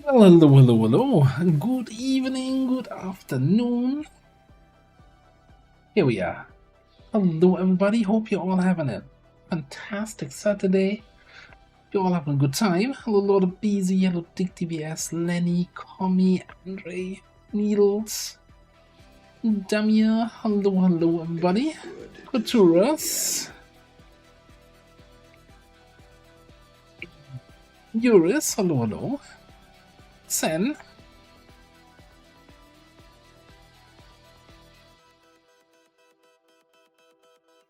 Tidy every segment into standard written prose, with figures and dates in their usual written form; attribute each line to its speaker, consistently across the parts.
Speaker 1: Hello, hello, hello. Good evening, good afternoon. Here we are. Hello, everybody. Hope you're all having a fantastic Saturday. You're all having a good time. Hello, Lord of Beezy. Hello, Dick TBS, Lenny, Commie, Andre, Needles, Damia. Hello, hello, everybody. Couturus, Eurus. Hello, hello. Sen.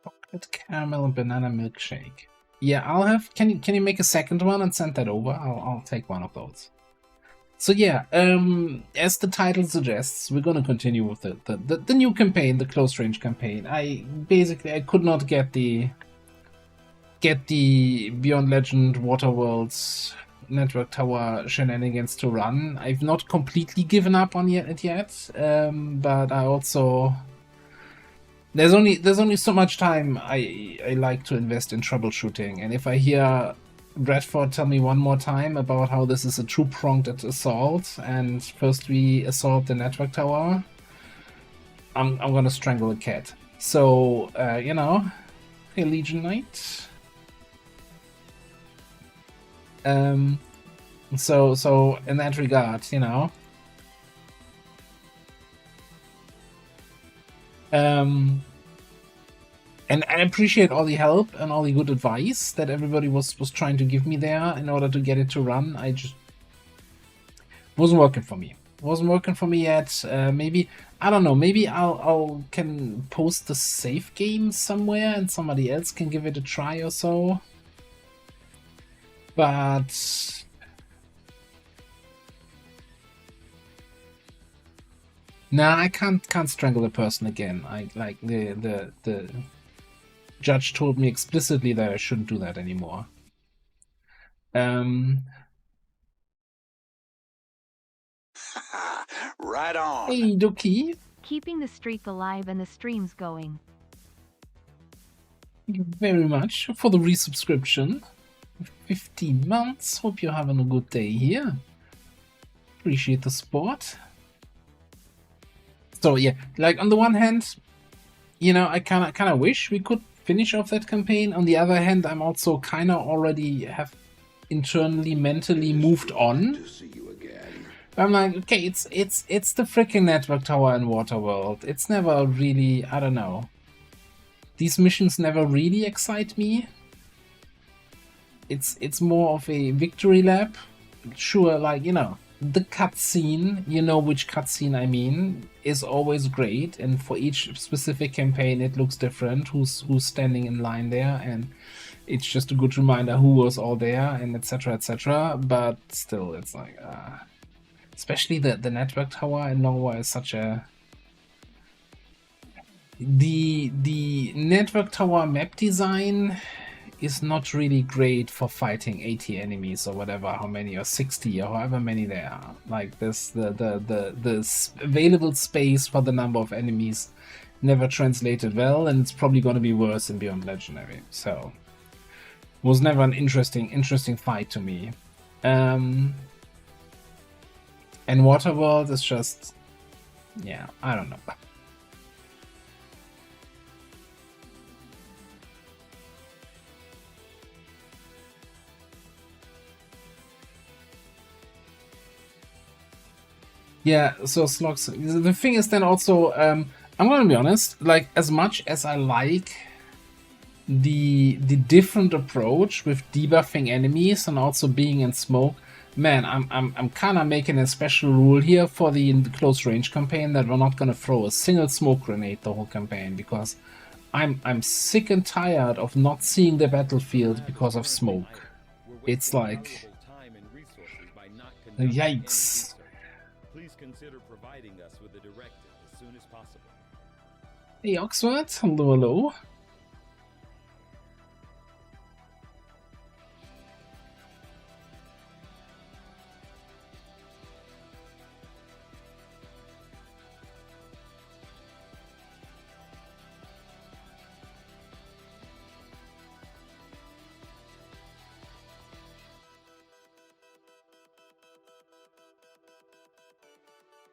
Speaker 1: Chocolate caramel and banana milkshake. Yeah, I'll have. Can you make a second one and send that over? I'll take one of those. So yeah, as the title suggests, we're gonna continue with the new campaign, the close range campaign. I could not get the Beyond Legend Waterworlds Network Tower shenanigans to run. I've not completely given up on it yet, but I also there's only so much time I like to invest in troubleshooting, and if I hear Bradford tell me one more time about how this is a two-pronged assault, and first we assault the network tower, I'm gonna strangle a cat. So you know, hey Legion Knight. So in that regard, you know, and I appreciate all the help and all the good advice that everybody was trying to give me there in order to get it to run. I just wasn't working for me. Wasn't working for me yet. Maybe I don't know. Maybe I'll can post the save game somewhere and somebody else can give it a try or so. But nah, I can't strangle a person again. I like the judge told me explicitly that I shouldn't do that anymore.
Speaker 2: Right on.
Speaker 1: Hey, Doki.
Speaker 3: Keeping the streak alive and the streams going.
Speaker 1: Thank you very much for the resubscription. 15 months. Hope you're having a good day here. Appreciate the support. So yeah, like on the one hand, you know, I kind of wish we could finish off that campaign. On the other hand, I'm also kind of already have internally mentally moved on. I'm like, okay, it's the freaking network tower in Waterworld. It's never really, I don't know. These missions never really excite me. It's more of a victory lap. Sure, like, you know, the cutscene, you know which cutscene I mean, is always great, and for each specific campaign it looks different, who's standing in line there, and it's just a good reminder who was all there, and etc, etc. But still, it's like especially the network tower in Longwa is such a the network tower map design is not really great for fighting 80 enemies or whatever, how many, or 60 or however many there are. Like this, the available space for the number of enemies never translated well, and it's probably going to be worse in Beyond Legendary. So it was never an interesting fight to me. And Waterworld is just, yeah, I don't know. Yeah, so Slogs, the thing is then also, I'm gonna be honest, like, as much as I like the different approach with debuffing enemies and also being in smoke, man, I'm kind of making a special rule here for the close range campaign that we're not gonna throw a single smoke grenade the whole campaign, because I'm sick and tired of not seeing the battlefield because of smoke. It's like, yikes.
Speaker 4: Please consider providing us with a directive as soon as possible.
Speaker 1: Hey Oxford, hello, hello.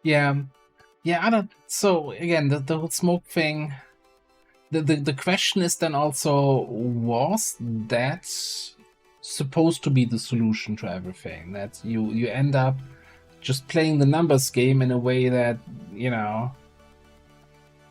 Speaker 1: Yeah, yeah. I don't. So again, the whole smoke thing. The question is then also, was that supposed to be the solution to everything? That you end up just playing the numbers game in a way that, you know,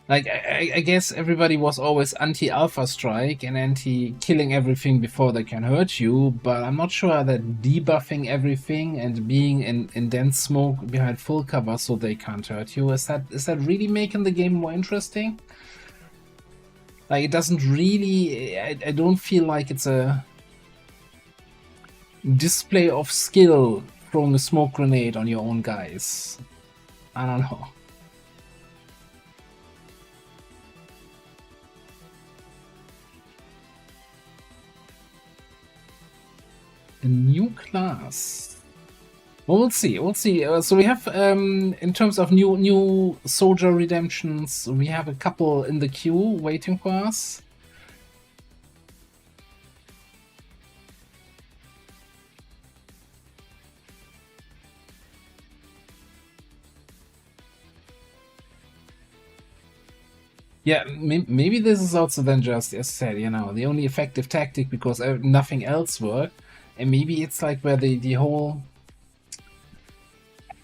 Speaker 1: like I guess everybody was always anti-alpha strike and anti-killing everything before they can hurt you, but I'm not sure that debuffing everything and being in dense smoke behind full cover so they can't hurt you, is that really making the game more interesting? Like, it doesn't really... I don't feel like it's a display of skill throwing a smoke grenade on your own guys. I don't know. A new class. Well, we'll see. We'll see. So we have, in terms of new soldier redemptions, we have a couple in the queue waiting for us. Yeah, maybe this is also then just, as said, you know, the only effective tactic because nothing else worked. And maybe it's like where the whole...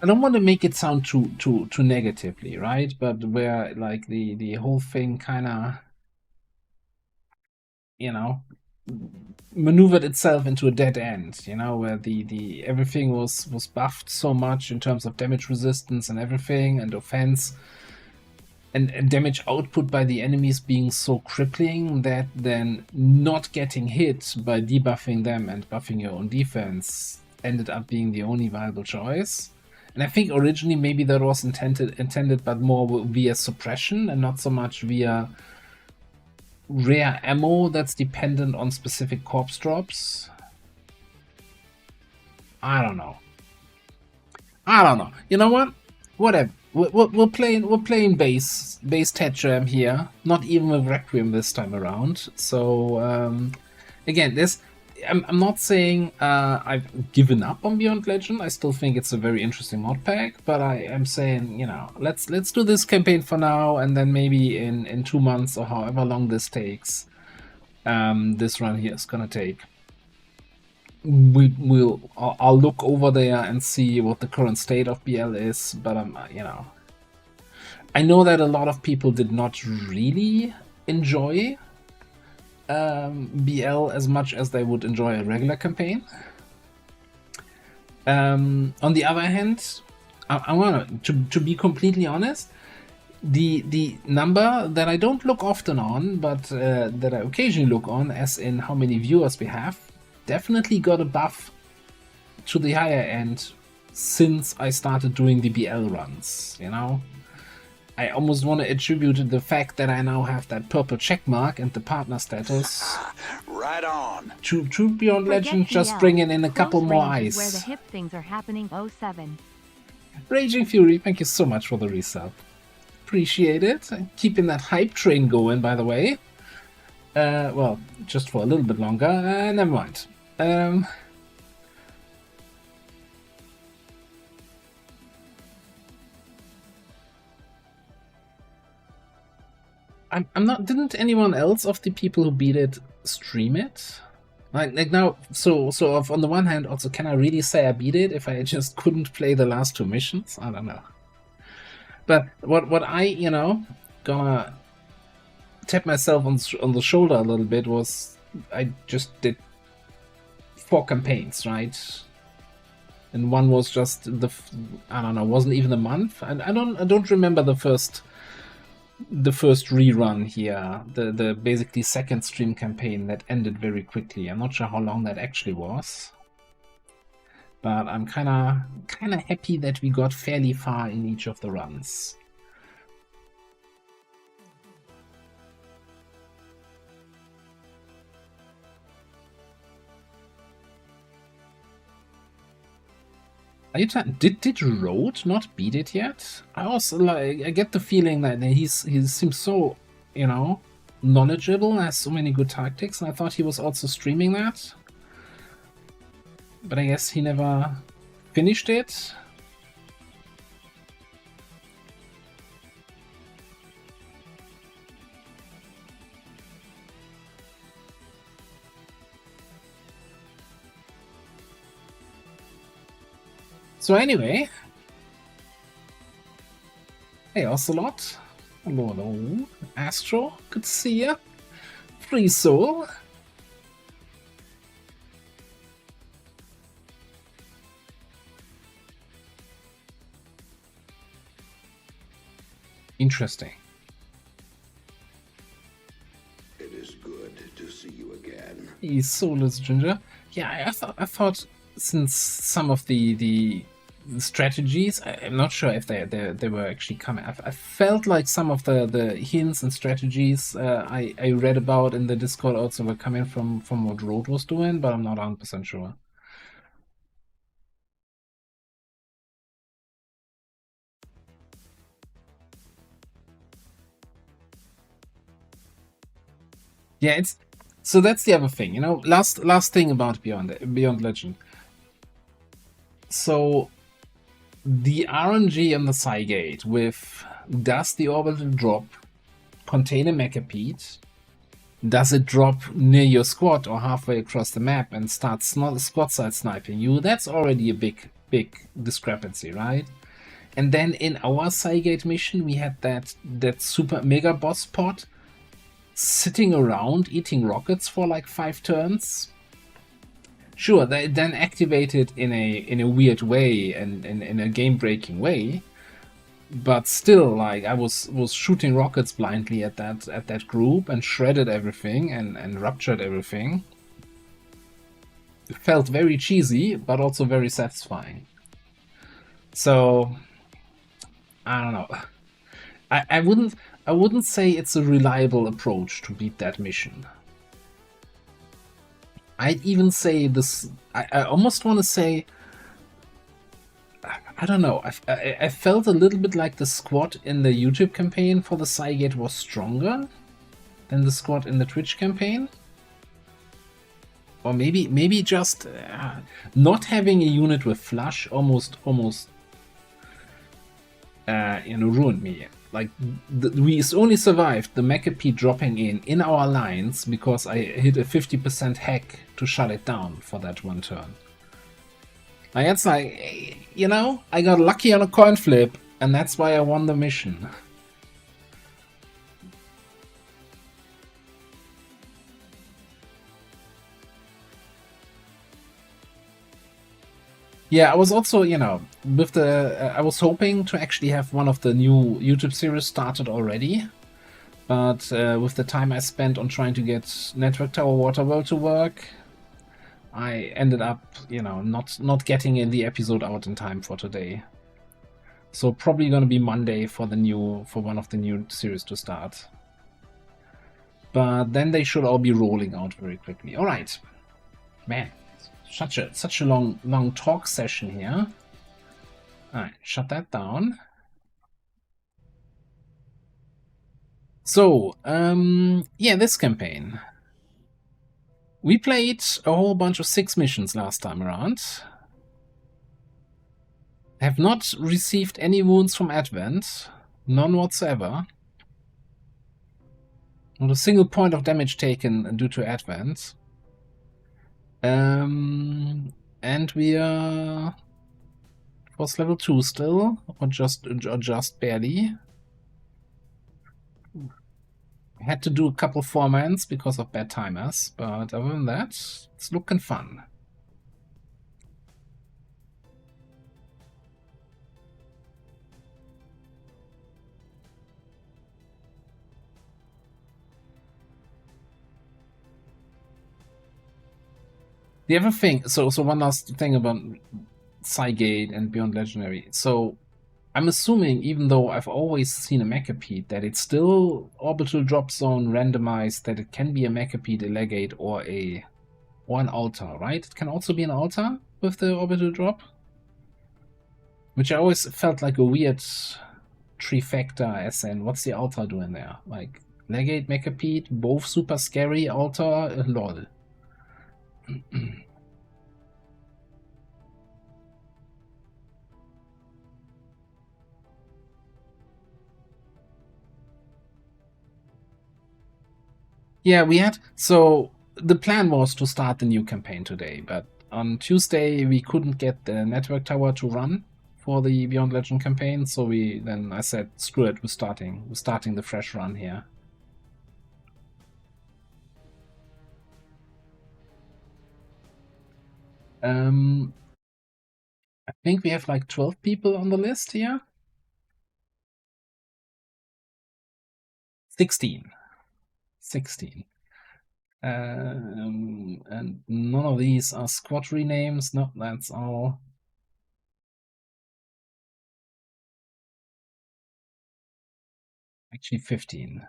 Speaker 1: I don't want to make it sound too negatively, right? But where like the whole thing kind of, you know, maneuvered itself into a dead end, you know, where the everything was buffed so much in terms of damage resistance and everything and offense. And damage output by the enemies being so crippling that then not getting hit by debuffing them and buffing your own defense ended up being the only viable choice. And I think originally maybe that was intended but more via suppression and not so much via rare ammo that's dependent on specific corpse drops. I don't know. You know what? Whatever. We're playing base Tetram here. Not even with Requiem this time around. So again, I'm not saying I've given up on Beyond Legend. I still think it's a very interesting mod pack, but I am saying, you know, let's do this campaign for now, and then maybe in 2 months or however long this takes, this run here is gonna take. I'll look over there and see what the current state of BL is, but you know, I know that a lot of people did not really enjoy BL as much as they would enjoy a regular campaign. On the other hand, I want to be completely honest, the number that I don't look often on, but that I occasionally look on, as in how many viewers we have, definitely got a buff to the higher end since I started doing the BL runs, you know? I almost want to attribute the fact that I now have that purple check mark and the partner status
Speaker 2: right on
Speaker 1: to Beyond
Speaker 3: Forget
Speaker 1: Legend, just
Speaker 3: BL.
Speaker 1: bringing in a
Speaker 3: Close
Speaker 1: couple more
Speaker 3: range is
Speaker 1: eyes.
Speaker 3: where the hip things are happening. 07.
Speaker 1: Raging Fury, thank you so much for the resub. Appreciate it. Keeping that hype train going, by the way. Well, just for a little bit longer. Never mind. I'm not. Didn't anyone else of the people who beat it stream it? Like now, so on the one hand, also, can I really say I beat it if I just couldn't play the last 2 missions? I don't know. But what I, you know, gonna tap myself on the shoulder a little bit was I just did 4 campaigns, right? And one was just I don't know, wasn't even a month. I don't remember the first rerun here, the basically second stream campaign that ended very quickly. I'm not sure how long that actually was, but I'm kind of happy that we got fairly far in each of the runs. Did Road not beat it yet? I also I get the feeling that he seems so, you know, knowledgeable and has so many good tactics, and I thought he was also streaming that. But I guess he never finished it. So anyway, hey Ocelot, hello, hello, Astro, good to see ya. Free Soul. Interesting.
Speaker 2: It is good to see you again.
Speaker 1: He's Soulless Ginger. Yeah, I thought since some of the strategies, I'm not sure if they were actually coming. I felt like some of the hints and strategies I read about in the Discord also were coming from what Road was doing, but I'm not 100% sure. Yeah, it's so that's the other thing, you know. Last thing about Beyond Legend. So the RNG on the Cygate with does the orbital drop contain a Mechapede? Does it drop near your squad or halfway across the map and start squad side sniping you? That's already a big discrepancy, right? And then in our Cygate mission, we had that super mega boss pod sitting around eating rockets for like 5 turns. Sure, they then activated in a weird way and in a game-breaking way, but still, like I was shooting rockets blindly at that group and shredded everything and ruptured everything. It felt very cheesy, but also very satisfying. So I don't know. I wouldn't say it's a reliable approach to beat that mission. I'd even say this. I almost want to say. I don't know. I felt a little bit like the squad in the YouTube campaign for the Cygate was stronger than the squad in the Twitch campaign, or maybe just not having a unit with flush almost ruined me. Like we only survived the Mechapede dropping in our lines because I hit a 50% hack to shut it down for that one turn. Like it's like, you know, I got lucky on a coin flip, and that's why I won the mission. Yeah, I was also, you know, with the I was hoping to actually have one of the new YouTube series started already, but with the time I spent on trying to get Network Tower Waterworld to work, I ended up, you know, not getting in the episode out in time for today. So probably gonna be Monday for one of the new series to start. But then they should all be rolling out very quickly. All right, man. Such a long talk session here. Alright, shut that down. So, yeah, this campaign. We played a whole bunch of 6 missions last time around. Have not received any wounds from Advent. None whatsoever. Not a single point of damage taken due to Advent. And we are force level 2 still, or just barely. Had to do a couple formats because of bad timers, but other than that, it's looking fun. The other thing, so one last thing about Cygate and Beyond Legendary. So I'm assuming, even though I've always seen a Mechapede, that it's still orbital drop zone randomized, that it can be a Mechapede, a Legate, or an altar, right? It can also be an altar with the orbital drop, which I always felt like a weird trifecta, as in, what's the altar doing there? Like, Legate, Mechapede, both super scary, altar, lol. Yeah, we had, so the plan was to start the new campaign today, but on Tuesday we couldn't get the network tower to run for the Beyond Legend campaign, so I said screw it, we're starting the fresh run here. I think we have like 12 people on the list here. 16. And none of these are squad renames. No, that's all. Actually 15.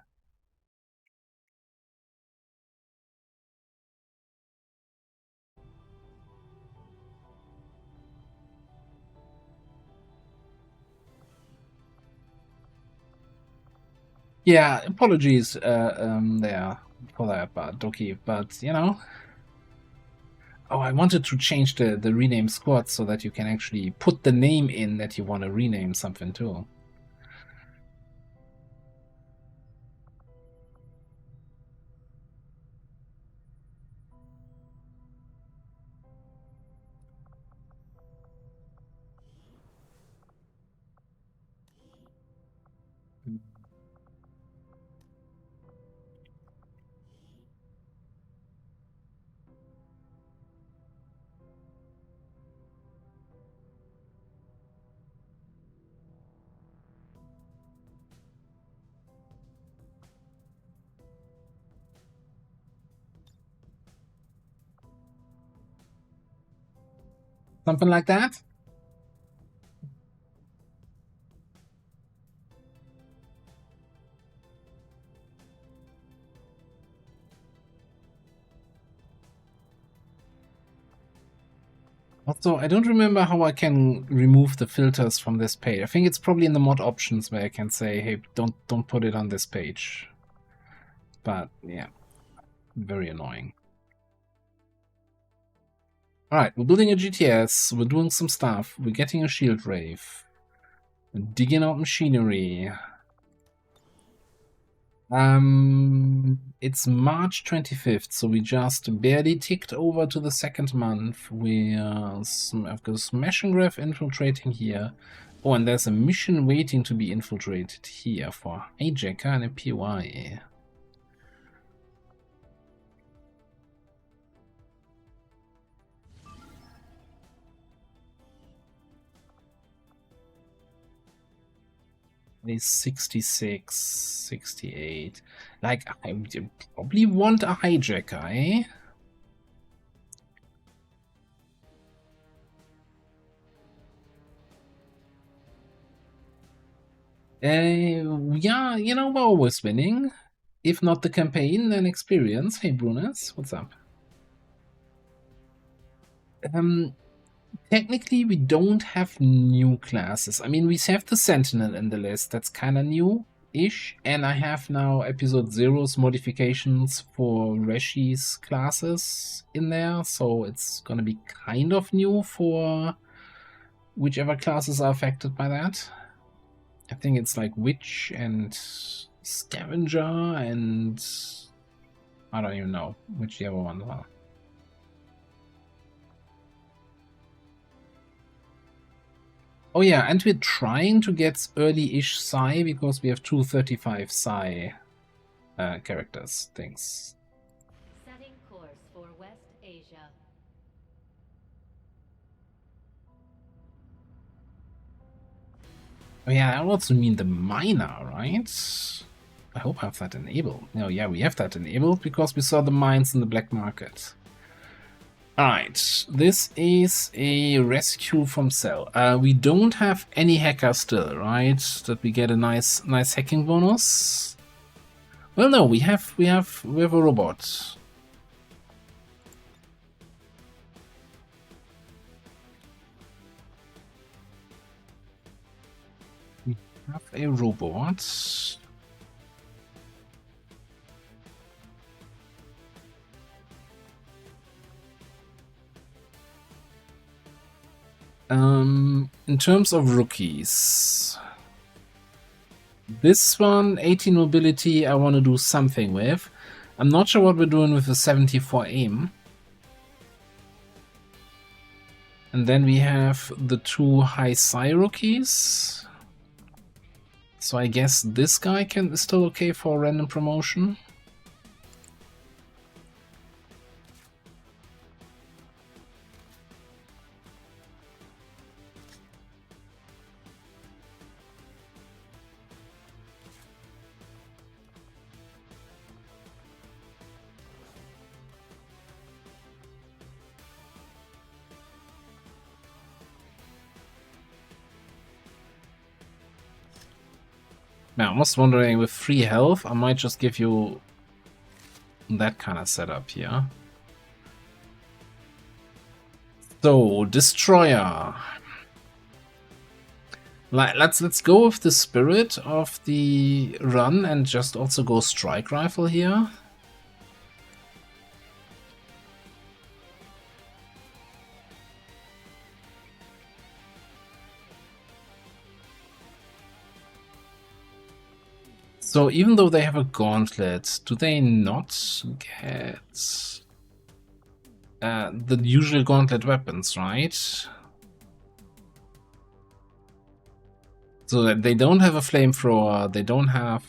Speaker 1: Yeah, apologies there for that, but Doki. But you know, oh, I wanted to change the rename squad so that you can actually put the name in that you want to rename something too. Something like that? Also, I don't remember how I can remove the filters from this page. I think it's probably in the mod options where I can say, hey, don't put it on this page. But yeah, very annoying. Alright, we're building a GTS, we're doing some stuff, we're getting a shield rave, we're digging out machinery. It's March 25th, so we just barely ticked over to the second month. I've got a smashing graph infiltrating here. Oh, and there's a mission waiting to be infiltrated here for hijacker and a PY. Is 66, 68. Like, I probably want a hijacker, eh? Yeah, you know, we're always winning. If not the campaign, then experience. Hey, Brunas, what's up? Technically, we don't have new classes. I mean, we have the Sentinel in the list. That's kind of new-ish. And I have now Episode 0's modifications for Reshi's classes in there. So it's going to be kind of new for whichever classes are affected by that. I think it's like Witch and Scavenger and I don't even know which the other ones are. Oh yeah, and we're trying to get early-ish Psi because we have 235 Psi characters, things.
Speaker 5: Setting course for West Asia.
Speaker 1: Oh yeah, I also mean the miner, right? I hope I have that enabled. No, yeah, we have that enabled because we saw the mines in the black market. Alright, this is a rescue from Cell. We don't have any hacker still, right? That we get a nice hacking bonus. Well, no, we have a robot. We have a robot. In terms of rookies, this one, 18 mobility, I want to do something with. I'm not sure what we're doing with the 74 aim. And then we have the 2 high psi rookies. So I guess this guy is still okay for random promotion. Now, I was wondering, with free health, I might just give you that kind of setup here. So, Destroyer. Let's go with the spirit of the run and just also go Strike Rifle here. So even though they have a gauntlet, do they not get the usual gauntlet weapons, right? So that they don't have a flamethrower, they don't have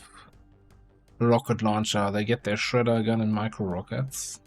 Speaker 1: a rocket launcher, they get their shredder gun and micro rockets.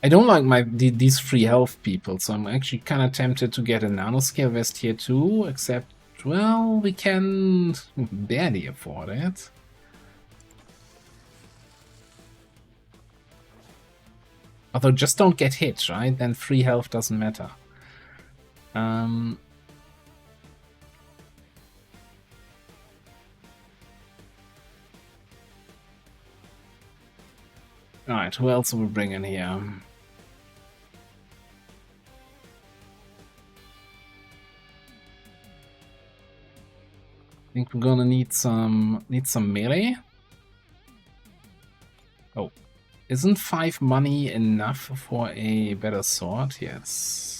Speaker 1: I don't like these free health people, so I'm actually kind of tempted to get a nanoscale vest here too, except, well, we can barely afford it. Although just don't get hit, right? Then free health doesn't matter. Alright, who else will we bring in here? I think we're gonna need some melee. Oh, isn't 5 money enough for a better sword? Yes.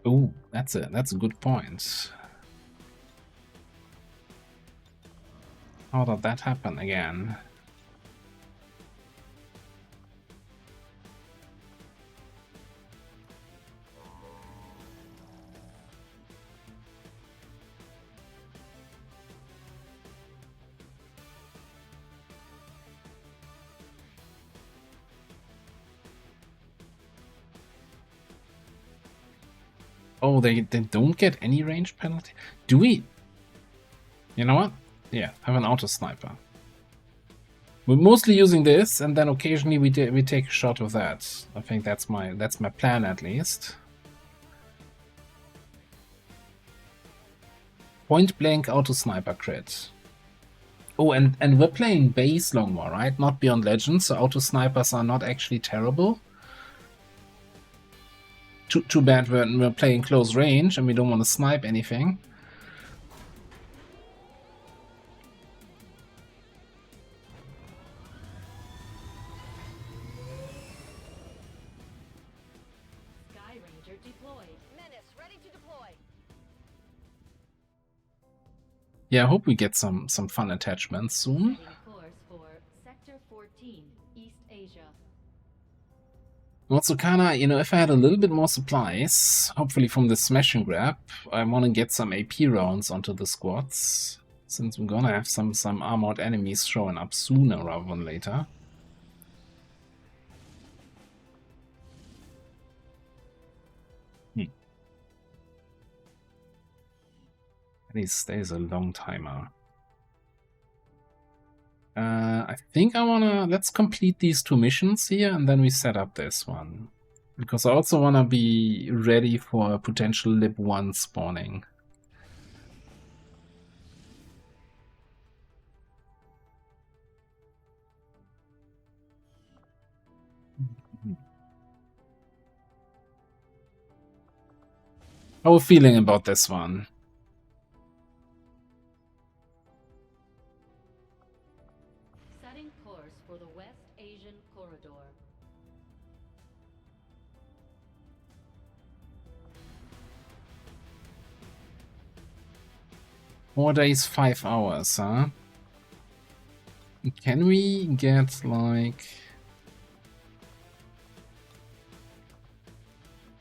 Speaker 1: Oh, that's a good point. How did that happen again? Oh, they don't get any range penalty? Do we? You know what? Yeah, have an auto sniper. We're mostly using this, and then occasionally we take a shot of that. I think that's my plan at least. Point blank auto sniper crit. Oh, and we're playing base Longmore, right? Not Beyond Legends, so auto snipers are not actually terrible. Too bad when we're playing close range and we don't want to snipe anything.
Speaker 5: deployed.
Speaker 6: Menace ready to deploy.
Speaker 1: Yeah, I hope we get some fun attachments soon.
Speaker 5: Setting course for Sector 14, East Asia.
Speaker 1: Also, kinda, you know, if I had a little bit more supplies, hopefully from the smash and grab, I want to get some AP rounds onto the squads, since we're gonna have some armored enemies showing up sooner rather than later. That is a long timer. I think I wanna... Let's complete these 2 missions here, and then we set up this one. Because I also wanna be ready for a potential Lib 1 spawning. How are we feeling about this one?
Speaker 5: Setting course for the West Asian corridor.
Speaker 1: Four days, 5 hours, huh? Can we get, like...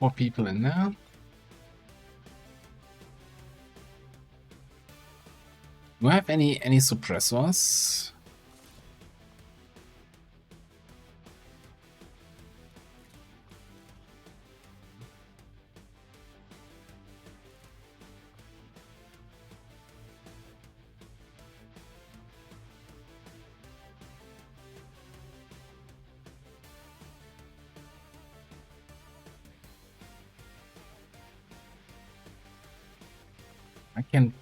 Speaker 1: 4 people in there? Do I have any suppressors? I can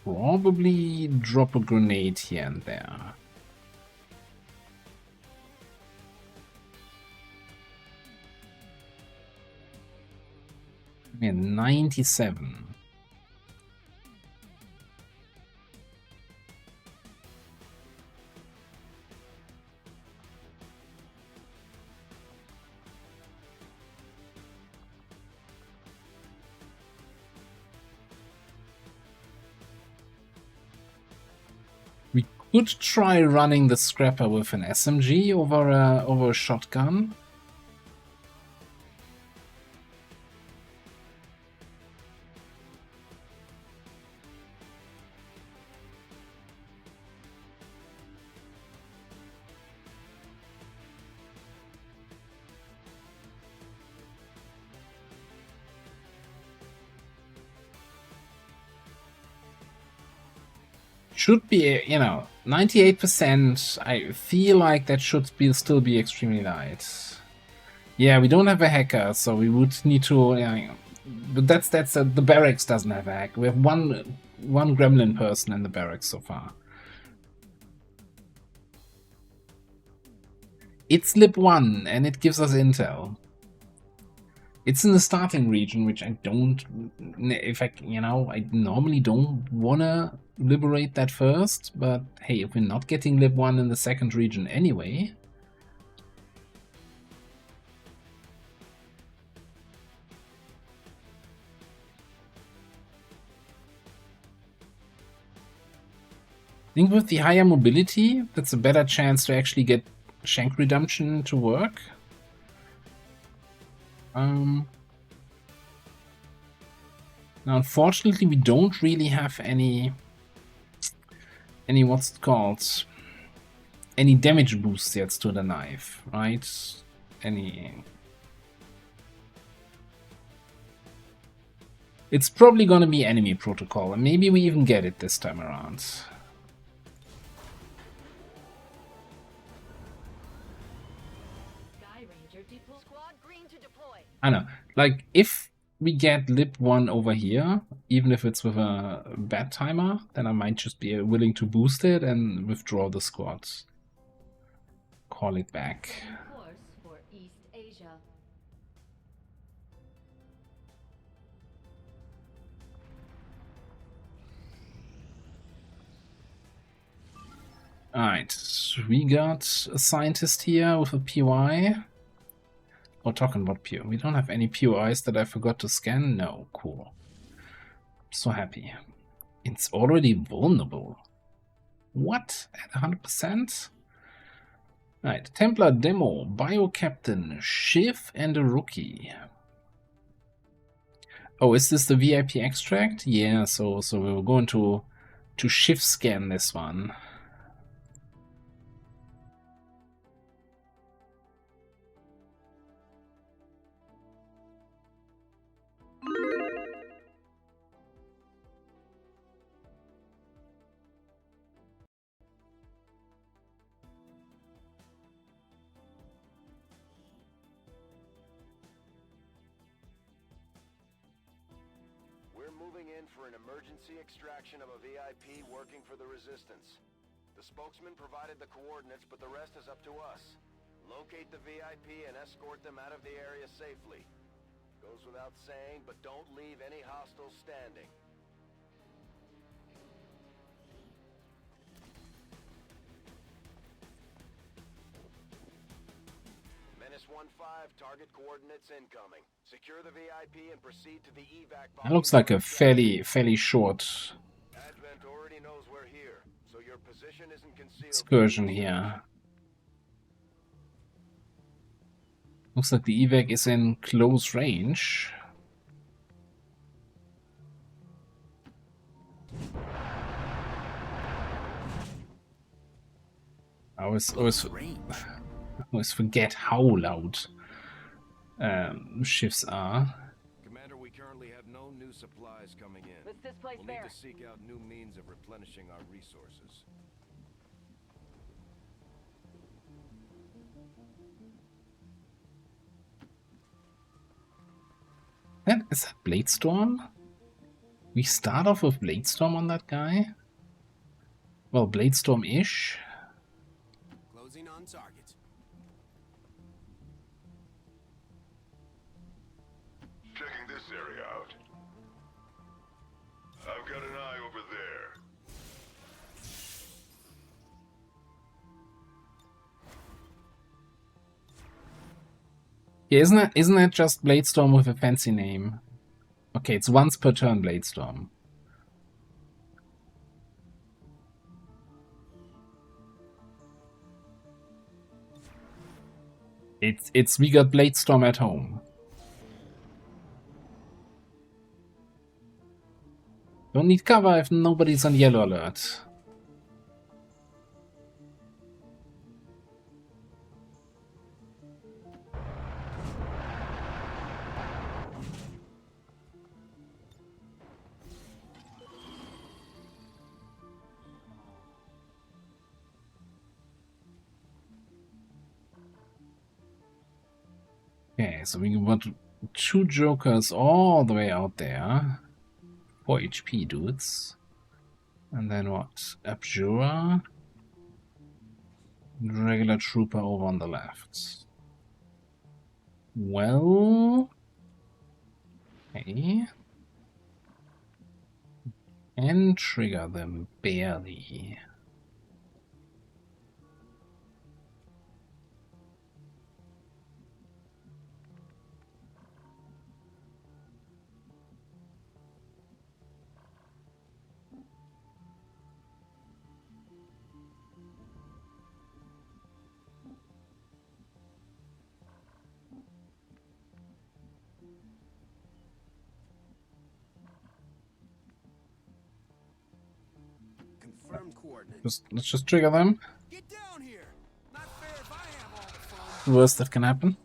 Speaker 1: probably drop a grenade here and there. Yeah, 97. We could try running the scrapper with an SMG over a shotgun. Should be, you know, 98%. I feel like that should still be extremely light. Yeah, we don't have a hacker, so we would need to. But that's the barracks doesn't have a hack. We have one gremlin person in the barracks so far. It's Lib 1, and it gives us intel. It's in the starting region, which I don't... In fact, you know, I normally don't wanna liberate that first, but hey, if we're not getting Lib 1 in the second region anyway... I think with the higher mobility, that's a better chance to actually get Shank Redemption to work. Now, unfortunately, we don't really have any what's it called? Any damage boosts yet to the knife, right? It's probably gonna be enemy protocol, and maybe we even get it this time around.
Speaker 5: Sky Ranger deployed.
Speaker 6: Squad green to deploy.
Speaker 1: I know, like, if we get Lib 1 over here, even if it's with a bad timer, then I might just be willing to boost it and withdraw the squad. Call it back.
Speaker 5: Setting course for East Asia.
Speaker 1: Alright, we got a scientist here with a PY. Oh, talking about pure. We don't have any POIs that I forgot to scan? No, cool. So happy. It's already vulnerable. What? At 100%? Right, Templar Demo, Bio Captain, Shiv, and a Rookie. Oh, is this the VIP extract? Yeah, so we're going to Shiv scan this one.
Speaker 7: We're moving in for an emergency extraction of a VIP working for the Resistance. The spokesman provided the coordinates, but the rest is up to us. Locate the VIP and escort them out of the area safely. Goes without saying, but don't leave any hostiles standing. Menace 1-5, target coordinates incoming. Secure the VIP and proceed to the evac box.
Speaker 1: That looks like a fairly short
Speaker 7: Advent already knows we're here, so your position isn't concealed.
Speaker 1: excursion here. Looks like the evac is in close range. I always forget how loud shifts are.
Speaker 7: Commander, we currently have no new supplies coming in.
Speaker 6: Let's displace
Speaker 7: We'll
Speaker 6: there.
Speaker 7: need to seek out new means of replenishing our resources.
Speaker 1: Is that Bladestorm? We start off with Bladestorm on that guy? Well, Bladestorm-ish.
Speaker 7: Closing on target.
Speaker 2: Checking this area out. I've got an eye over there.
Speaker 1: Yeah, isn't that just Bladestorm with a fancy name? Okay, it's once per turn Bladestorm. It's we got Bladestorm at home. Don't need cover if nobody's on yellow alert. Okay, so we want 2 jokers all the way out there. 4 HP dudes. And then what? Abjura. Regular trooper over on the left. Well... Okay. And trigger them barely.
Speaker 7: Confirmed coordinates.
Speaker 1: Let's just trigger them.
Speaker 7: Get down here. Not fair if I have all the fun.
Speaker 1: Worst that can happen.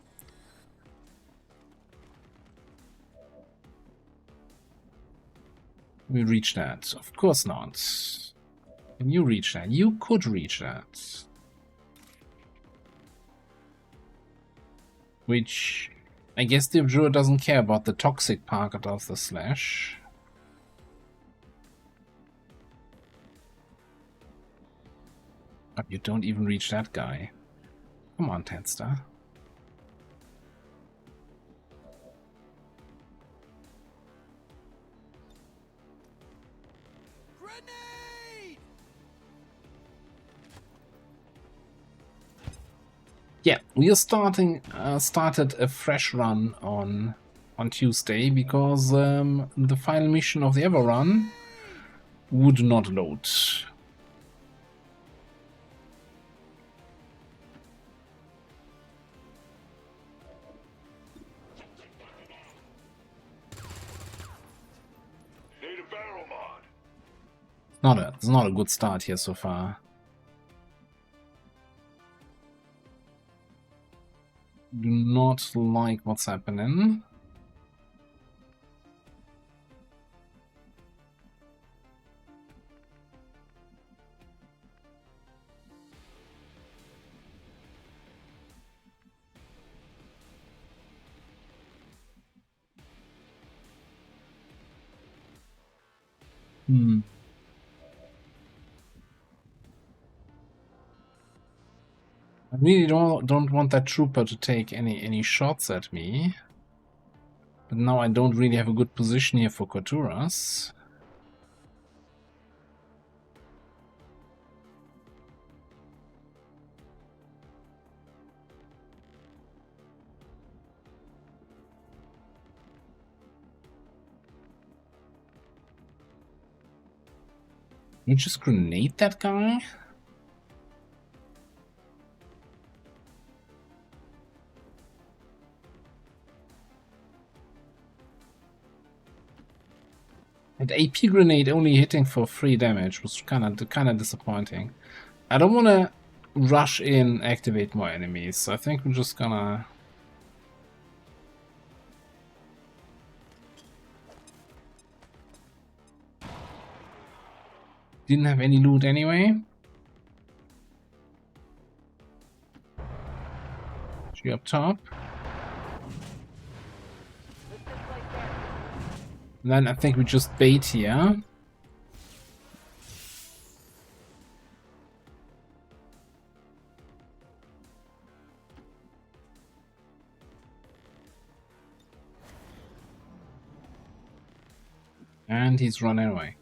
Speaker 1: We reach that? Of course not. Can you reach that? You could reach that. Which... I guess the Abjura doesn't care about the toxic part of the slash. But you don't even reach that guy. Come on, Tenstar.
Speaker 7: Grenade!
Speaker 1: Yeah, we are started a fresh run on Tuesday because the final mission of the ever run would not load.
Speaker 2: Need a barrel mod.
Speaker 1: It's not a good start here so far. Do not like what's happening. I really don't want that trooper to take any shots at me. But now I don't really have a good position here for Koturas. You just grenade that guy? And AP grenade only hitting for 3 damage was kind of disappointing. I don't want to rush in, activate more enemies. So I think we're just gonna. Didn't have any loot anyway. She up top. And then I think we just bait here. And he's running away.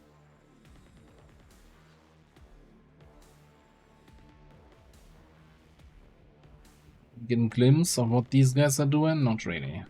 Speaker 1: Getting a glimpse of what these guys are doing? Not really.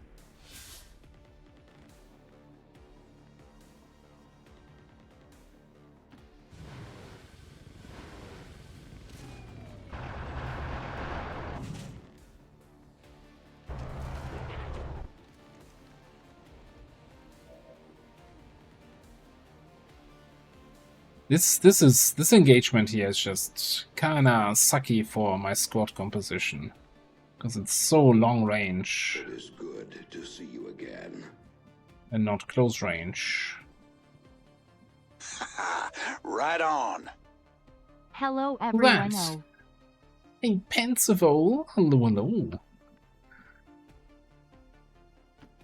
Speaker 1: This engagement here is just kinda sucky for my squad composition. Because it's so long range.
Speaker 2: It is good to see you again.
Speaker 1: And not close range.
Speaker 2: Right on.
Speaker 3: Hello everyone.
Speaker 1: That?
Speaker 3: Oh,
Speaker 1: Hey, Pensivo. Hello.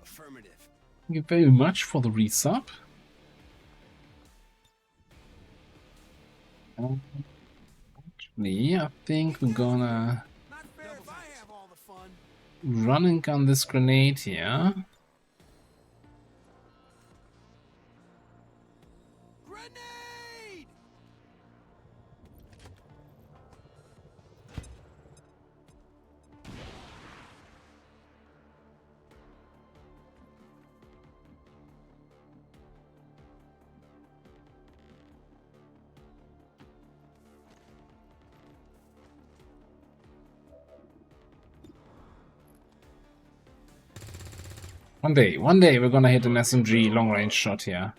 Speaker 4: Affirmative.
Speaker 1: Thank you very much for the resub. Actually, I think we're gonna run and gun this grenade here.
Speaker 4: Grenade!
Speaker 1: One day we're gonna hit an SMG long range shot here.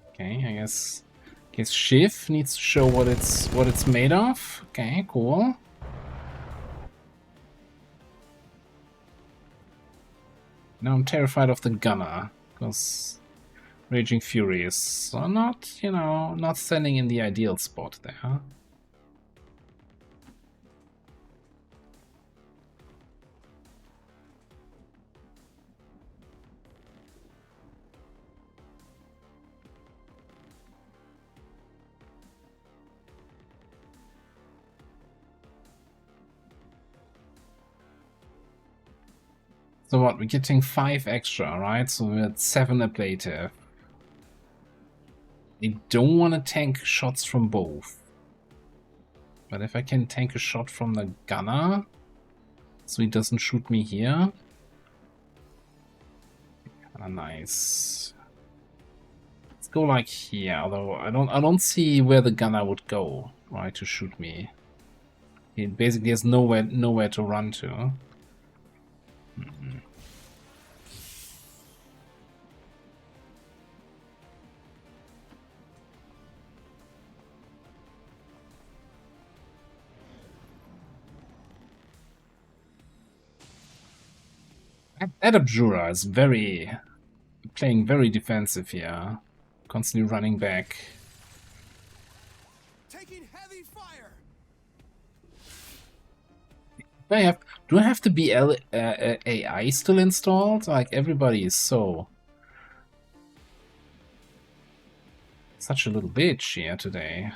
Speaker 1: Okay, I guess Shiv needs to show what it's made of. Okay, cool. Now I'm terrified of the gunner, because Raging Fury is not, not standing in the ideal spot there. So what, we're getting 5 extra, right? So we're at 7 ablative. I don't want to tank shots from both. But if I can tank a shot from the gunner, so he doesn't shoot me here. Kinda nice. Let's go like here, although I don't see where the gunner would go, right, to shoot me. He basically has nowhere to run to. Adabjura is playing very defensive here, constantly running back.
Speaker 8: Taking heavy fire.
Speaker 1: Do I have the BL AI still installed? Like, everybody is such a little bitch here today.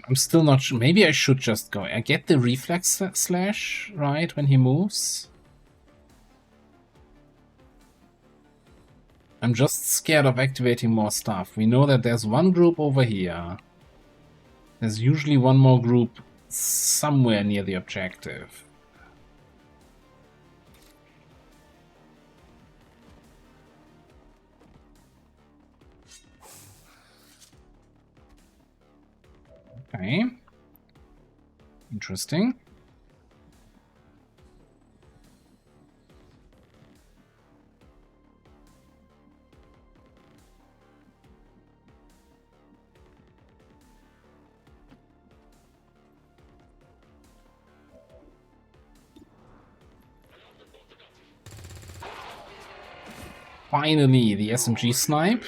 Speaker 1: I'm still not sure. Maybe I should just go. I get the reflex slash, right, when he moves. I'm just scared of activating more stuff. We know that there's one group over here. There's usually one more group somewhere near the objective. Okay. Interesting. Finally, the SMG snipe.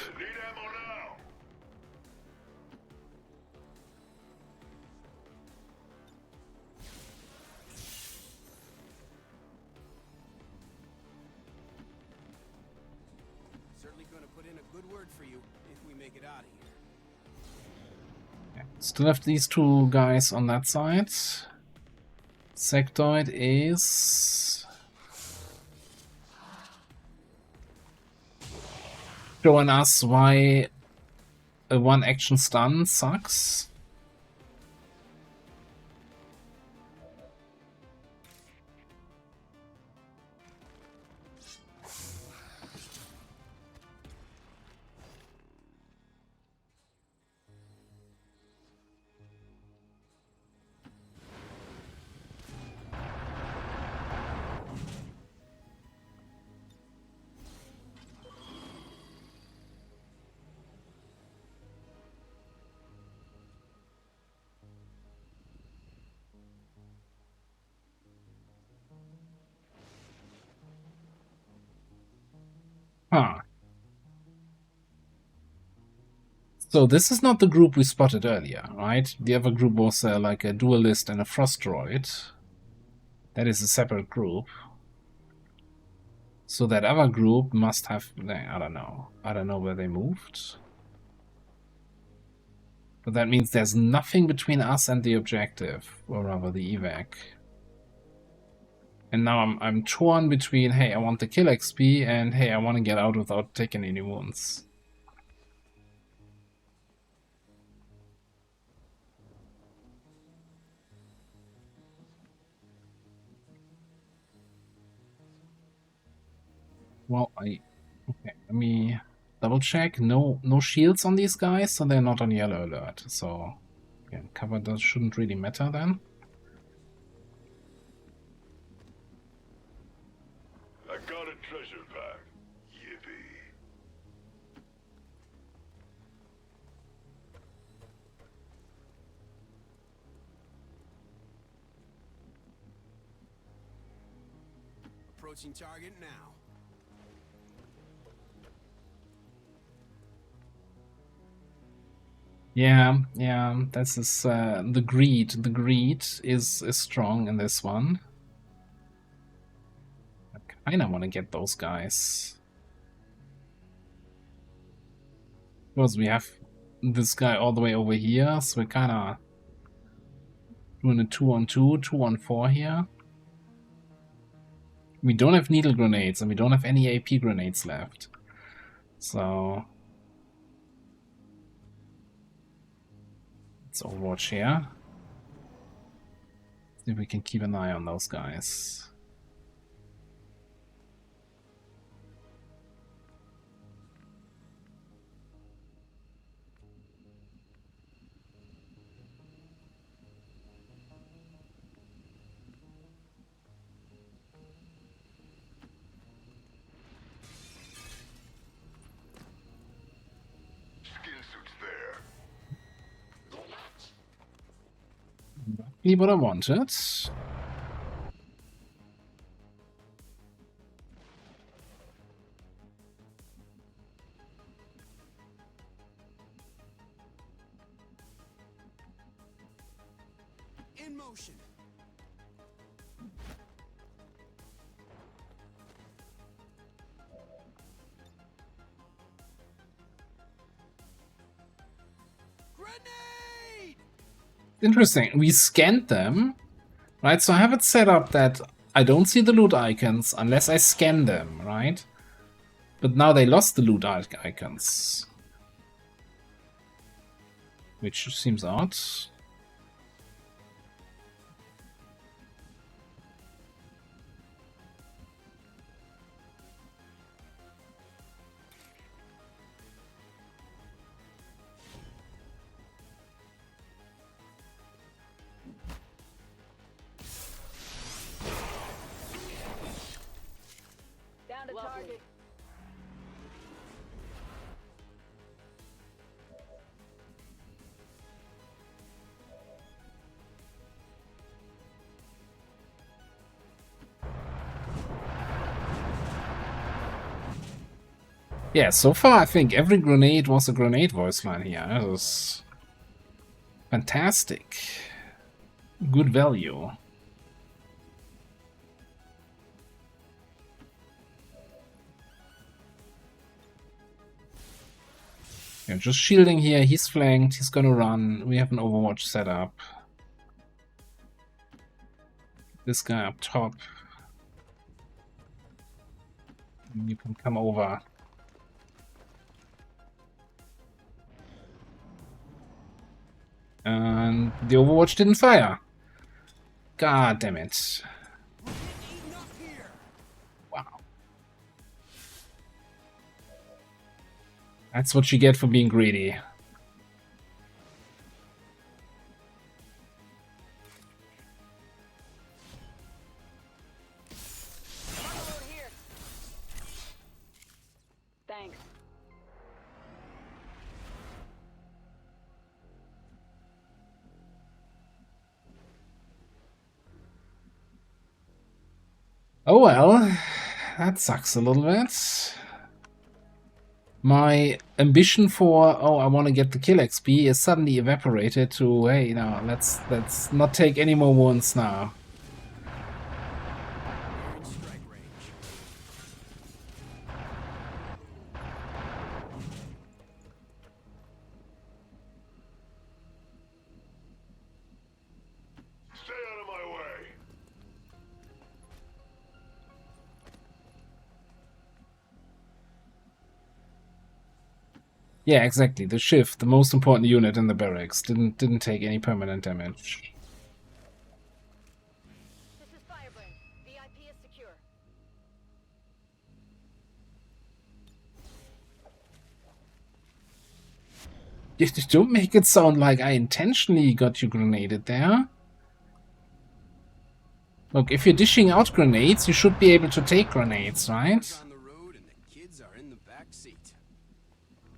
Speaker 8: Certainly going to put in a good word for you if we make it out of here.
Speaker 1: Still have these two guys on that side. Sectoid is showing us why a one action stun sucks. Huh. So this is not the group we spotted earlier, right? The other group was like a duelist and a frost droid. That is a separate group. So that other group must have... I don't know. I don't know where they moved. But that means there's nothing between us and the objective, or rather the evac. And now I'm torn between, hey, I want the kill XP, and hey, I want to get out without taking any wounds. Well, okay, let me double check. No shields on these guys, so they're not on yellow alert. So, yeah, cover shouldn't really matter then.
Speaker 2: I got a treasure pack. Yippee.
Speaker 8: Approaching target now.
Speaker 1: Yeah, this is the greed. The greed is strong in this one. I kinda wanna get those guys. Because we have this guy all the way over here, so we're kinda doing a 2-on-2, 2-on-4 here. We don't have needle grenades and we don't have any AP grenades left. So let's overwatch here. See if we can keep an eye on those guys. Exactly what I wanted.
Speaker 8: In motion. Grenade!
Speaker 1: Interesting. We scanned them, right? So I have it set up that I don't see the loot icons unless I scan them, right? But now they lost the loot icons. Which seems odd.
Speaker 6: Down to target.
Speaker 1: Yeah, so far I think every grenade was a grenade voice line here. That was fantastic. Good value. Yeah, just shielding here. He's flanked. He's gonna run. We have an Overwatch set up. This guy up top. You can come over. And the Overwatch didn't fire. God damn it.
Speaker 8: We're getting eaten up here.
Speaker 1: Wow. That's what you get for being greedy.
Speaker 6: Over here. Thanks.
Speaker 1: Oh well, that sucks a little bit. My ambition for, oh, I want to get the kill XP is suddenly evaporated to, hey, no, let's not take any more wounds now.
Speaker 8: We're in strike range.
Speaker 2: Stay out of my way.
Speaker 1: Yeah, exactly. The shift, the most important unit in the barracks, didn't take any permanent damage.
Speaker 6: This is Firebrand. VIP is secure.
Speaker 1: Just don't make it sound like I intentionally got you grenaded there. Look, if you're dishing out grenades, you should be able to take grenades, right?
Speaker 8: On the road and the kids are in the back seat.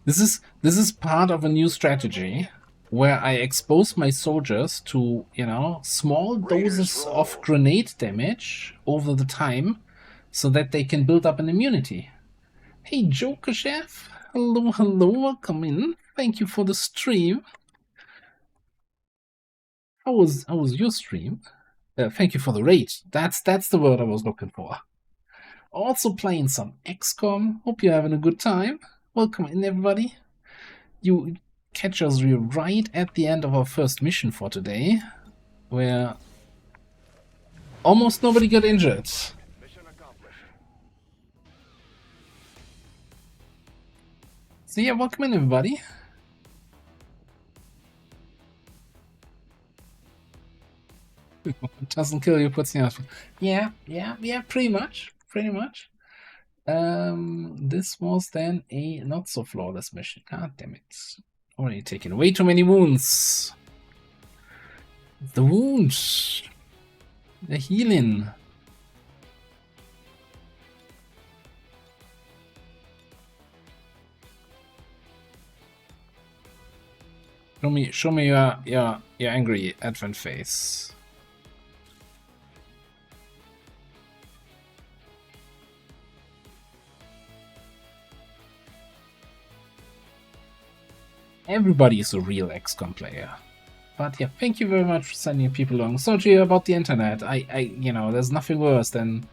Speaker 1: This is part of a new strategy where I expose my soldiers to, you know, small doses of grenade damage over the time so that they can build up an immunity. Hey, Joker Chef. Hello, hello, welcome in. Thank you for the stream. How was your stream? Thank you for the raid. That's the word I was looking for. Also playing some XCOM. Hope you're having a good time. Welcome in, everybody. You catch us right at the end of our first mission for today, where almost nobody got injured.
Speaker 7: Mission accomplished.
Speaker 1: So yeah, welcome in, everybody. Doesn't kill you, puts you out. Yeah, pretty much. This was then a not so flawless mission. God damn it. Already taken way too many wounds. The wounds. The healing. Show me your angry Advent face. Everybody is a real XCOM player. But yeah, thank you very much for sending people along. Sorry about the internet. I you know, there's nothing worse than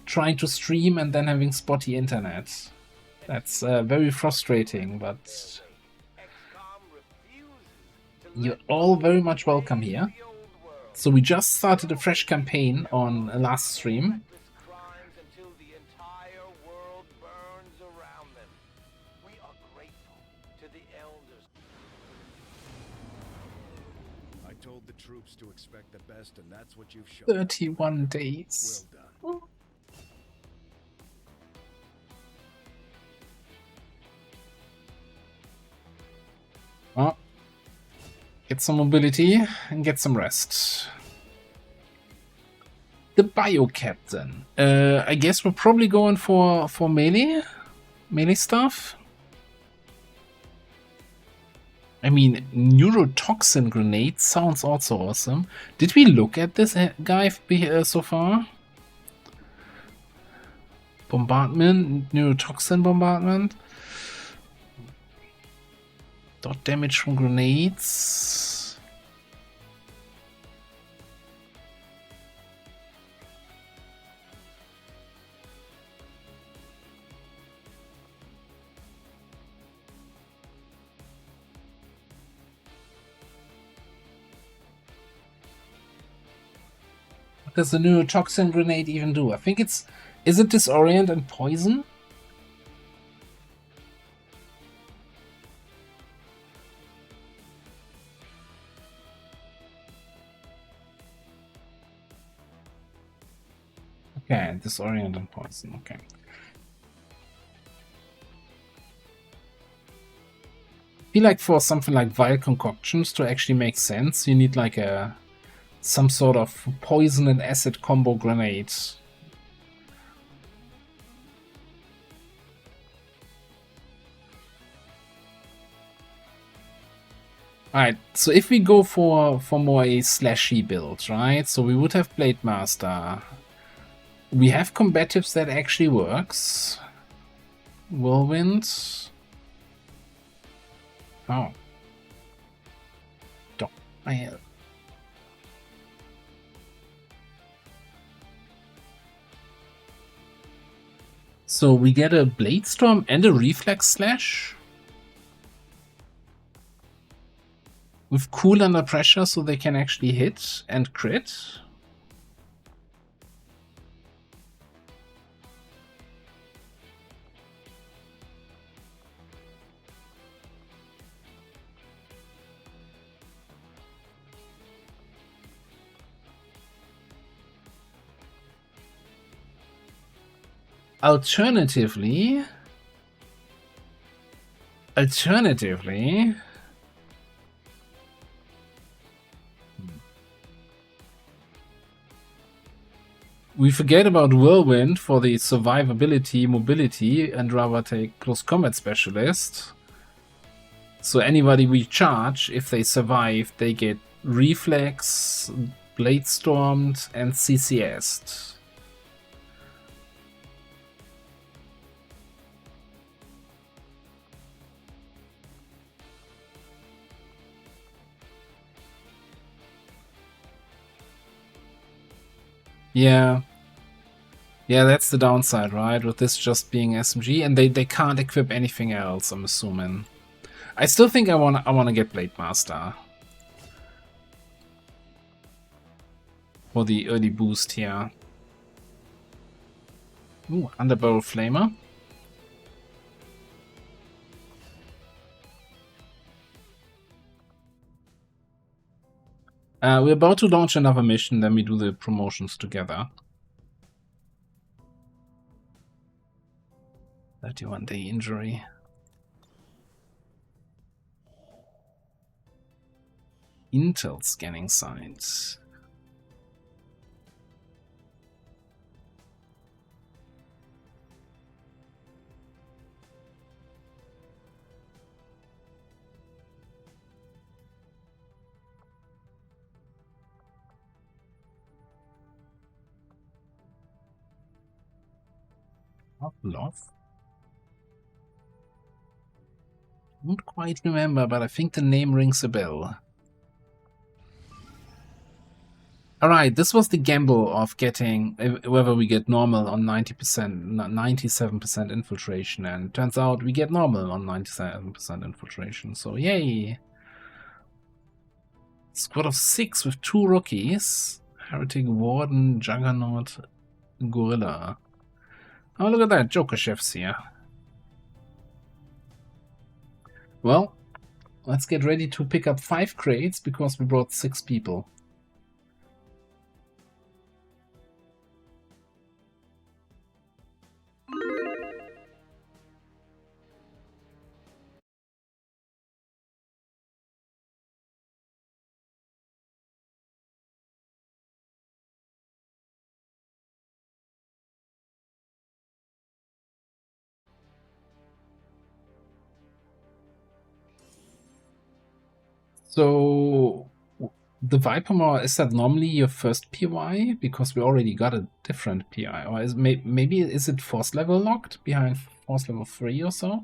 Speaker 1: trying to stream and then having spotty internet. That's very frustrating, but
Speaker 7: XCOM refuses to
Speaker 1: you're
Speaker 7: let
Speaker 1: all
Speaker 7: go
Speaker 1: very much welcome here.
Speaker 7: the old world.
Speaker 1: So we just started a fresh campaign on last stream.
Speaker 7: This crimes until the entire world burns around them. We are grateful to the elders.
Speaker 8: I told the troops to expect the best, and that's what you've shown.
Speaker 1: 31 days.
Speaker 8: Well done.
Speaker 1: Well, get some mobility and get some rest. The Bio Captain. I guess we're probably going for melee stuff. I mean, neurotoxin grenade sounds also awesome. Did we look at this guy so far? Bombardment, neurotoxin bombardment. Dot damage from grenades. What does the neurotoxin grenade even do? I think is it disorient and poison? Okay, disorient and poison, okay. I feel like for something like vile concoctions to actually make sense, you need like some sort of poison and acid combo grenade. Alright, so if we go for more a slashy build, right? So we would have Blade Master. We have combatives that actually works. Whirlwind. Oh. Don't. So we get a Blade Storm and a Reflex Slash. With cool under pressure so they can actually hit and crit. Alternatively, we forget about Whirlwind for the survivability, mobility, and rather take Close Combat Specialist. So anybody we charge, if they survive, they get Reflex, Blade Stormed, and CCS'd. Yeah. Yeah, that's the downside, right? With this just being SMG, and they can't equip anything else, I'm assuming. I still think I wanna get Blade Master for the early boost here. Ooh, Underbarrel Flamer. We're about to launch another mission, then we do the promotions together. 31-day injury. Intel scanning sites. Love? Don't quite remember, but I think the name rings a bell. Alright, this was the gamble of getting whether we get normal on 90%, 97% infiltration, and turns out we get normal on 97% infiltration, so yay! Squad of 6 with 2 rookies. Heretic, Warden, Juggernaut, Gorilla. Oh, look at that, Joker chefs here. Well, let's get ready to pick up 5 crates, because we brought 6 people. So, the Viper Maw, is that normally your first PY? Because we already got a different PI. Or is maybe is it force level locked behind force level 3 or so?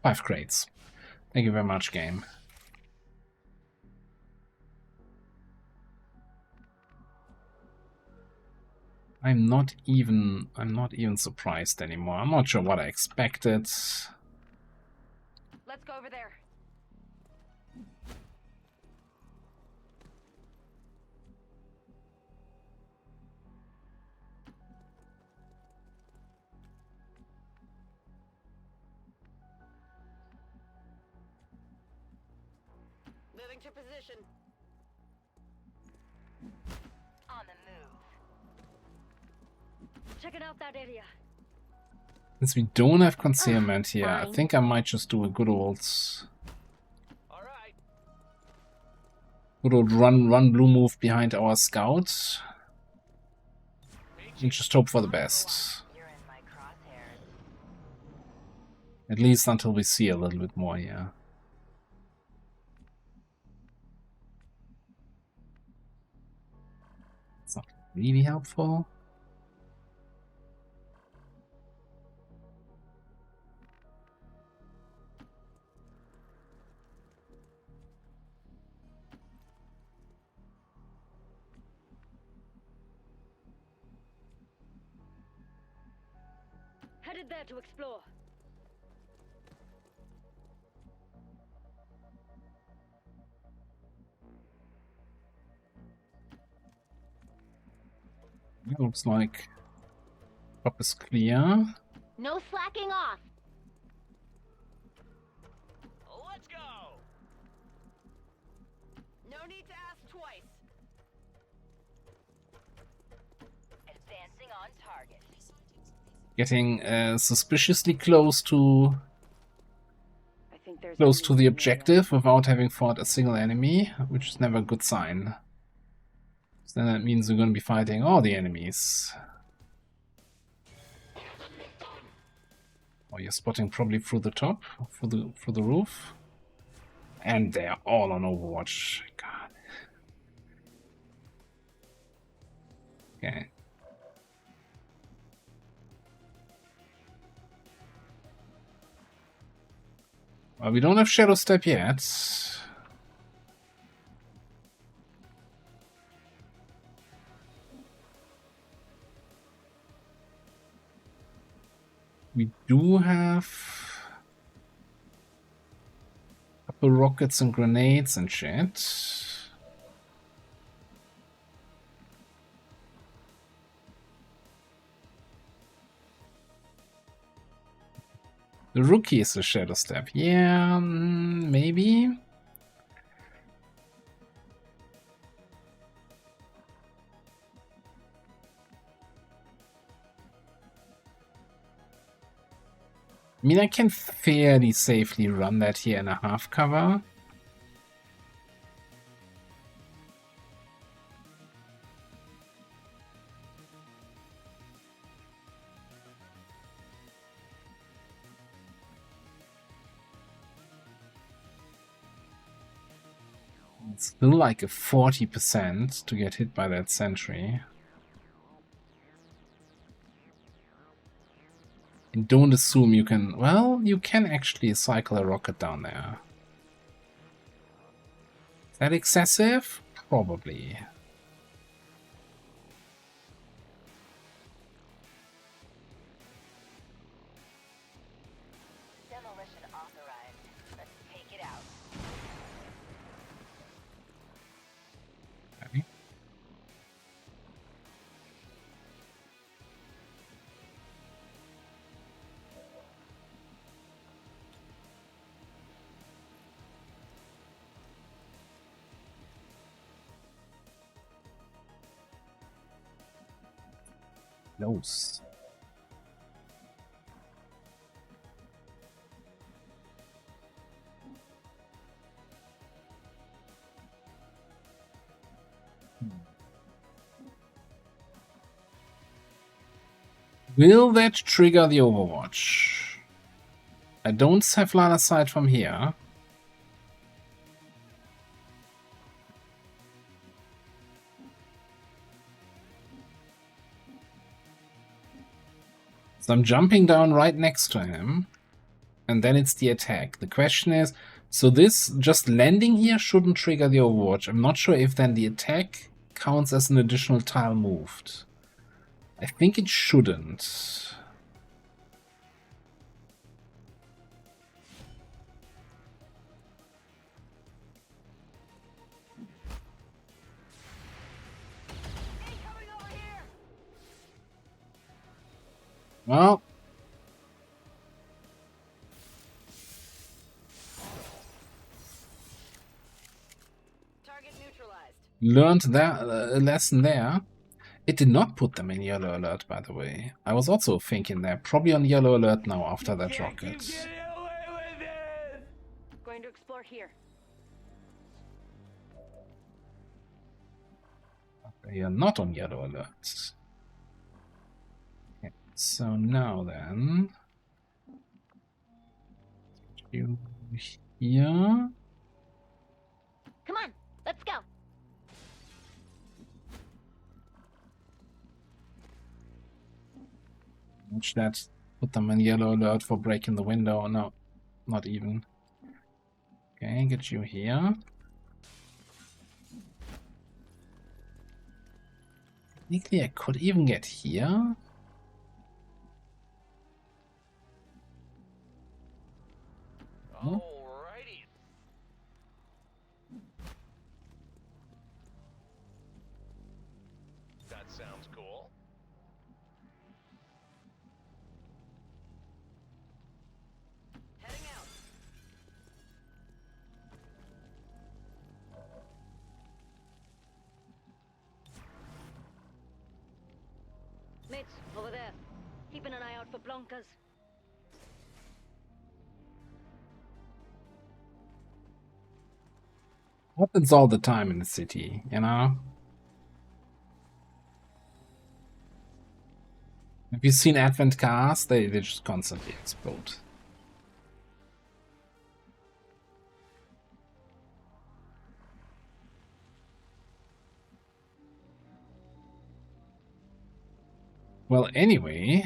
Speaker 1: Five crates. Thank you very much, game. I'm not even surprised anymore. I'm not sure what I expected.
Speaker 6: Let's go over there. Moving to position. On the move. Checking out that area.
Speaker 1: Since we don't have concealment here, I
Speaker 3: fine.
Speaker 1: think I might just do a good old run blue move behind our scout. And just hope for the best.
Speaker 6: You're in my crosshairs.
Speaker 1: At least until we see a little bit more here. It's not really helpful.
Speaker 6: Headed there to explore.
Speaker 1: It looks like top is clear.
Speaker 3: No slacking off.
Speaker 6: Let's go. No need to ask twice. Advancing on target.
Speaker 1: Getting suspiciously close to
Speaker 6: I think there's
Speaker 1: the objective without having fought a single enemy, which is never a good sign. So then that means we're going to be fighting all the enemies. Oh, you're spotting probably through the top, through the roof. And they're all on Overwatch. God. Okay. Well, we don't have Shadow Step yet. We do have a couple rockets and grenades and shit. The rookie is a Shadow Step. Yeah, maybe. I mean, I can fairly safely run that here in a half cover. It's still like a 40% to get hit by that sentry. And don't assume you can... Well, you can actually cycle a rocket down there. Is that excessive? Probably.
Speaker 3: Demolition authorized. Let's take it out.
Speaker 1: Okay. Close. Will that trigger the Overwatch? I don't have line of sight from here. So I'm jumping down right next to him. And then it's the attack. The question is, so this just landing here shouldn't trigger the Overwatch. I'm not sure if then the attack counts as an additional tile moved. I think it shouldn't. Well,
Speaker 6: Target neutralized.
Speaker 1: learned that lesson there. It did not put them in yellow alert, by the way. I was also thinking they're probably on yellow alert now after that rocket.
Speaker 6: Going to explore here.
Speaker 1: They are not on yellow alert. Okay, so now then, you here.
Speaker 3: Come on, let's go.
Speaker 1: Which that put them in yellow alert for breaking the window. No, not even. Okay, get you here. Technically, I could even get here.
Speaker 7: Alrighty. That sounds cool.
Speaker 6: Heading out. Mates, over there. Keeping an eye out for Blancas.
Speaker 1: Happens all the time in the city, you know? Have you seen Advent cars? They just constantly explode. Well, anyway,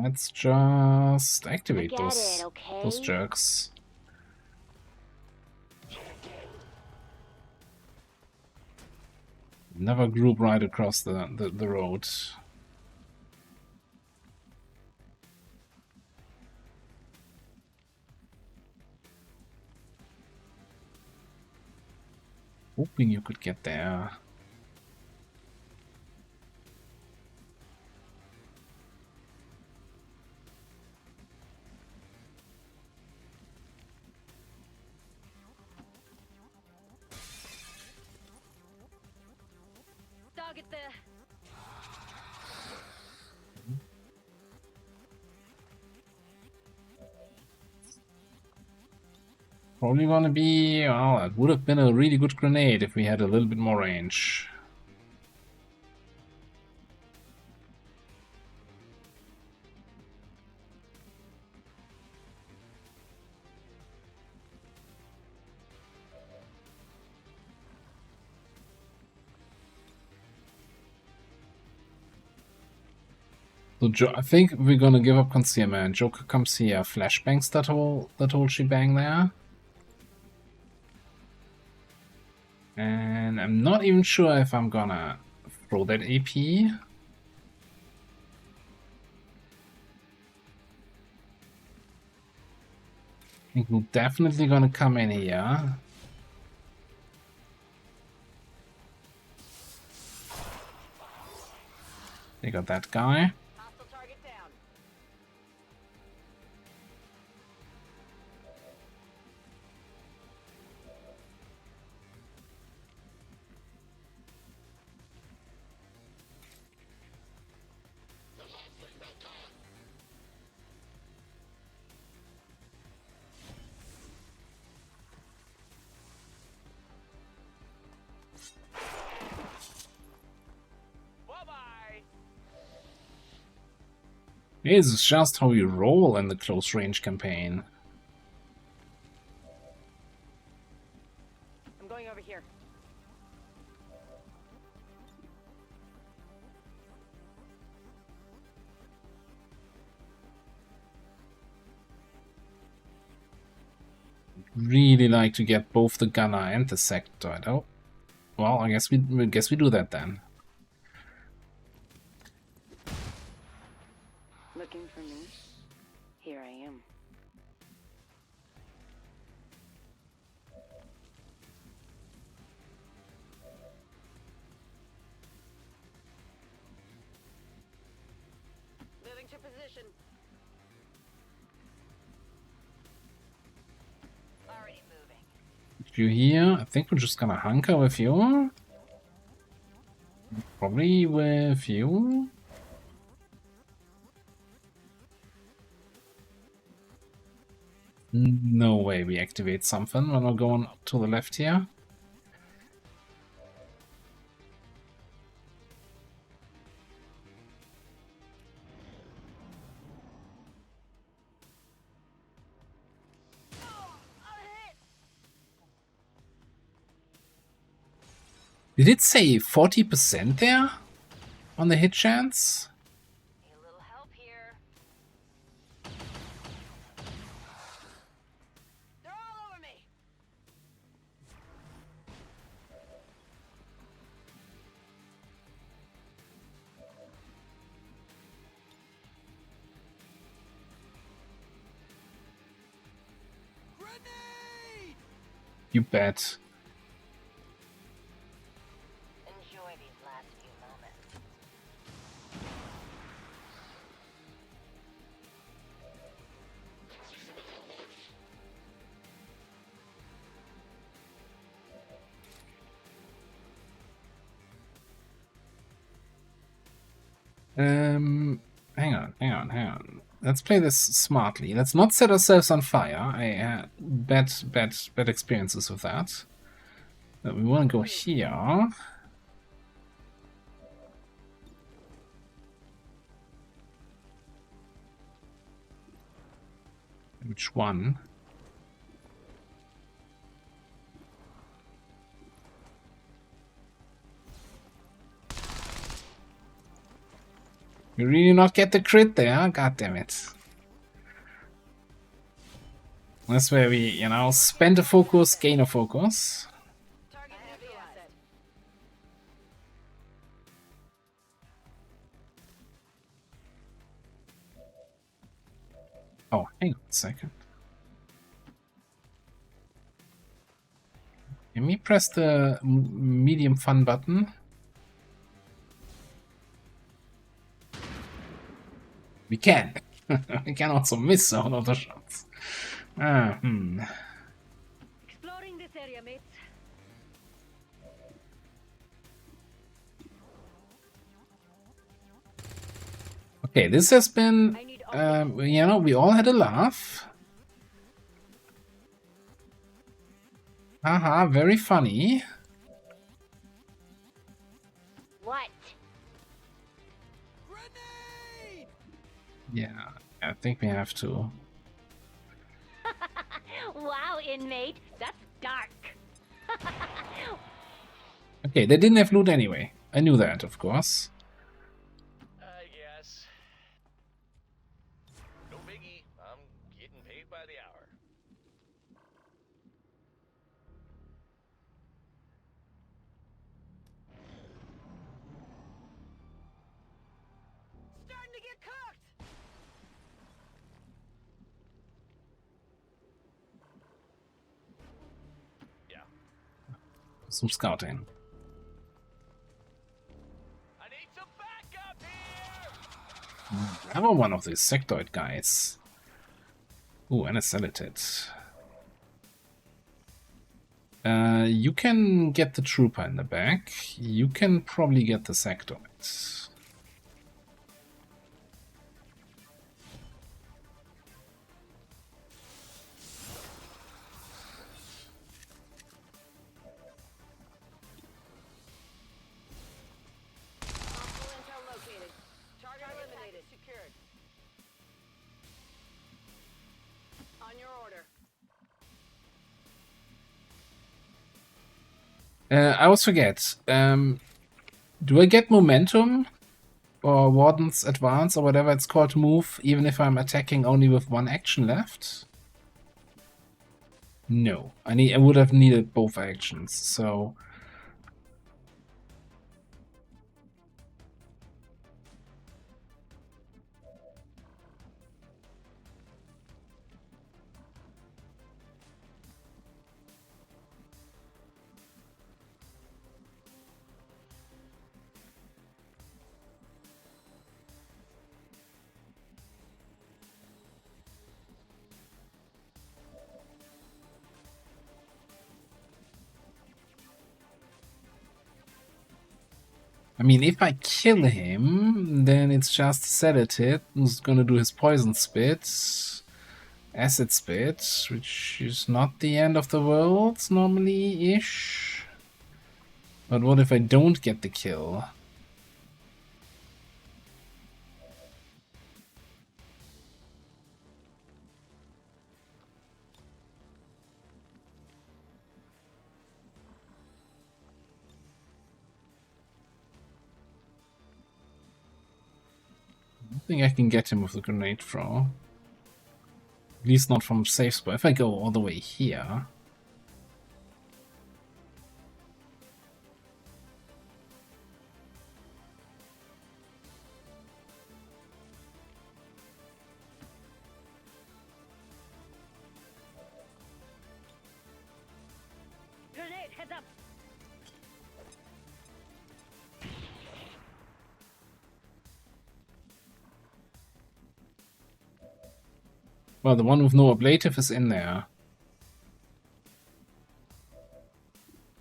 Speaker 1: let's just activate
Speaker 3: get
Speaker 1: those
Speaker 3: it, okay?
Speaker 1: those jerks. Never group right across the road. Hoping you could get there.
Speaker 6: Target there.
Speaker 1: Probably gonna be, well, it would have been a really good grenade if we had a little bit more range. So I think we're gonna give up concealment. Joker comes here, flashbangs that whole shebang there. And I'm not even sure if I'm gonna throw that AP. I think we're definitely gonna come in here. They got that guy.
Speaker 6: Hostile target down.
Speaker 1: This is just how you roll in the close range campaign.
Speaker 6: I'm going over here.
Speaker 1: Really like to get both the gunner and the sectoid. Oh, well, I guess we do that then.
Speaker 6: Looking for me? Here I am. Moving to position.
Speaker 3: Already moving.
Speaker 1: You here? I think we're just gonna hunker with you. Probably with you. No way we activate something when we're going to the left here. Did it say 40% there on the hit chance?
Speaker 3: Need a little help here. They're all over me.
Speaker 1: You bet.
Speaker 3: Enjoy these last few moments.
Speaker 1: Hang on. Let's play this smartly. Let's not set ourselves on fire. I had bad experiences with that. But we want to go here. Which one? You really not get the crit there? God damn it. That's where we, you know, spend a focus, gain a focus.
Speaker 3: Target neutralized.
Speaker 1: Oh, hang on a second. Let me press the medium fun button. We can. We can also miss all of the shots.
Speaker 6: Exploring this area, mates.
Speaker 1: Okay, this has been,
Speaker 6: I need
Speaker 1: you know, we all had a laugh. Haha, very funny.
Speaker 6: What?
Speaker 1: Yeah, I think we have to.
Speaker 6: Wow, inmate. That's dark.
Speaker 1: Okay, they didn't have loot anyway. I knew that, of course.
Speaker 9: I guess. No biggie. I'm getting paid by the hour.
Speaker 3: Starting to get cooked.
Speaker 9: Yeah.
Speaker 1: Some scouting.
Speaker 9: I need some backup here!
Speaker 1: Another one of these sectoid guys. Ooh, and a Celoted. You can get the trooper in the back. You can probably get the sectoids.
Speaker 3: Hostile intel located. Target eliminated. Secured. On your order.
Speaker 1: I always forget. Do I get momentum or Warden's Advance or whatever it's called move even if I'm attacking only with one action left? No. I would have needed both actions, so I mean, if I kill him, then it's just Sedative who's gonna do his poison spit, acid spit, which is not the end of the world normally-ish. But what if I don't get the kill? I don't think I can get him with the grenade throw. At least not from safe spot. If I go all the way here...
Speaker 6: Grenade, heads up.
Speaker 1: Well, the one with no ablative is in there.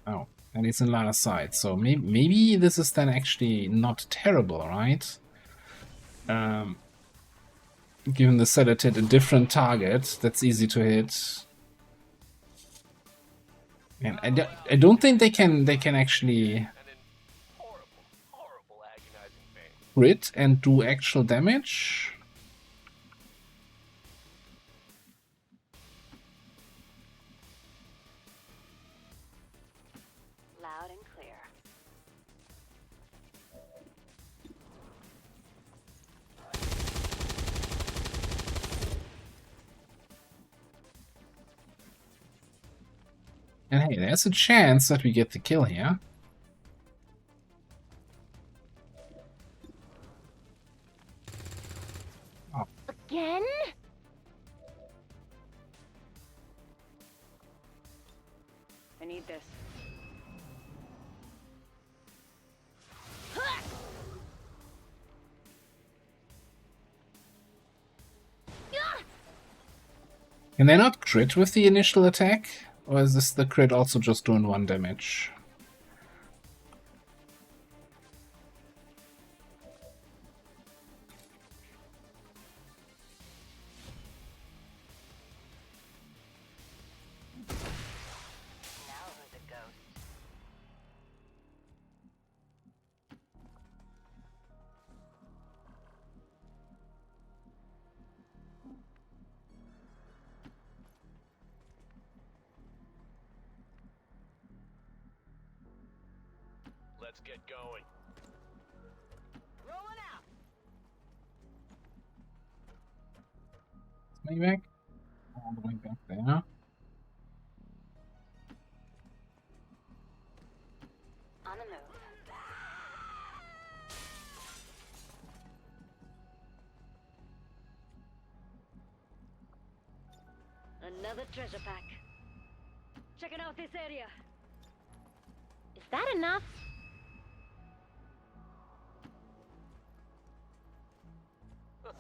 Speaker 1: Oh, and it's in line of sight. So maybe this is then actually not terrible, right? Given the Celotet a different target that's easy to hit. And I don't think they can actually
Speaker 9: And in horrible, horrible agonizing pain.
Speaker 1: crit and do actual damage.
Speaker 6: Loud and clear.
Speaker 1: And hey, there's a chance that we get the kill here.
Speaker 6: Again? I need this.
Speaker 1: Can they not crit with the initial attack? Or is this the crit also just doing 1 damage?
Speaker 6: Now who's a ghost?
Speaker 9: Let's get going.
Speaker 3: Rolling out.
Speaker 1: Maybe back? All the way back there.
Speaker 6: On the move. Another treasure pack. Checking out this area. Is that enough?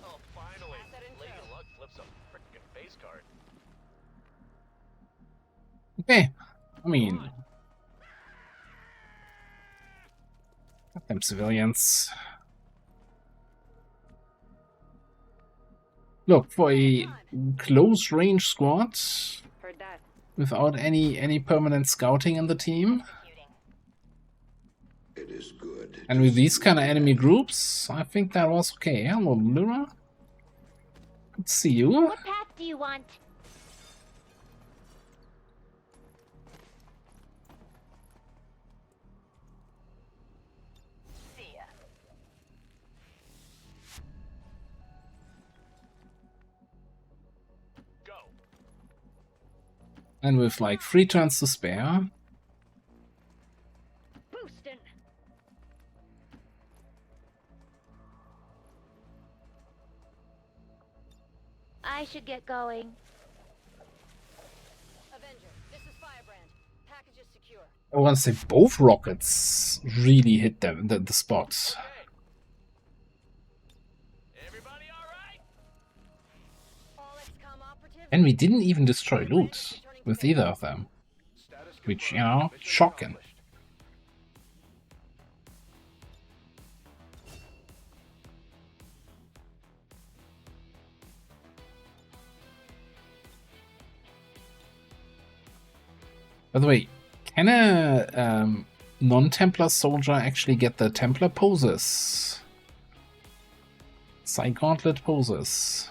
Speaker 9: Oh, finally.
Speaker 3: Pass that in
Speaker 9: Lady
Speaker 3: tow.
Speaker 9: Luck flips a frickin' face card.
Speaker 1: Okay. I mean... Got them civilians. Look, for a close range squad,
Speaker 6: Heard that.
Speaker 1: without any permanent scouting in the team,
Speaker 2: It is good.
Speaker 1: and with these kind of enemy groups, I think that was okay. Hello, Lyra. Good to see you.
Speaker 6: What path do you want? See ya.
Speaker 9: Go.
Speaker 1: And with like 3 turns to spare,
Speaker 6: Boostin'. I should get going.
Speaker 3: Avenger, this is Firebrand. Package is secure.
Speaker 1: I want to say both rockets really hit them, the spot.
Speaker 9: Okay. Everybody all right?
Speaker 3: All XCOM operative.
Speaker 1: And we didn't even destroy loot with either of them.
Speaker 7: Status
Speaker 1: Which, you
Speaker 7: confirmed.
Speaker 1: know,
Speaker 7: Mission
Speaker 1: shocking.
Speaker 7: accomplished.
Speaker 1: By the way, can a non-Templar soldier actually get the Templar poses? Gauntlet poses.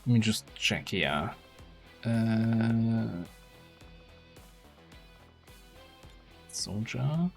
Speaker 1: Let me just check here. Soldier.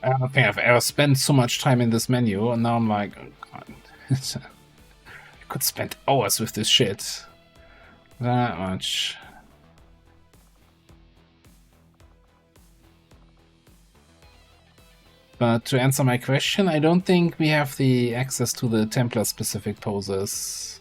Speaker 1: I don't think I've ever spent so much time in this menu, and now I'm like, oh God. I could spend hours with this shit. That much. But to answer my question, I don't think we have the access to the Templar-specific poses.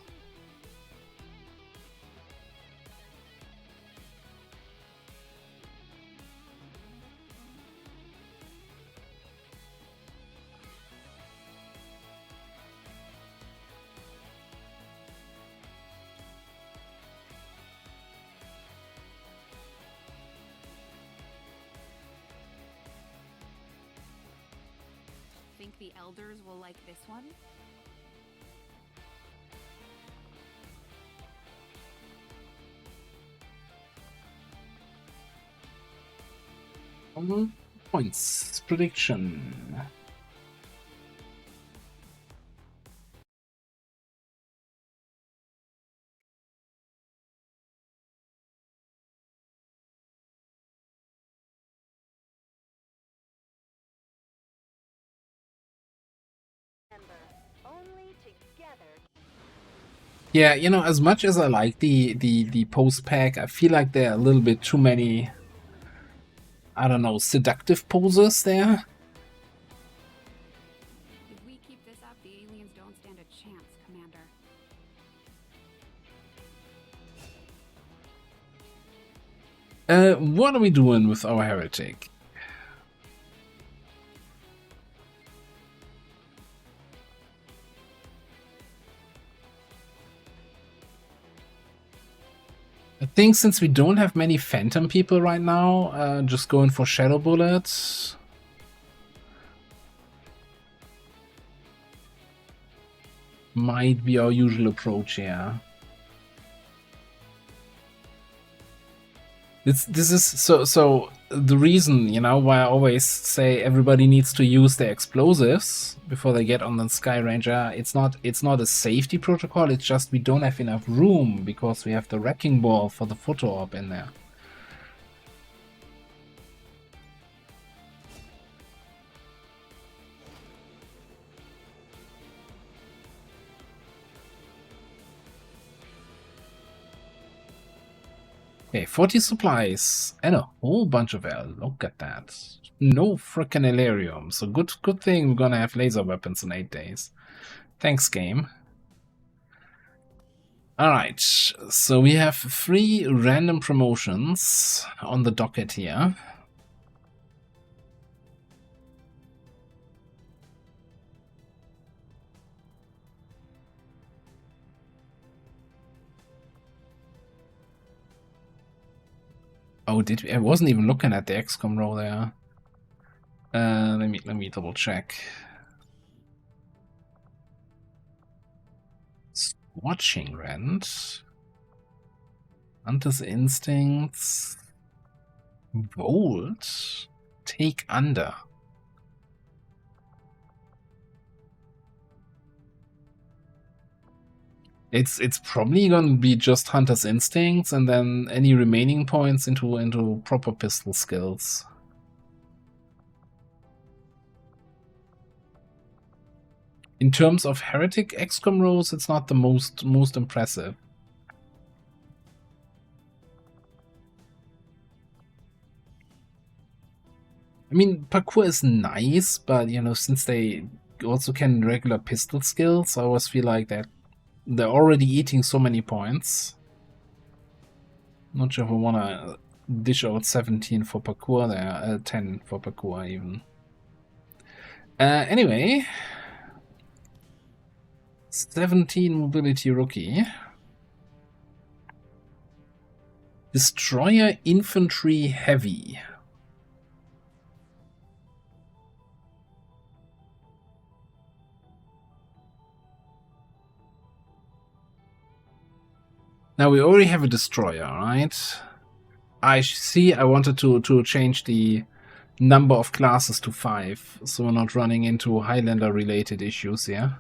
Speaker 10: Think the elders will like this one?
Speaker 1: Points. Prediction.
Speaker 6: Only together.
Speaker 1: Yeah, you know, as much as I like the post pack, I feel like there are a little bit too many, I don't know, seductive poses there.
Speaker 10: If we keep this up, the aliens don't stand a chance, Commander.
Speaker 1: What are we doing with our heretic? I think since we don't have many phantom people right now, just going for shadow bullets. Might be our usual approach here. This is so the reason, you know, why I always say everybody needs to use their explosives before they get on the Sky Ranger. It's not a safety protocol, it's just we don't have enough room because we have the wrecking ball for the photo op in there. Okay, 40 supplies and a whole bunch of L. Look at that. No frickin' Elerium. So good thing we're gonna have laser weapons in 8 days. Thanks, game. Alright, so we have 3 random promotions on the docket here. Oh, did we? I wasn't even looking at the XCOM row there. Let me double check. Watching Rent, Hunter's Instincts, Bolt, Take Under. It's probably gonna be just Hunter's Instincts and then any remaining points into proper pistol skills. In terms of Heretic XCOM rows, it's not the most impressive. I mean, parkour is nice, but you know, since they also can regular pistol skills, I always feel like that they're already eating so many points. Not sure if I want to dish out 17 for parkour there, 10 for parkour even. Anyway, 17 mobility rookie. Destroyer infantry heavy. Now we already have a destroyer, right? I see. I wanted to change the number of classes to 5, so we're not running into Highlander related issues here.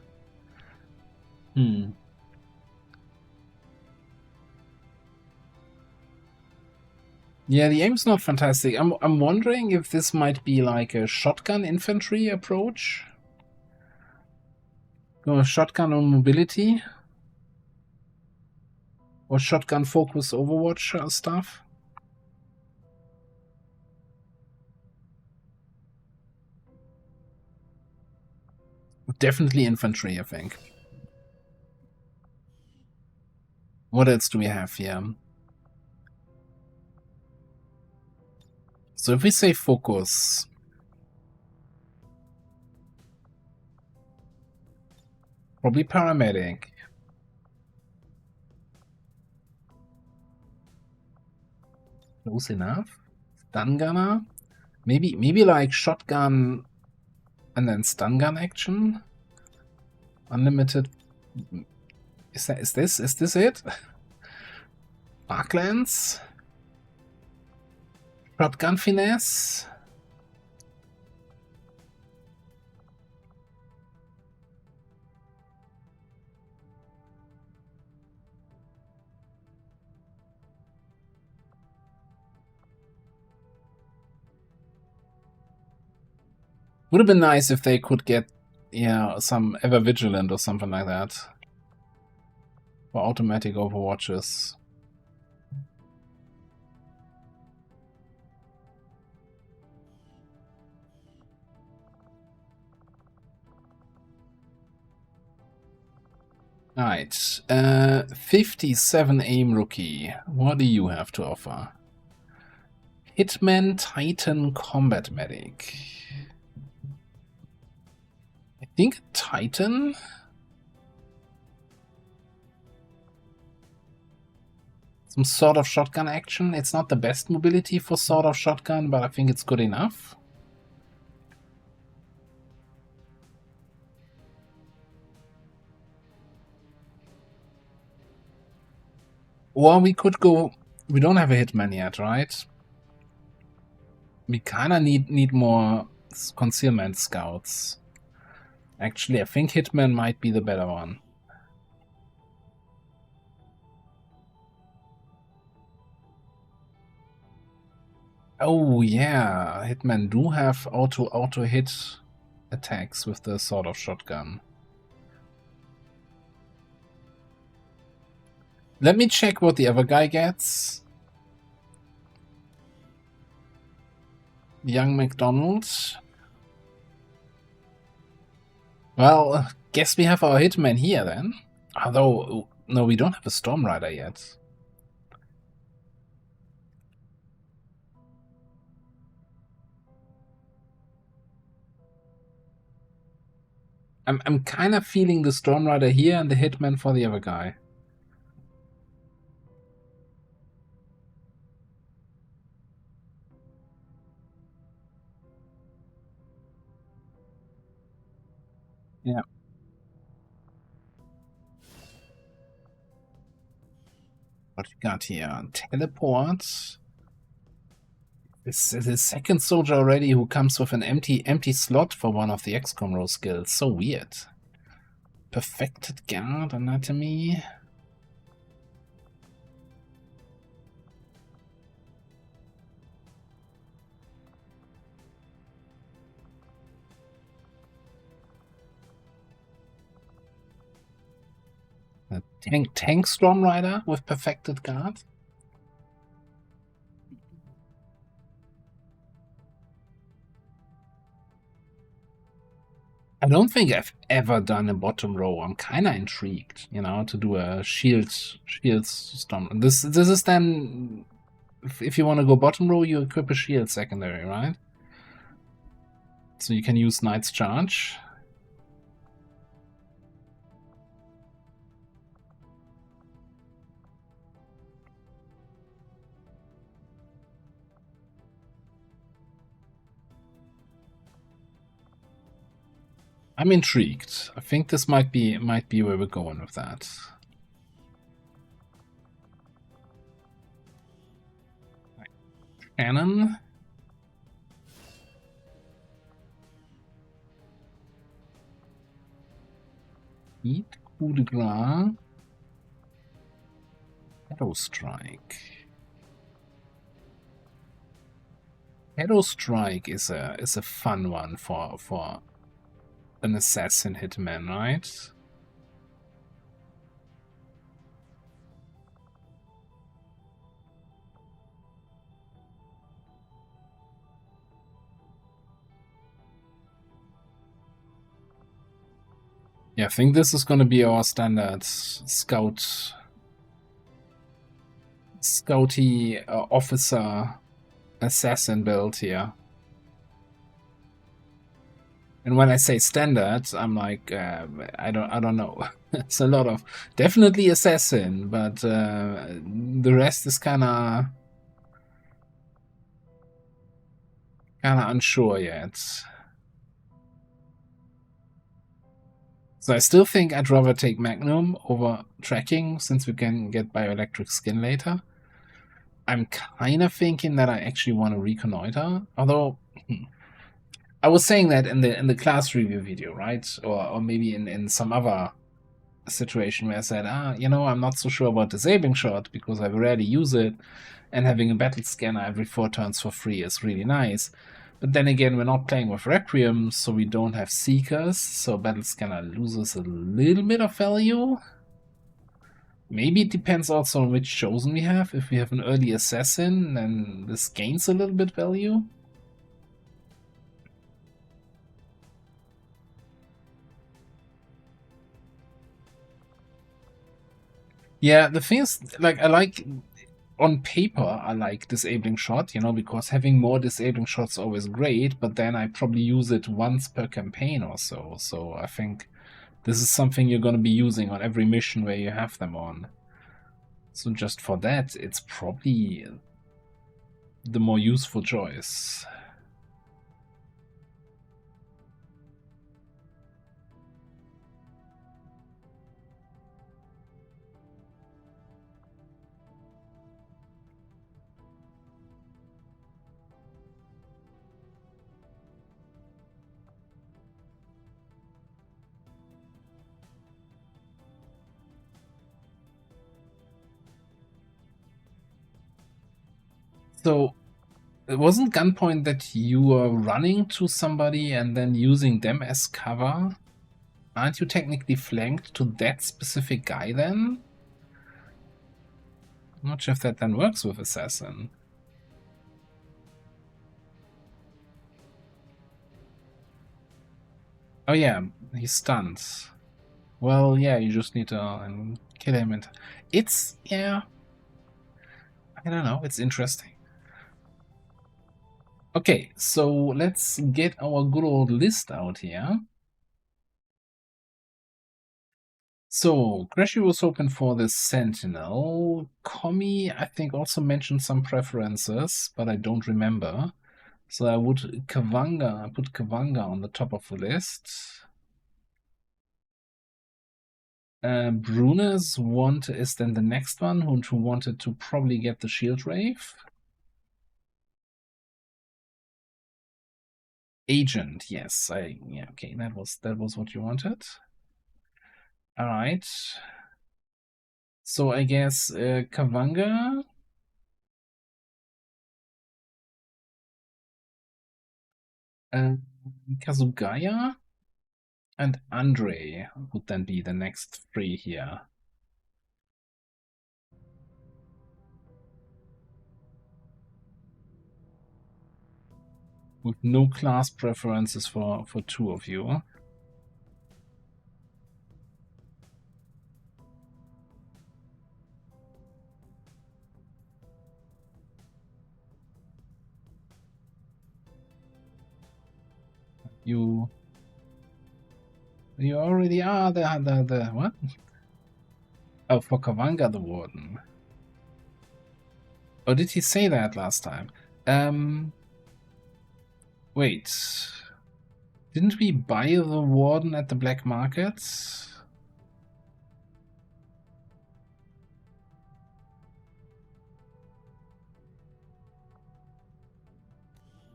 Speaker 1: Yeah, the aim's not fantastic. I'm wondering if this might be like a shotgun infantry approach. Go shotgun on mobility. Or shotgun focus Overwatch stuff. Definitely infantry, I think. What else do we have here? So if we say focus, probably paramedic. Close enough. Stun gunner. Maybe like shotgun and then stun gun action. Unlimited. Is this it? Arc lance. Shotgun finesse. Would have been nice if they could get, yeah, some ever vigilant or something like that. For automatic overwatches. Alright, 57 aim rookie. What do you have to offer? Hitman Titan Combat Medic. I think Titan? Some sort of shotgun action. It's not the best mobility for sort of shotgun, but I think it's good enough. Or we could go... We don't have a Hitman yet, right? We kinda need more concealment scouts. Actually, I think Hitman might be the better one. Oh yeah, Hitman do have auto hit attacks with the sort of shotgun. Let me check what the other guy gets. Young McDonald. Well, guess we have our Hitman here then. Although, no, we don't have a Storm Rider yet. I'm kind of feeling the Storm Rider here and the Hitman for the other guy. Yeah. What you got here? Teleport. This is the second soldier already who comes with an empty slot for one of the XCOM row skills. So weird. Perfected guard, anatomy. A tank Storm Rider with perfected guard. I don't think I've ever done a bottom row. I'm kind of intrigued, you know, to do a shields storm. This is then, if you want to go bottom row, you equip a shield secondary, right? So you can use Knight's Charge. I'm intrigued. I think this might be where we're going with that. Cannon. Heat, coup de grace. Shadow Strike. Shadow Strike is a fun one for an assassin hitman, right? Yeah, I think this is going to be our standard scouty officer assassin build here. And when I say standard, I'm like, I don't know. It's a lot of definitely assassin, but the rest is kind of unsure yet. So I still think I'd rather take Magnum over tracking, since we can get bioelectric skin later. I'm kind of thinking that I actually want to reconnoiter, although I was saying that in the class review video, right? Or maybe in some other situation where I said, I'm not so sure about disabling shot because I rarely use it, and having a battle scanner every 4 turns for free is really nice. But then again, we're not playing with Requiem, so we don't have Seekers, so battle scanner loses a little bit of value. Maybe it depends also on which chosen we have. If we have an early assassin, then this gains a little bit value. Yeah, the thing is, like, on paper, I like disabling shot, because having more disabling shots is always great, but then I probably use it once per campaign or so. So I think this is something you're going to be using on every mission where you have them on. So just for that, it's probably the more useful choice. So it wasn't gunpoint that you were running to somebody and then using them as cover? Aren't you technically flanked to that specific guy then? I'm not sure if that then works with Assassin. Oh yeah, he's stunned. Well, yeah, you just need to kill him, and it's, yeah, I don't know, it's interesting. Okay, so let's get our good old list out here. So, Crashy was hoping for the Sentinel. Komi, I think, also mentioned some preferences, but I don't remember. So I would put Kavanga on the top of the list. Bruner's want is then the next one, who wanted to probably get the Shield Wraith. Agent, yes, yeah, okay, that was what you wanted. All right. So I guess Kavanga. Kazugaya and Andre would then be the next 3 here. With no class preferences for 2 of you. You already are the what? Oh, for Kavanga the Warden. Oh, did he say that last time? Wait. Didn't we buy the Warden at the black market?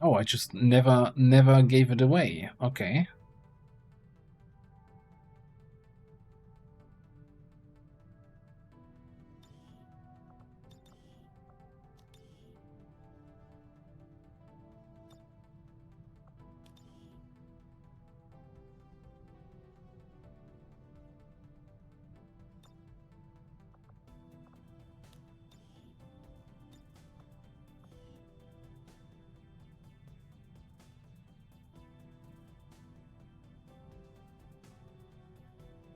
Speaker 1: Oh, I just never gave it away. Okay.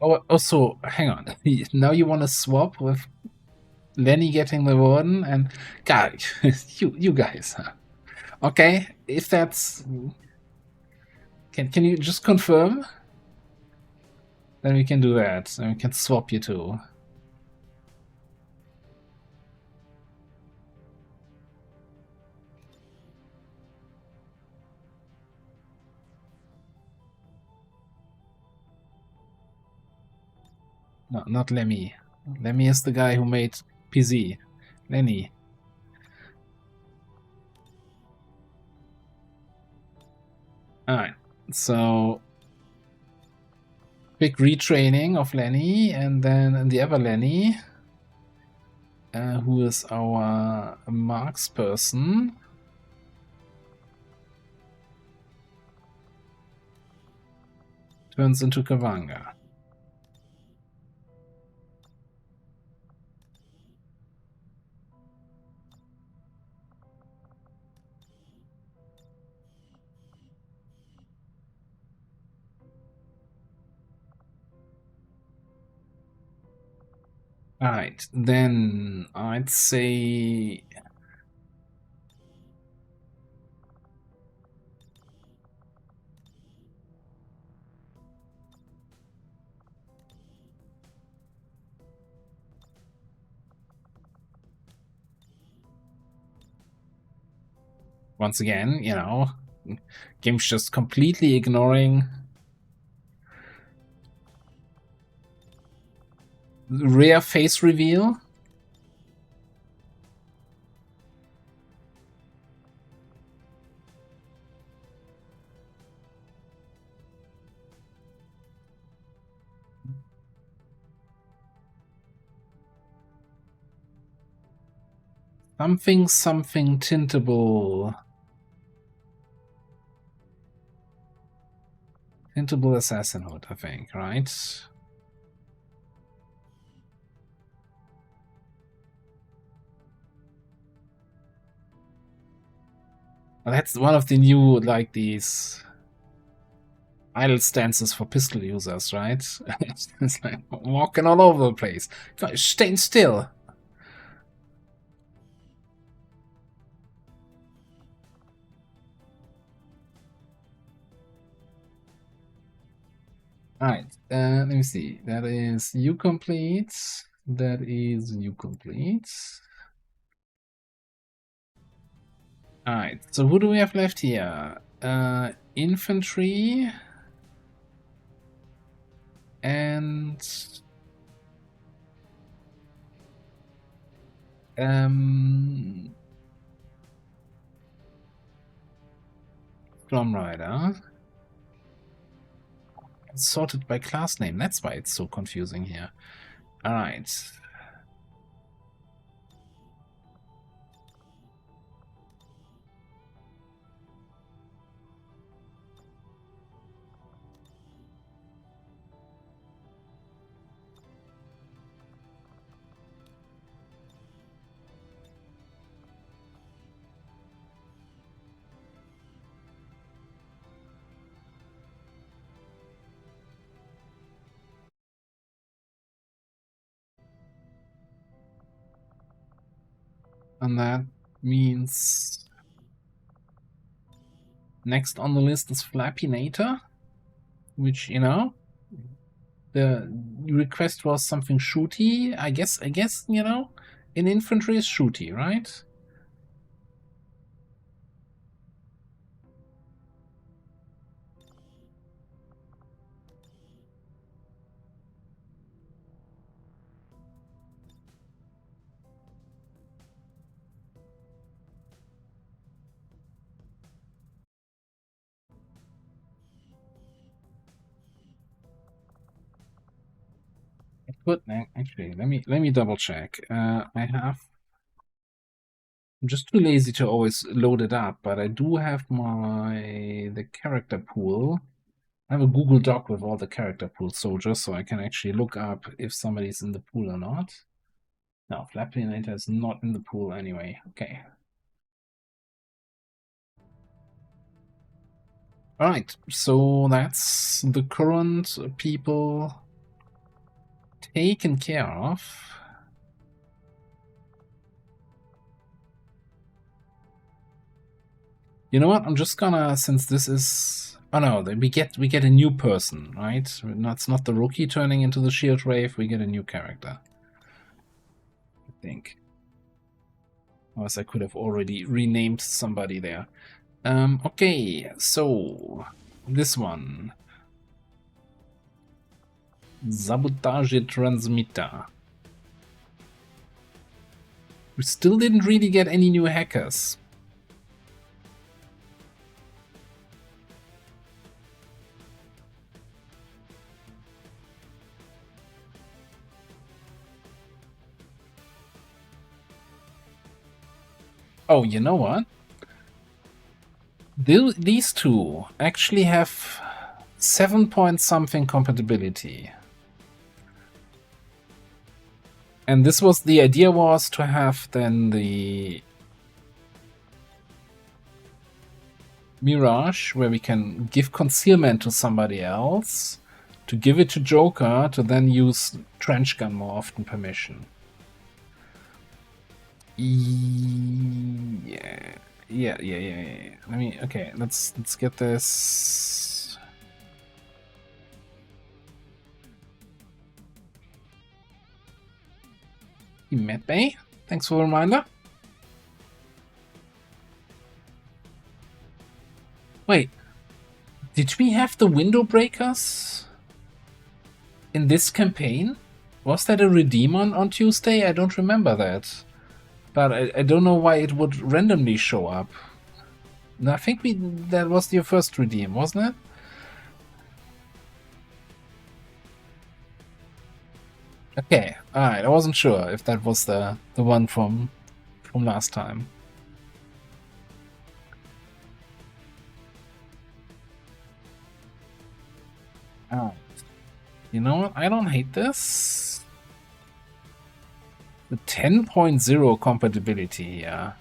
Speaker 1: Oh, so hang on. Now you want to swap with Lenny getting the warden and God, you guys. Huh? Okay, if that's can you just confirm? Then we can do that. And we can swap you two. No, not Lemmy. Lemmy is the guy who made PZ. Lenny. Alright, so quick retraining of Lenny, and then the other Lenny, who is our marksperson, turns into Kavanga. Alright, then I'd say once again, you know, game's just completely ignoring rare face reveal. Something tintable. Tintable assassinhood, I think, right? Well, that's one of the new, like, these idle stances for pistol users, right? It's like walking all over the place. Staying still. Alright, let me see. That is you complete. That is you complete. Alright, so who do we have left here? Infantry. And Storm Rider. It's sorted by class name. That's why it's so confusing here. Alright. And that means next on the list is Flappinator, which, you know, the request was something shooty. I guess, you know, in infantry is shooty, right? But actually, let me double check. I have. I'm just too lazy to always load it up, but I do have the character pool. I have a Google Doc with all the character pool soldiers, so I can actually look up if somebody's in the pool or not. No, Flappinator is not in the pool anyway. Okay. Alright, so that's the current people taken care of. You know what? I'm just gonna, since this is, oh no, we get a new person, right? It's not the rookie turning into the shield wraith. We get a new character, I think. Otherwise, I could have already renamed somebody there. Okay, so this one, sabotage transmitter. We still didn't really get any new hackers. Oh, you know what? These two actually have 7-point-something compatibility. And this was, the idea was to have then the Mirage, where we can give concealment to somebody else, to give it to Joker, to then use Trench Gun more often per mission. Yeah. Let me, okay, let's get this. Met Bay, thanks for the reminder. Wait, did we have the window breakers in this campaign? Was that a redeem on Tuesday? I don't remember that. But I don't know why it would randomly show up. No, I think that was your first redeem, wasn't it? Okay, alright, I wasn't sure if that was the one from last time. Alright. You know what? I don't hate this. The 10.0 compatibility here.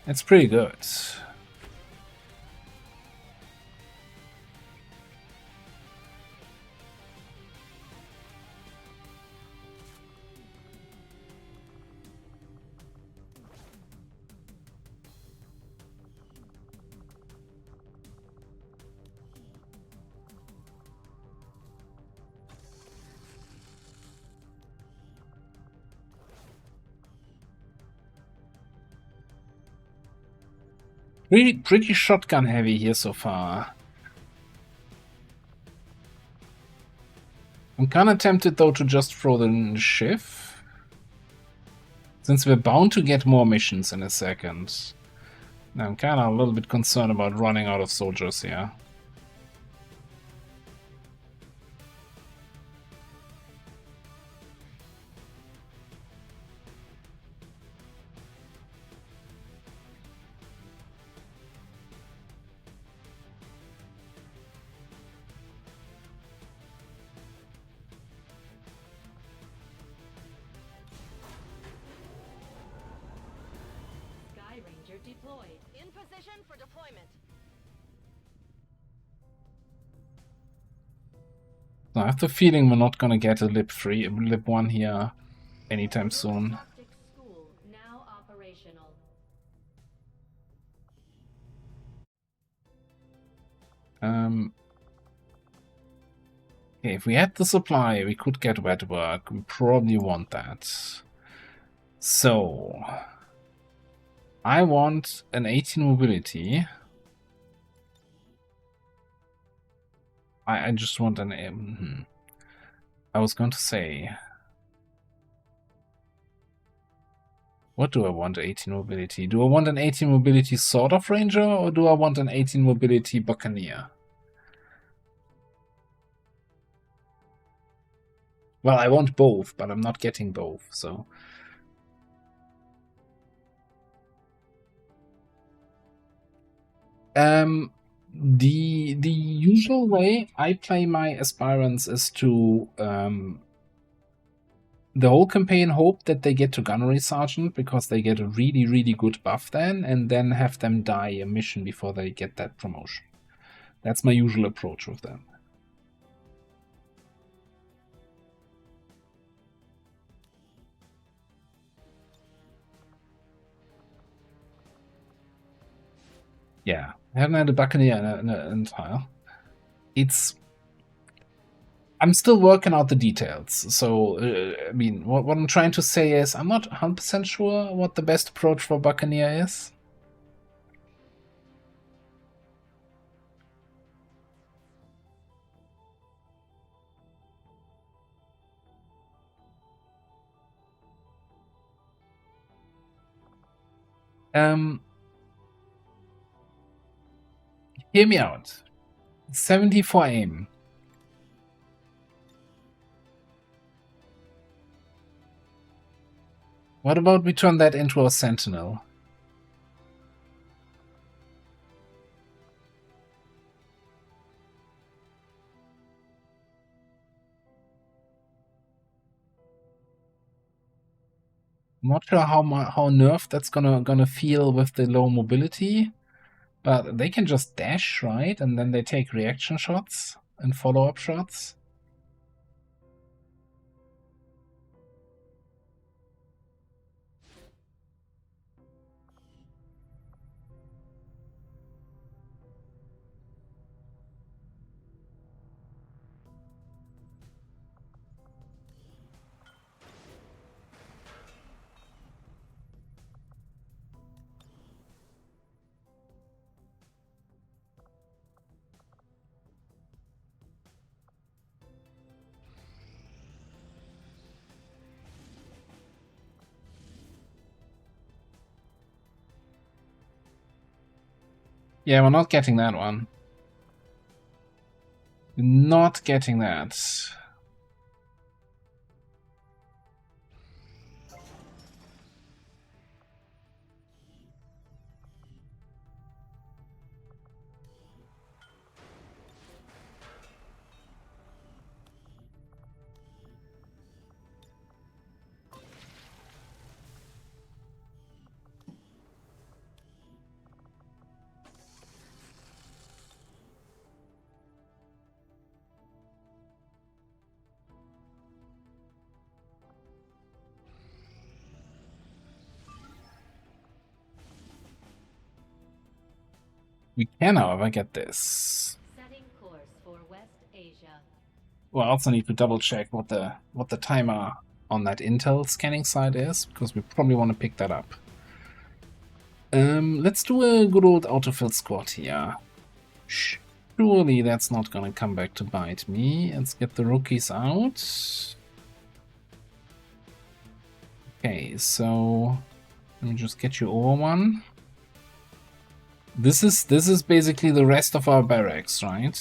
Speaker 1: It's pretty good. Really pretty shotgun heavy here so far. I'm kinda tempted though to just throw the Shiv, since we're bound to get more missions in a second. Now I'm kinda a little bit concerned about running out of soldiers here.
Speaker 5: Sky Ranger deployed.
Speaker 3: In position for deployment.
Speaker 1: So I have the feeling we're not gonna get a Lib 1 here anytime soon.
Speaker 5: Optics School now operational.
Speaker 1: Okay, if we had the supply, we could get wet work. We probably want that. So I want an 18 mobility. I just want an I was going to say, what do I want? 18 mobility. Do I want an 18 mobility Sword of Ranger, or do I want an 18 mobility Buccaneer? Well, I want both, but I'm not getting both, so. The usual way I play my aspirants is to the whole campaign hope that they get to Gunnery Sergeant, because they get a really, really good buff then, and then have them die a mission before they get that promotion. That's my usual approach with them. Yeah, I haven't had a Buccaneer in a while. I'm still working out the details. So, I mean, what I'm trying to say is I'm not 100% sure what the best approach for Buccaneer is. Hear me out. 74 aim. What about we turn that into a Sentinel? I'm not sure how nerfed that's gonna feel with the low mobility, but they can just dash, right? And then they take reaction shots and follow-up shots. Yeah, we're not getting that one. Not getting that. We can, however, get this.
Speaker 5: Setting course for West Asia.
Speaker 1: Well, I also need to double check what the timer on that Intel scanning side is, because we probably want to pick that up. Let's do a good old autofill squad here. Surely that's not gonna come back to bite me. Let's get the rookies out. Okay, so let me just get you over one. This is basically the rest of our barracks, right?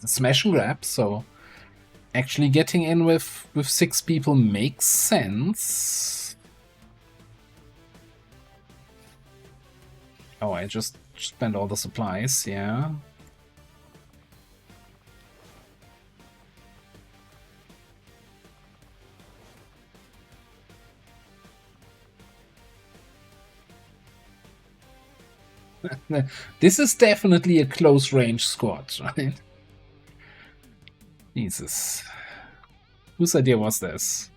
Speaker 1: Smash and grab, so actually getting in with 6 people makes sense. Oh, I just spent all the supplies, yeah. This is definitely a close range squad, right? Jesus. Whose idea was this?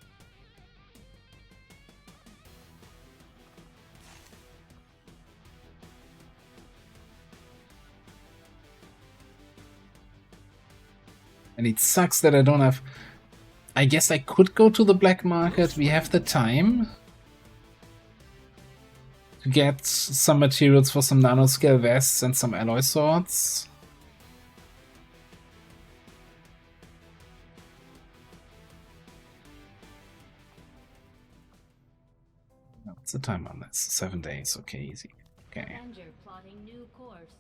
Speaker 1: And it sucks that I don't have... I guess I could go to the black market. We have the time to get some materials for some nanoscale vests and some alloy swords. What's the time on this? 7 days. Okay, easy. Okay.
Speaker 5: Avenger plotting new course.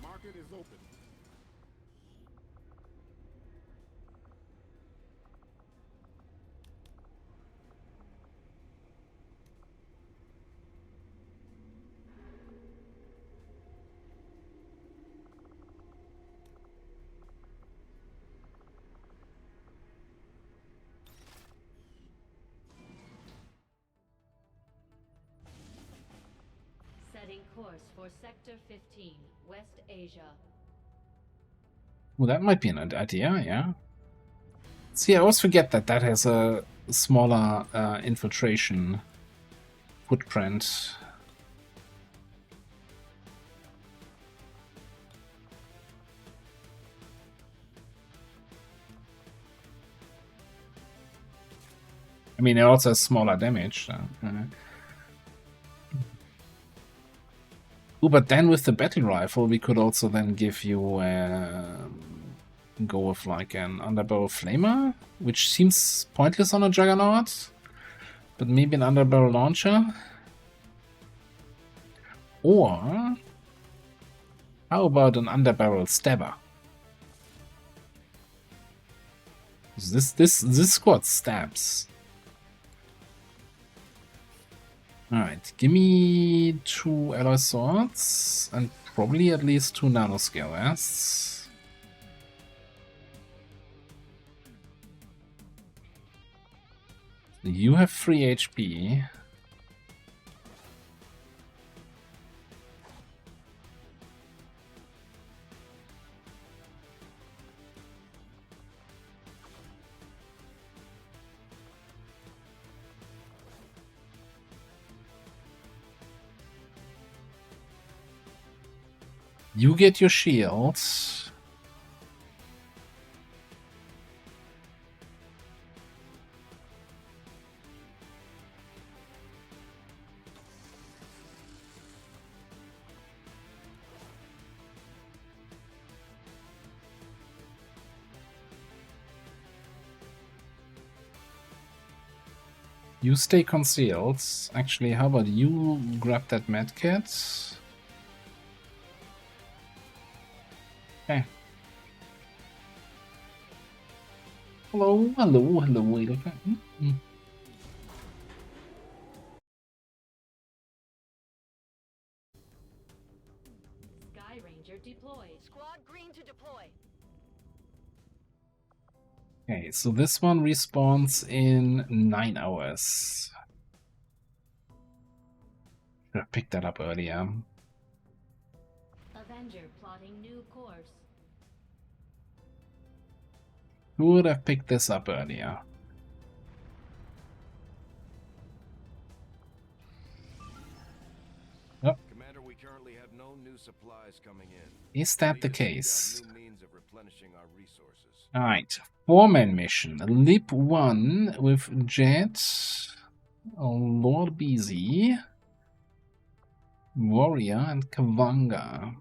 Speaker 8: Market is open.
Speaker 5: Setting course for Sector 15, West Asia.
Speaker 1: Well, that might be an idea, yeah. See, I always forget that that has a smaller infiltration footprint. I mean, it also has smaller damage. Oh, but then with the battle rifle, we could also then give you go with like an underbarrel flamer, which seems pointless on a juggernaut, but maybe an underbarrel launcher. Or how about an underbarrel stabber? This squad stabs. Alright, give me 2 alloy swords and probably at least 2 nanoscale vests. You have 3 HP. You get your shields. You stay concealed. Actually, how about you grab that medkit? Okay. Hello, hello, hello, wait a minute.
Speaker 5: Sky Ranger deployed.
Speaker 3: Squad green to deploy.
Speaker 1: Okay, so this one respawns in 9 hours. Should have picked that up earlier.
Speaker 5: Avenger plotting new course.
Speaker 1: Who would have picked this up earlier? Oh.
Speaker 8: Commander, we currently have no new supplies coming in.
Speaker 1: Is that the
Speaker 8: We just
Speaker 1: case?
Speaker 8: got new means of replenishing our resources.
Speaker 1: Alright, 4-man mission. Lip 1 with Jet, Lord BZ, Warrior, and Kavanga.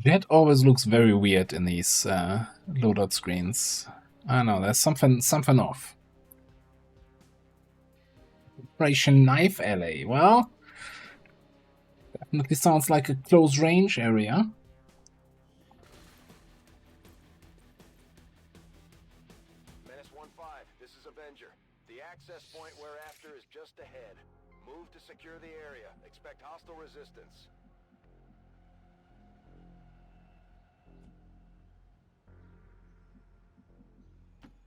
Speaker 1: Jet always looks very weird in these loadout screens. I know, there's something off. Operation Knife Alley. Well, definitely sounds like a close range area.
Speaker 7: Menace 1-5, this is Avenger. The access point we're after is just ahead. Move to secure the area. Expect hostile resistance.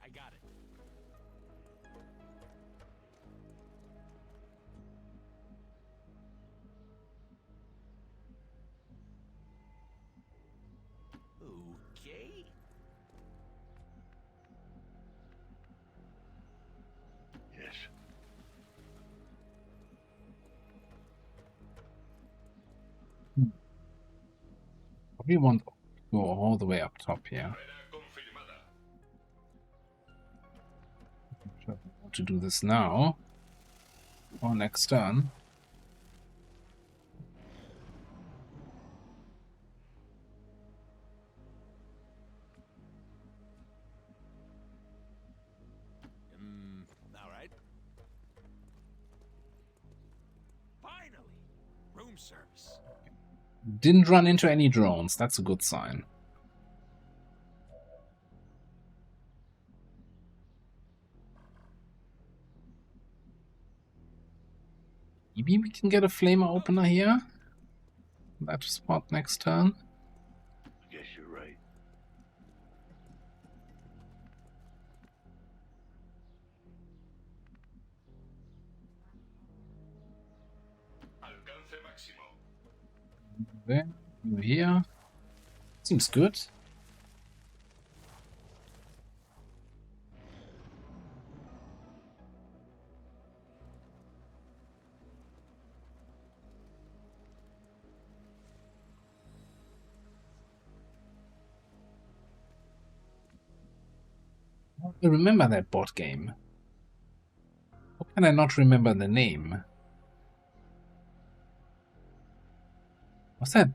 Speaker 4: I got it. Okay.
Speaker 2: Yes.
Speaker 1: Probably want to go all the way up top here. To do this now or next turn.
Speaker 8: service.
Speaker 1: Didn't run into any drones. That's a good sign. Maybe we can get a flamer opener here. That spot next turn.
Speaker 2: I guess you're right.
Speaker 8: Alcance máximo.
Speaker 1: There, over here. Seems good. I remember that board game. How can I not remember the name? What's that?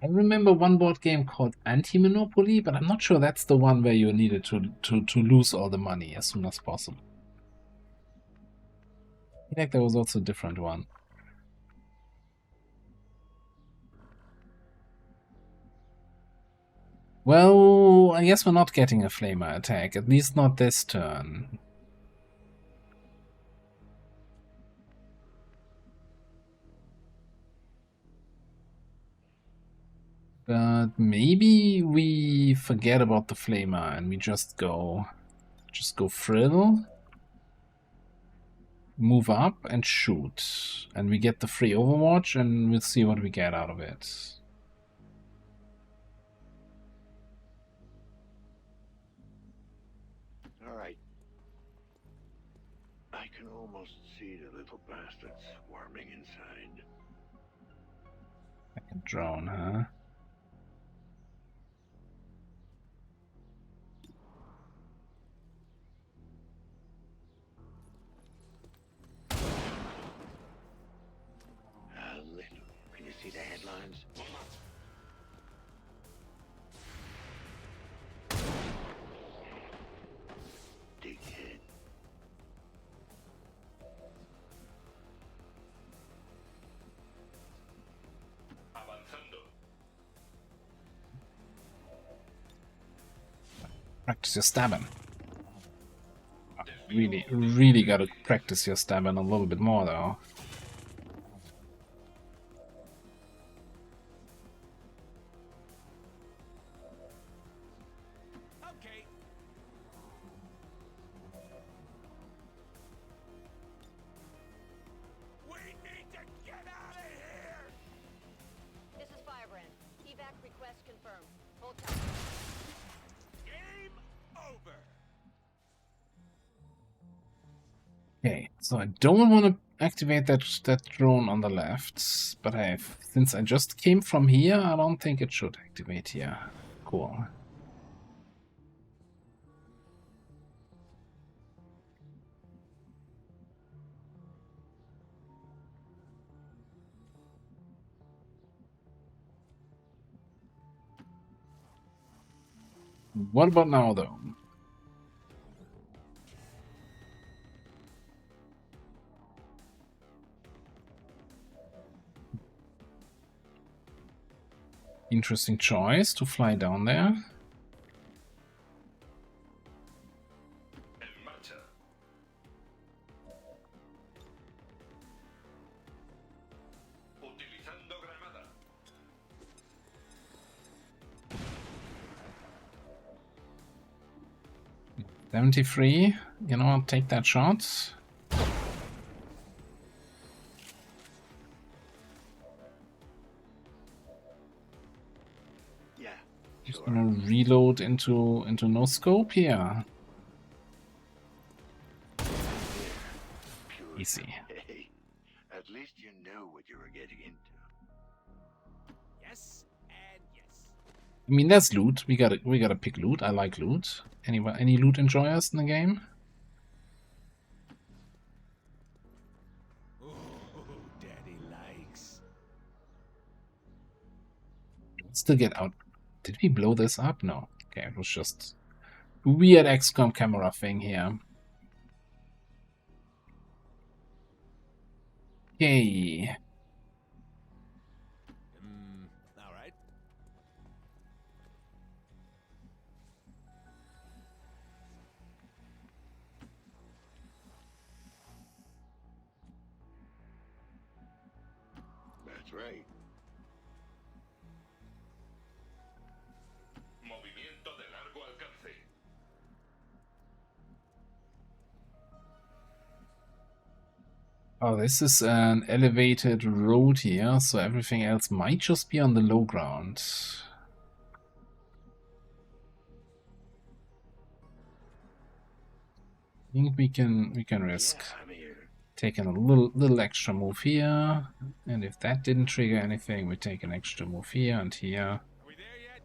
Speaker 1: I remember one board game called Anti-Monopoly, but I'm not sure that's the one where you needed to lose all the money as soon as possible. I feel like there was also a different one. Well, I guess we're not getting a flamer attack, at least not this turn. But maybe we forget about the flamer and we just go frill, move up and shoot. And we get the free Overwatch and we'll see what we get out of it.
Speaker 2: Alright. I can almost see the little bastards swarming inside.
Speaker 1: Like a drone, huh?
Speaker 2: Can you see the headlines? Dickhead.
Speaker 8: Avanzando.
Speaker 1: Practice your stabbing. Really gotta practice your stabbing a little bit more though.
Speaker 8: Okay. We need to get out of here.
Speaker 3: This is Firebrand. Evac request confirmed. Hold tight.
Speaker 8: Game over.
Speaker 1: Okay, so I don't want to activate that drone on the left, but since I just came from here, I don't think it should activate here. Cool. What about now, though? Interesting choice to fly down there.
Speaker 8: En marcha. Utilizando granada.
Speaker 1: 73. You know, I'll take that shot.
Speaker 2: Yeah.
Speaker 1: Just gonna reload into no scope here. Easy.
Speaker 2: Hey, at least you know what you were getting into.
Speaker 8: Yes and yes.
Speaker 1: I mean, that's loot. We gotta pick loot. I like loot. Any loot enjoyers in the game?
Speaker 8: Oh, daddy likes.
Speaker 1: Still get out. Did we blow this up? No. Okay, it was just a weird XCOM camera thing here. Okay.
Speaker 8: All right.
Speaker 2: That's right.
Speaker 11: Movimiento de largo alcance.
Speaker 1: Oh, this is an elevated road here, so everything else might just be on the low ground. I think we can risk
Speaker 2: Yeah, I'm here.
Speaker 1: taking a little extra move here, and if that didn't trigger anything, we take an extra move here and here.
Speaker 8: Are we there yet?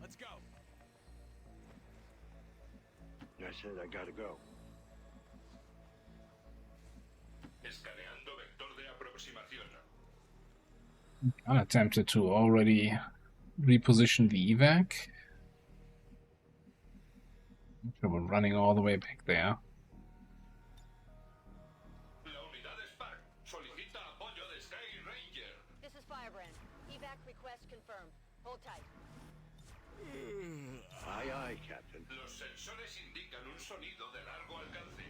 Speaker 8: Let's go.
Speaker 2: I said I gotta go.
Speaker 11: Escaneando vector de aproximación.
Speaker 1: I'm tempted to already reposition the evac. So we're running all the way back there.
Speaker 11: La unidad Spark solicita apoyo de Sky Ranger.
Speaker 3: This is Firebrand. Evac request confirmed. Hold tight.
Speaker 2: Aye, aye, Captain.
Speaker 11: Los sensores indican un sonido de largo alcance.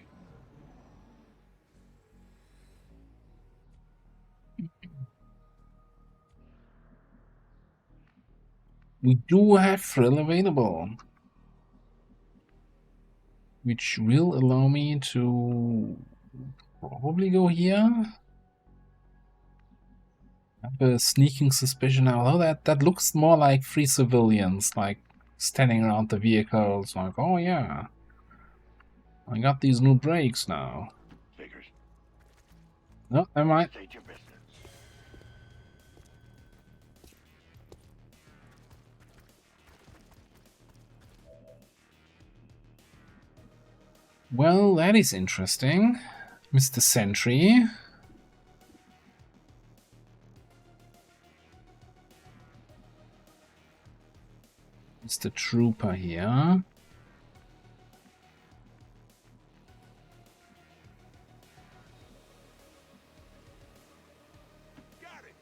Speaker 1: We do have thrill available, which will allow me to probably go here. I have a sneaking suspicion, although that looks more like free civilians, like standing around the vehicles, like, oh yeah, I got these new brakes now.
Speaker 2: Figures.
Speaker 1: No, never mind.
Speaker 2: State your business.
Speaker 1: Well, that is interesting. Mr. Sentry. Mr. Trooper here.
Speaker 8: Got it.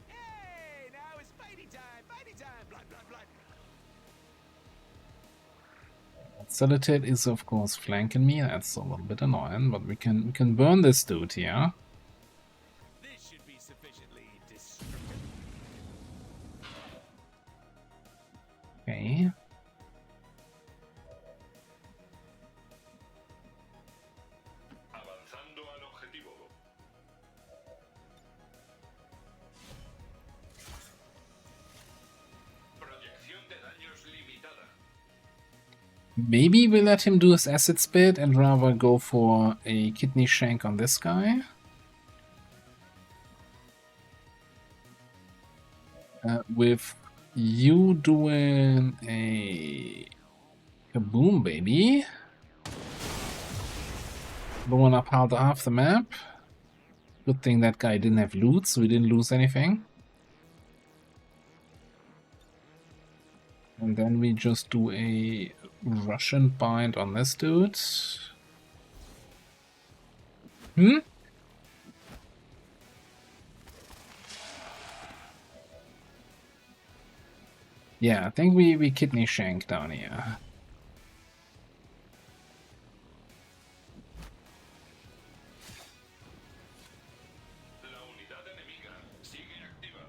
Speaker 8: Hey, now it's fighting time. Fighting time. Blood, blood, blood.
Speaker 1: Solitaire is of course flanking me. That's a little bit annoying, but we can burn this dude here.
Speaker 8: This should be sufficiently destructive.
Speaker 1: Okay.
Speaker 11: Avanzando al objetivo. Proyección de daños limitada.
Speaker 1: Maybe we let him do his acid spit and rather go for a kidney shank on this guy. With you doing a kaboom, baby. Blowing up half the map. Good thing that guy didn't have loot, so we didn't lose anything. And then we just do a Russian bind on this dude. Hmm? Yeah, I think we kidney shank down here.
Speaker 11: La unidad enemiga sigue activa.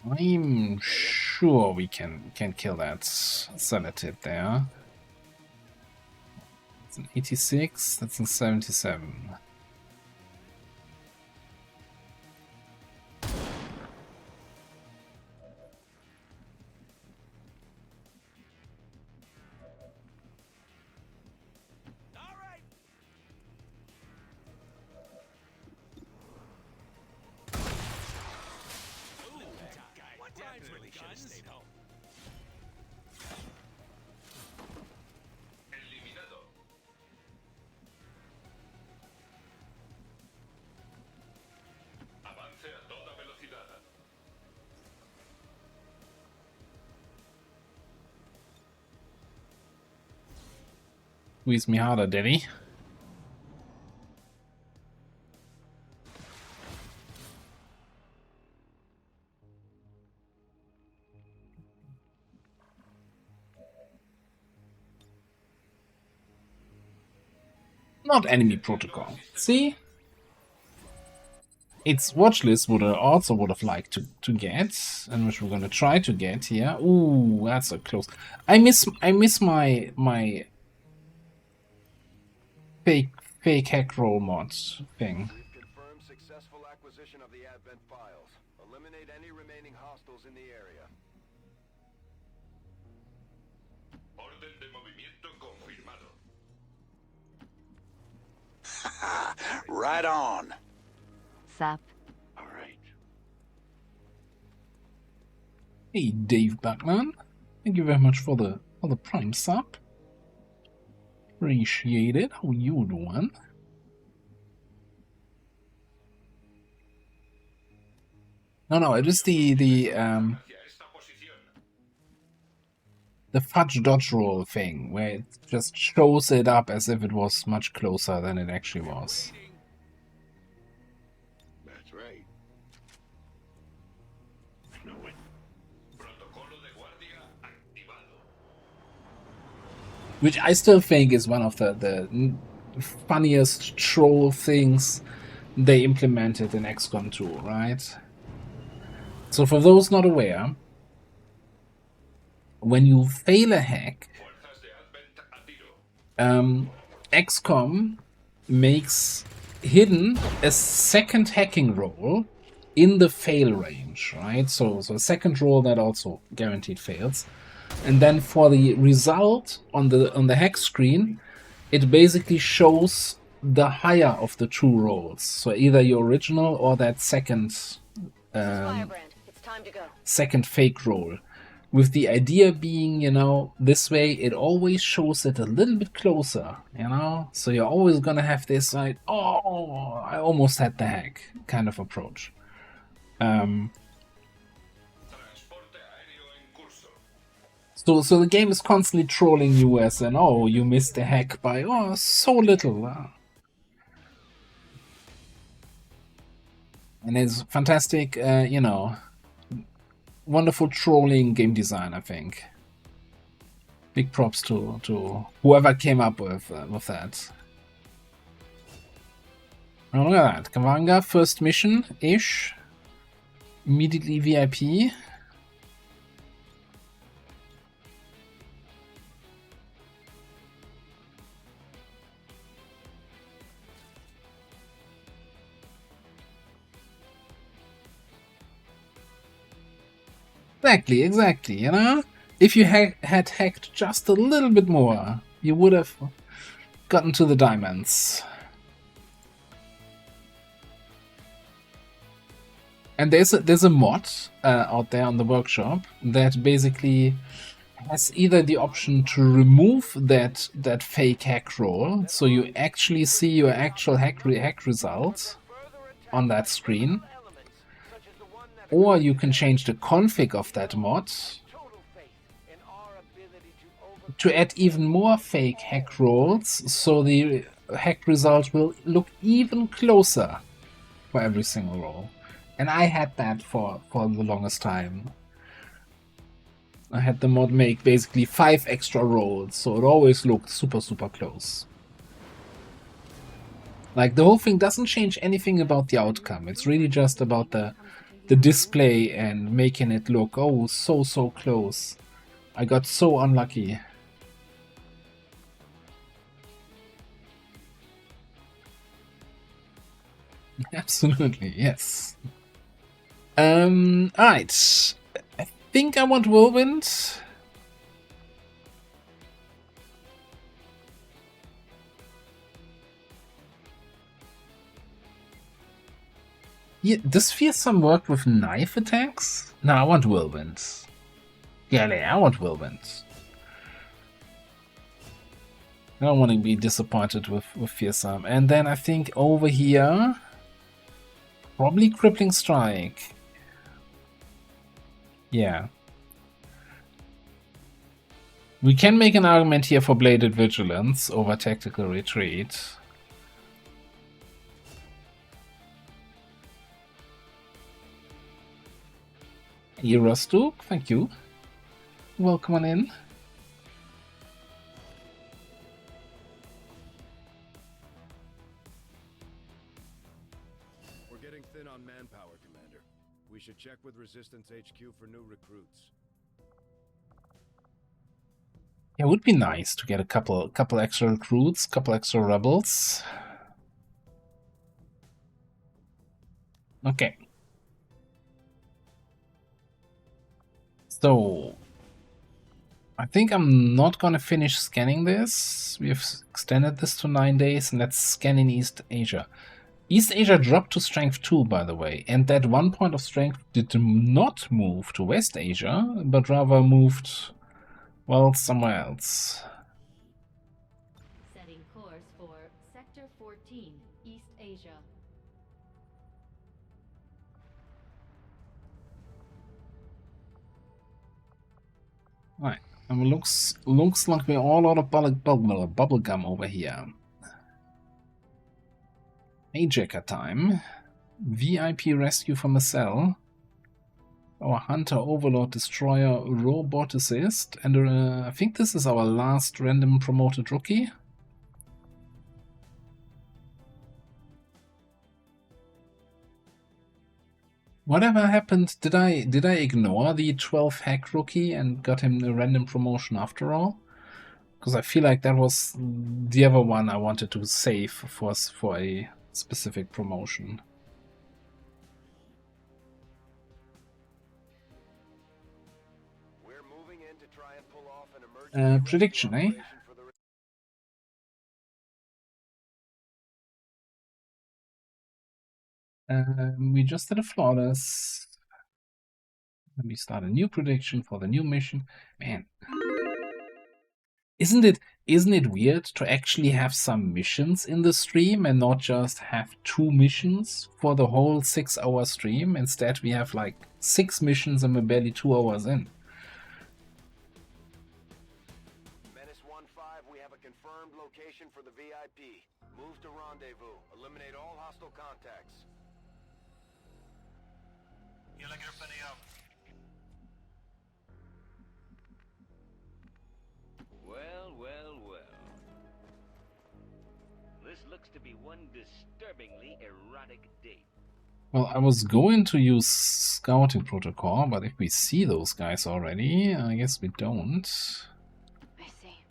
Speaker 1: I'm sure sure we can kill that Celatid there. It's an 86, that's an 77.
Speaker 11: Eliminado. Avance a toda velocidad.
Speaker 1: Squeeze me harder, Daddy. Not enemy protocol. See? Its watch list would also would have liked to get, and which we're gonna try to get here. Ooh, that's a close. I miss my fake hack roll mod thing.
Speaker 7: We've confirmed successful acquisition of the Advent files. Eliminate any remaining hostiles in the area.
Speaker 11: Orden de movimiento confirmado.
Speaker 2: Right on.
Speaker 6: Sup?
Speaker 2: All right.
Speaker 1: Hey, Dave Backman. Thank you very much for the Prime sub. Appreciate it. How you doing? No, it is the fudge dodge roll thing, where it just shows it up as if it was much closer than it actually was.
Speaker 2: That's right. I know it.
Speaker 11: Protocolo de guardia activado.
Speaker 1: Which I still think is one of the funniest troll things they implemented in XCOM 2, right? So for those not aware, when you fail a hack,
Speaker 11: Fuerzas de Advent a tiro.
Speaker 1: XCOM makes hidden a second hacking roll in the fail range, right? So a second roll that also guaranteed fails. And then for the result on the hack screen, it basically shows the higher of the two rolls. So either your original or that second
Speaker 3: Firebrand, it's time to go.
Speaker 1: second fake roll. With the idea being, you know, this way it always shows it a little bit closer, you know? So you're always gonna have this like, oh, I almost had the hack kind of approach.
Speaker 11: Transporte aéreo en curso.
Speaker 1: So the game is constantly trolling you as an, oh, you missed the hack by, oh, so little. And it's fantastic, you know, wonderful trolling game design, I think. Big props to whoever came up with that. Oh, look at that. Kavanga, first mission-ish. Immediately VIP. Exactly, you know? If you had hacked just a little bit more, you would have gotten to the diamonds. And there's a mod out there on the workshop that basically has either the option to remove that fake hack roll, so you actually see your actual hack result on that screen, or you can change the config of that mod to add even more fake hack rolls, so the hack result will look even closer for every single roll. And I had that for the longest time. I had the mod make basically 5 extra rolls, so it always looked super close. Like, the whole thing doesn't change anything about the outcome. It's really just about the the display and making it look, oh, so close. I got so unlucky. Absolutely, yes. Alright. I think I want Whirlwind. Yeah, does Fearsome work with knife attacks? No, I want Whirlwind. Yeah, I want Whirlwind. I don't want to be disappointed with Fearsome. And then I think over here, probably Crippling Strike. Yeah. We can make an argument here for Bladed Vigilance over Tactical Retreat. Eurostoop, thank you. Welcome on in.
Speaker 8: We're getting thin on manpower, Commander. We should check with Resistance HQ for new recruits.
Speaker 1: Yeah, it would be nice to get a couple extra recruits, couple extra rebels. Okay. So I think I'm not gonna finish scanning this. We've extended this to 9 days, and let's scan in East Asia. East Asia dropped to strength 2, by the way, and that 1 point of strength did not move to West Asia, but rather moved, well, somewhere else.
Speaker 5: Setting course for Sector 14, East Asia.
Speaker 1: Right, and looks like we're all out of bubble gum over here. Hijacker time. VIP rescue from a cell. Our Hunter Overlord Destroyer Roboticist. And I think this is our last random promoted rookie. Whatever happened? Did I ignore the 12 hack rookie and got him a random promotion after all? Because I feel like that was the other one I wanted to save for a specific promotion.
Speaker 7: We're moving in to try and pull off an emergency
Speaker 1: Prediction, eh? We just did a flawless. Let me start a new prediction for the new mission. Man, isn't it weird to actually have some missions in the stream and not just have 2 missions for the whole 6-hour stream? Instead, we have like 6 missions and we're barely 2 hours in.
Speaker 7: Menace 1-5, we have a confirmed location for the VIP. Move to rendezvous. Eliminate all hostile contacts.
Speaker 9: Well. This looks to be one disturbingly erotic date.
Speaker 1: Well, I was going to use scouting protocol, but if we see those guys already, I guess we don't.
Speaker 10: I see.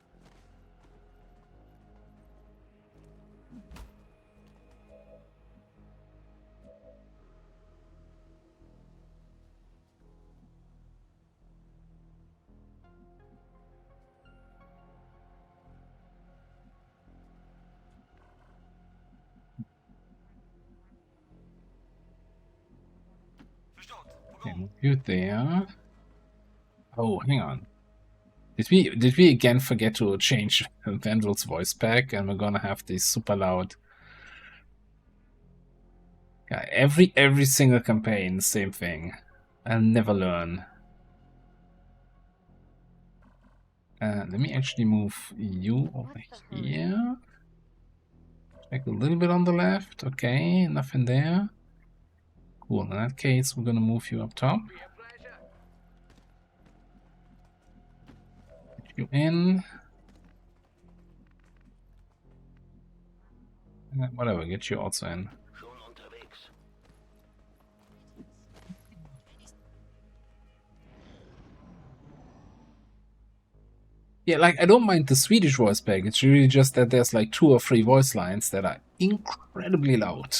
Speaker 1: Okay, move you there. Oh, hang on. Did we again forget to change Vandal's voice pack, and we're gonna have this super loud? Yeah, every single campaign, same thing. I'll never learn. Let me actually move you over here. Check a little bit on the left. Okay, nothing there. Cool. In that case, we're gonna move you up top. Get you in. Whatever, get you also in. Yeah, like, I don't mind the Swedish voice back. It's really just that there's like 2 or 3 voice lines that are incredibly loud.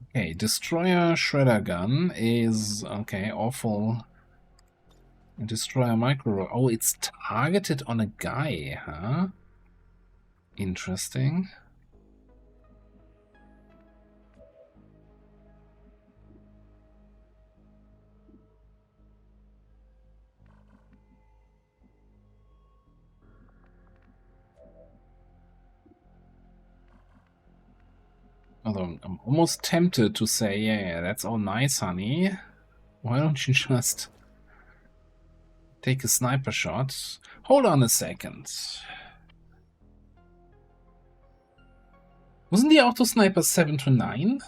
Speaker 1: Okay, Destroyer Shredder Gun is, okay, awful. Destroyer Micro... Oh, it's targeted on a guy, huh? Interesting. Although I'm almost tempted to say, yeah, that's all nice, honey. Why don't you just take a sniper shot? Hold on a second. Wasn't the auto sniper 7 to 9?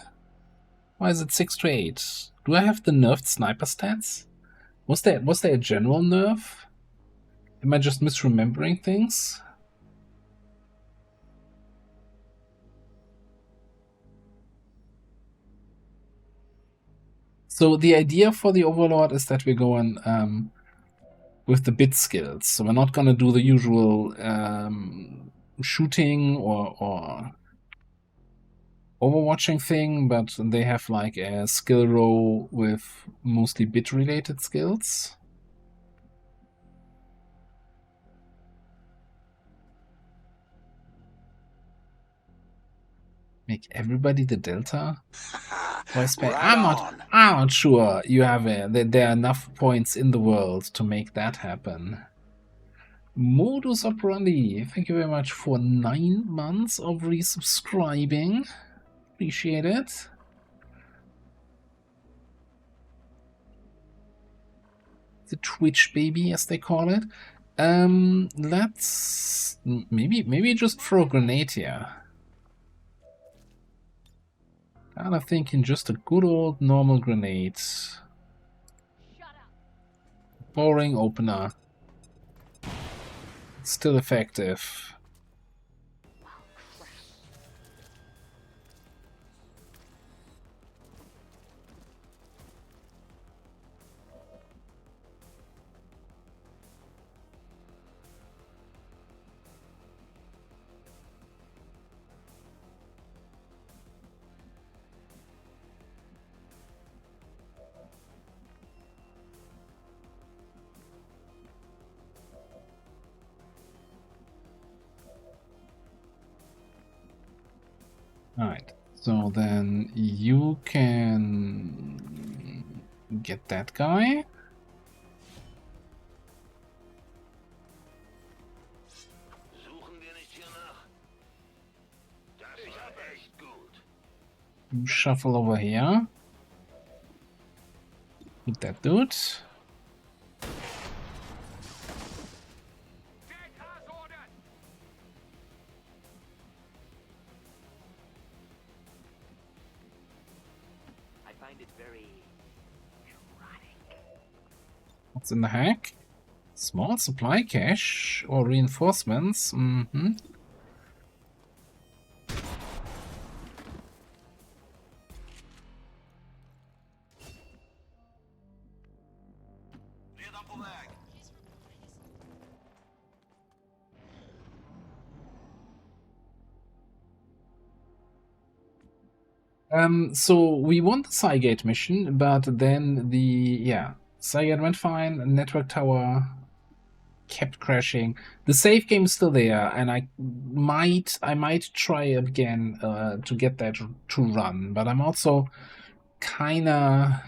Speaker 1: Why is it 6 to 8? Do I have the nerfed sniper stats? Was there a general nerf? Am I just misremembering things? So the idea for the Overlord is that we're going with the bit skills. So we're not going to do the usual shooting or overwatching thing, but they have like a skill row with mostly bit related skills. Make everybody the Delta? Right, I'm not sure you have that there are enough points in the world to make that happen. Modus operandi, thank you very much for 9 months of resubscribing. Appreciate it. The Twitch baby, as they call it. Let's maybe just throw a grenade here. Kind of thinking just a good old normal grenade. Boring opener. Still effective. Alright, so then you can get that guy. You shuffle over here. With that dude. What's in the hack? Small supply cache or reinforcements? Mm-hmm. So we won the Cygate mission, but then Cygate went fine, network tower kept crashing. The save game is still there, and I might try again to get that to run, but I'm also kinda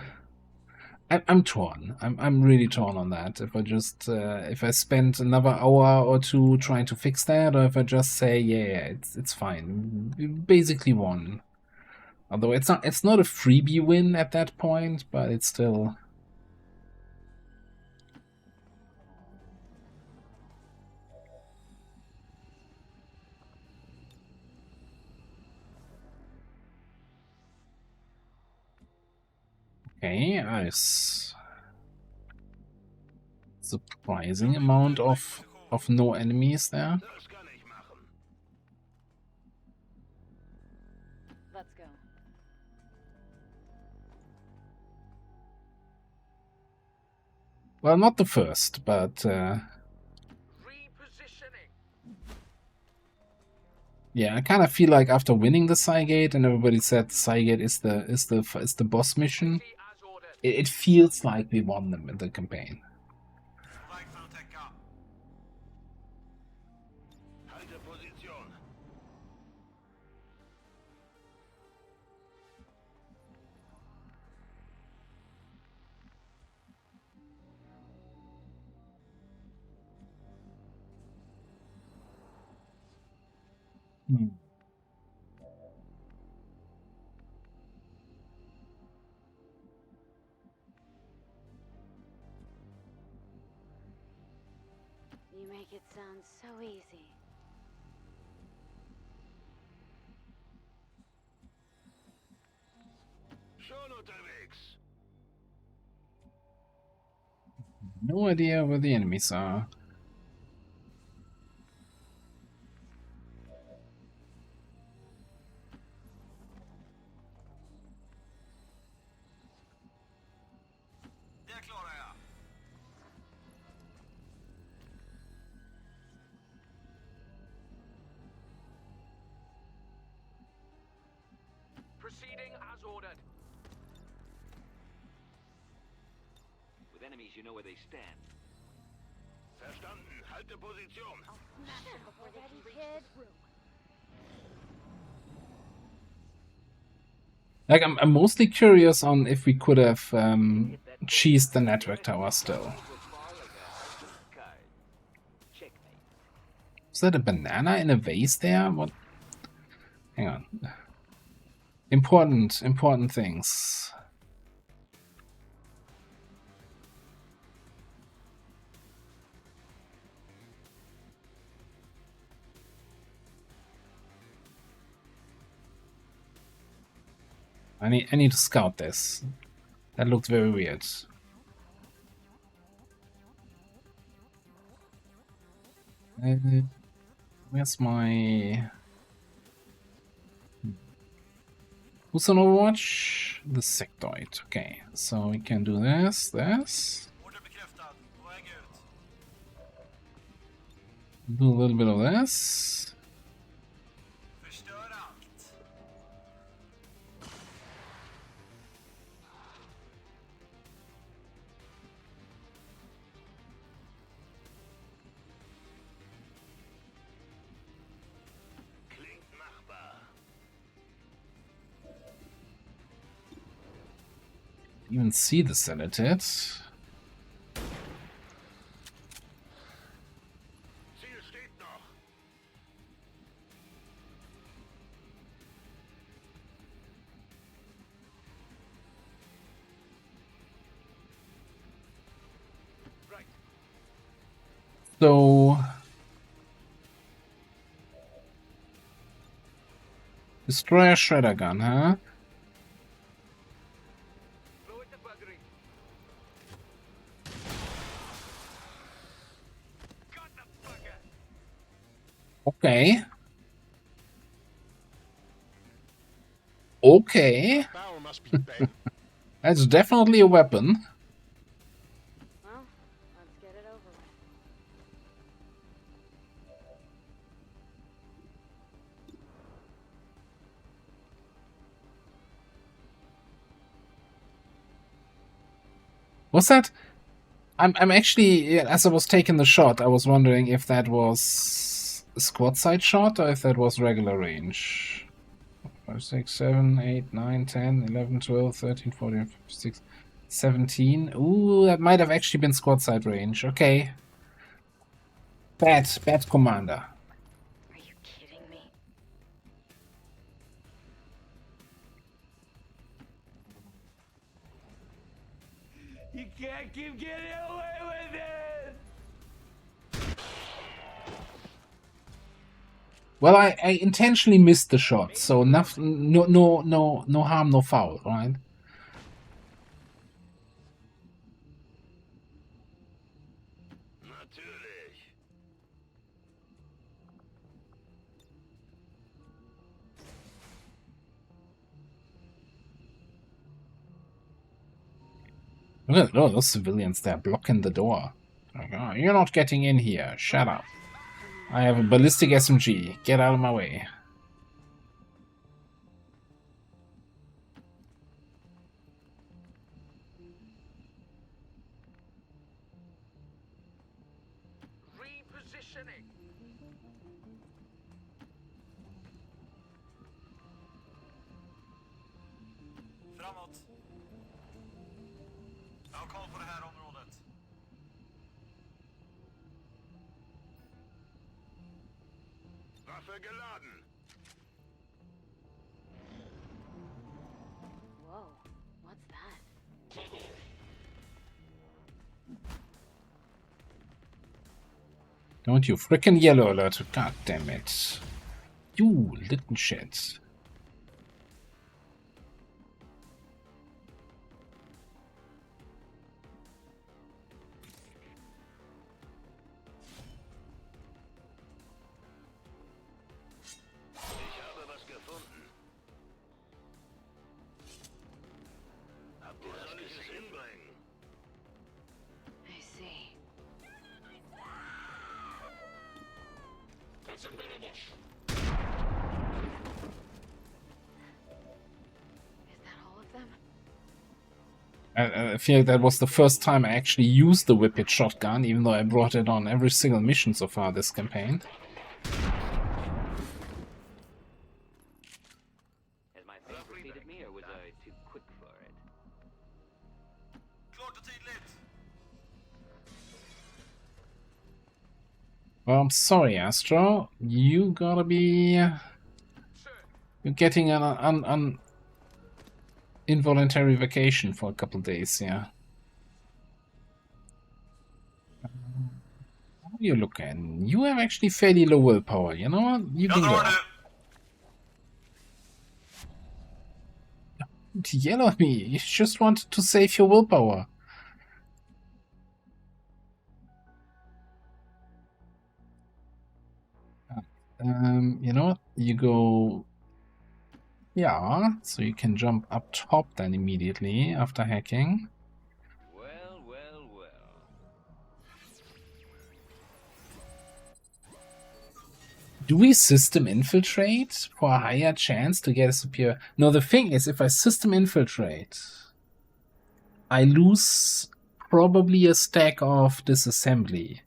Speaker 1: I'm torn. I'm really torn on that. If I just if I spend another hour or two trying to fix that, or if I just say yeah, it's fine. We basically won. Although it's not a freebie win at that point, but it's still. Okay, nice. Surprising amount of no enemies there. Well, not the first, but
Speaker 9: Repositioning.
Speaker 1: yeah, I kind of feel like after winning the Cygate, and everybody said the Cygate is the boss mission.
Speaker 9: Proceed as ordered.
Speaker 1: It feels like we won them in the campaign.
Speaker 11: På väg för att täcka.
Speaker 2: Halter Position.
Speaker 1: Hmm.
Speaker 6: You make it sound so easy.
Speaker 2: Schon unterwegs.
Speaker 1: No idea where the enemies are.
Speaker 11: Det klarar jag.
Speaker 9: Proceeding as ordered.
Speaker 12: With enemies, you know where they stand.
Speaker 2: Verstanden. Halte Position.
Speaker 6: Smash them before they can reach this room.
Speaker 1: Like, I'm mostly curious on if we could have cheesed the network tower still. Is that a banana in a vase there? What? Hang on. Important things. I need to scout this. That looks very weird. Where's my... Who's on Overwatch? The Sectoid. Okay, so we can do this.
Speaker 11: Order bekräftad. På väg ut.
Speaker 1: Do a little bit of this.
Speaker 11: Förstör allt.
Speaker 2: Klingt machbar.
Speaker 1: Even see the Celatid.
Speaker 2: Ziel steht noch.
Speaker 9: Right.
Speaker 1: So... Destroy a shredder gun, huh?
Speaker 9: Blow it the buggery. Got the bugger.
Speaker 1: Okay. Okay.
Speaker 2: Barrel must be bent.
Speaker 1: That's definitely a weapon.
Speaker 6: Well, let's get it over with.
Speaker 1: Was that? I'm actually, as I was taking the shot, I was wondering if that was a squad side shot or if that was regular range. 5, 6, 7, 8, 9, 10, 11, 12, 13, 14, 15, 16, 17. Ooh, that might have actually been squad side range. Okay. Bad commander.
Speaker 6: Are you kidding me?
Speaker 9: You can't keep getting away with it.
Speaker 1: Well, I intentionally missed the shot, so no harm, no foul, right?
Speaker 2: Natürlich.
Speaker 1: Look at those civilians, they're blocking the door. Like, oh, you're not getting in here. Shut up. I have a ballistic SMG. Get out of my way.
Speaker 9: Repositioning.
Speaker 13: Framåt. Jag har koll på det här området.
Speaker 2: Waffe geladen.
Speaker 6: Whoa, what's that?
Speaker 1: Don't you frickin' yellow alert. God damn it. You little shit.
Speaker 2: Ich habe was gefunden. Habt ihr das gesehen?
Speaker 6: I see. Is that all of them?
Speaker 1: I feel like that was the first time I actually used the Whippet shotgun, even though I brought it on every single mission so far this campaign.
Speaker 12: Has my thing preceded me, or was I too quick for it?
Speaker 13: Klart och tydligt.
Speaker 1: Well, I'm sorry, Astro. You gotta be... You're getting an involuntary vacation for a couple days, yeah. How are you looking? You have actually fairly low willpower, you know what? You can go. Don't yell at me. You just wanted to save your willpower. You know what? You go... Yeah, so you can jump up top then immediately after hacking.
Speaker 12: Well, well, well.
Speaker 1: Do we system infiltrate for a higher chance to get a superior... No, the thing is, if I system infiltrate, I lose probably a stack of disassembly.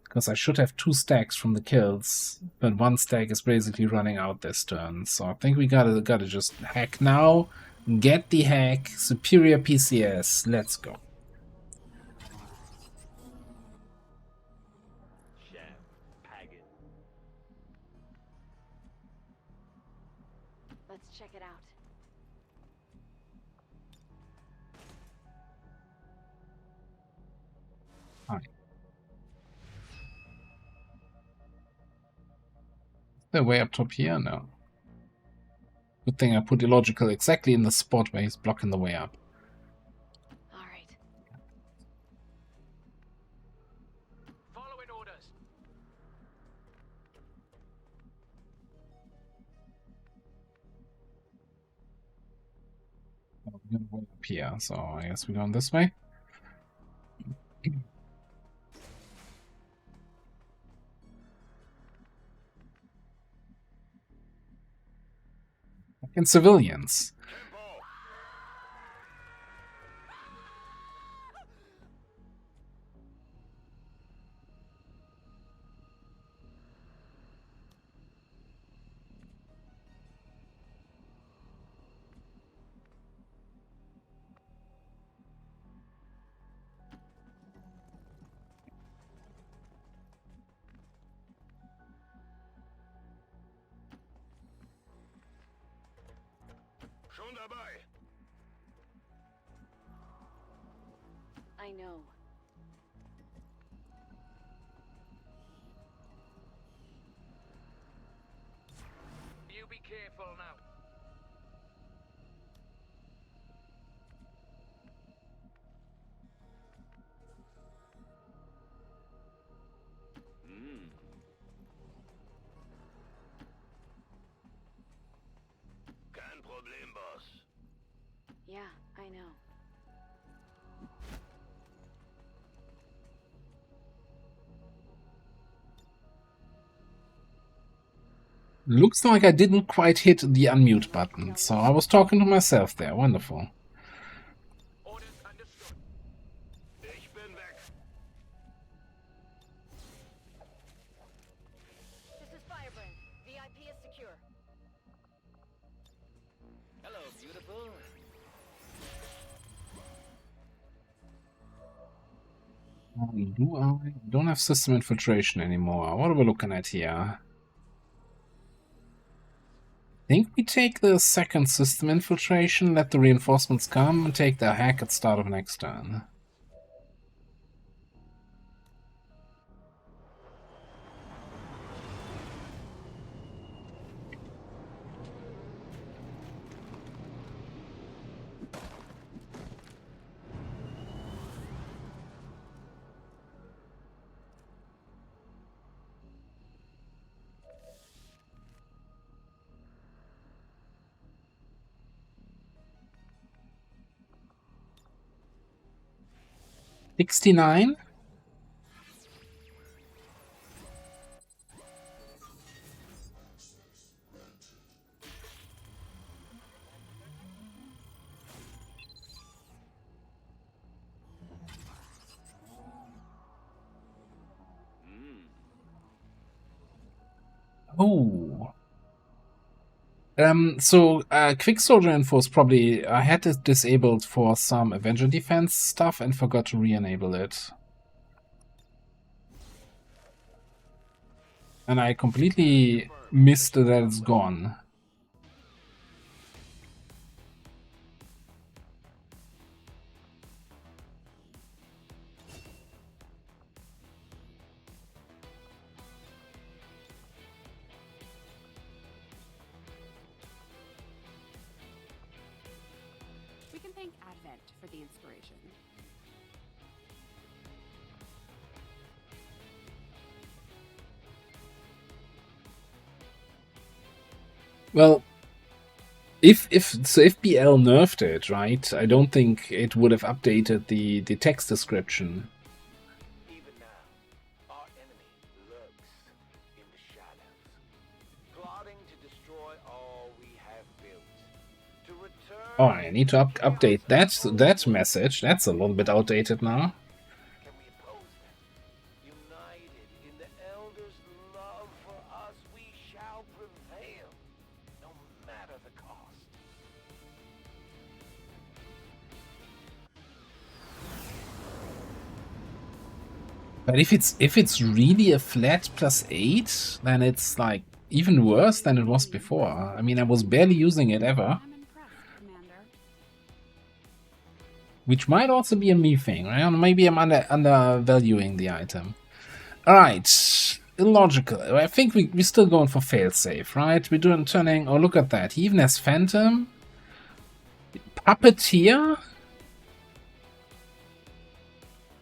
Speaker 1: Because I should have 2 stacks from the kills, but 1 stack is basically running out this turn. So I think we gotta just hack now, get the hack, superior PCS, let's go.
Speaker 6: Let's check it out.
Speaker 1: Hi. They're way up top here? No. Good thing I put Illogical exactly in the spot where he's blocking the way up.
Speaker 6: Alright.
Speaker 9: Following orders.
Speaker 1: Well, we're gonna way up here, so I guess we're going this way. And civilians.
Speaker 2: Schon dabei.
Speaker 6: I know.
Speaker 9: You be careful now.
Speaker 2: Kein Problem, Boss.
Speaker 6: Yeah, I know.
Speaker 1: Looks like I didn't quite hit the unmute button, so I was talking to myself there. Wonderful.
Speaker 9: Ich bin weg.
Speaker 3: This is Firebrand. VIP is secure.
Speaker 12: Hello, beautiful.
Speaker 1: I don't have system infiltration anymore. What are we looking at here? I think we take the second system infiltration, let the reinforcements come, and take the hack at start of next turn. $69. Oh. Quick soldier info is probably... I had it disabled for some Avenger defense stuff and forgot to re-enable it. And I completely missed that it's gone.
Speaker 10: We can thank Advent for the inspiration.
Speaker 1: Well, if BL nerfed it, right, I don't think it would have updated the text description.
Speaker 7: Even now, our enemy lurks in the shadows, plotting to destroy all we have built. To return...
Speaker 1: Oh, I need to update that message. That's a little bit outdated now.
Speaker 7: Can we oppose them? United in the Elder's love for us, we shall prevail, no matter the cost.
Speaker 1: But if it's really a flat +8, then it's like even worse than it was before. I mean, I was barely using it ever.
Speaker 10: I'm impressed, Commander.
Speaker 1: Which might also be a me thing, right? Maybe I'm undervaluing the item. Alright, illogical. I think we're still going for failsafe, right? We're doing turning... Oh, look at that. He even has Phantom. Puppeteer?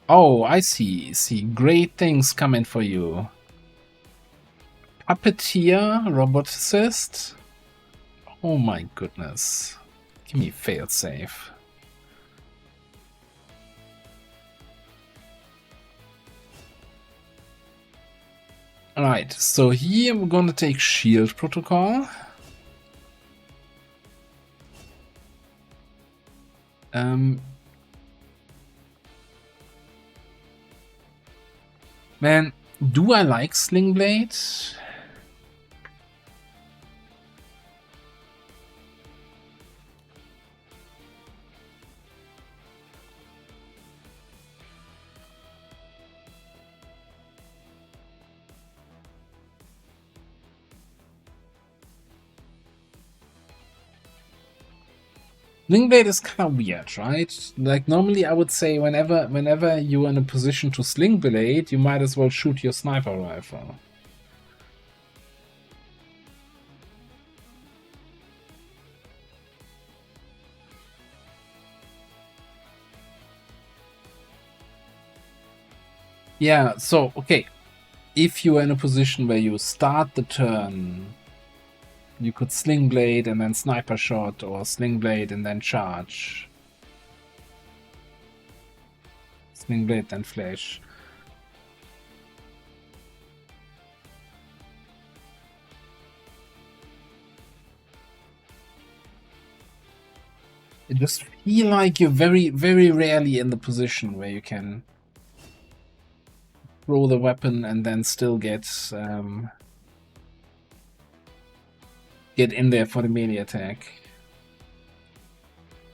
Speaker 1: Oh, I see. Great things coming for you. Puppeteer, roboticist. Oh my goodness. Give me failsafe. Alright, so here we're gonna take shield protocol. Man, do I like Sling Blade? Sling Blade is kind of weird, right? Like normally I would say whenever you're in a position to Sling Blade, you might as well shoot your sniper rifle. Yeah, so okay. If you are in a position where you start the turn, you could Sling Blade and then Sniper Shot, or Sling Blade and then Charge. Sling Blade then Flash. I just feel like you're very, very rarely in the position where you can throw the weapon and then still get in there for the melee attack.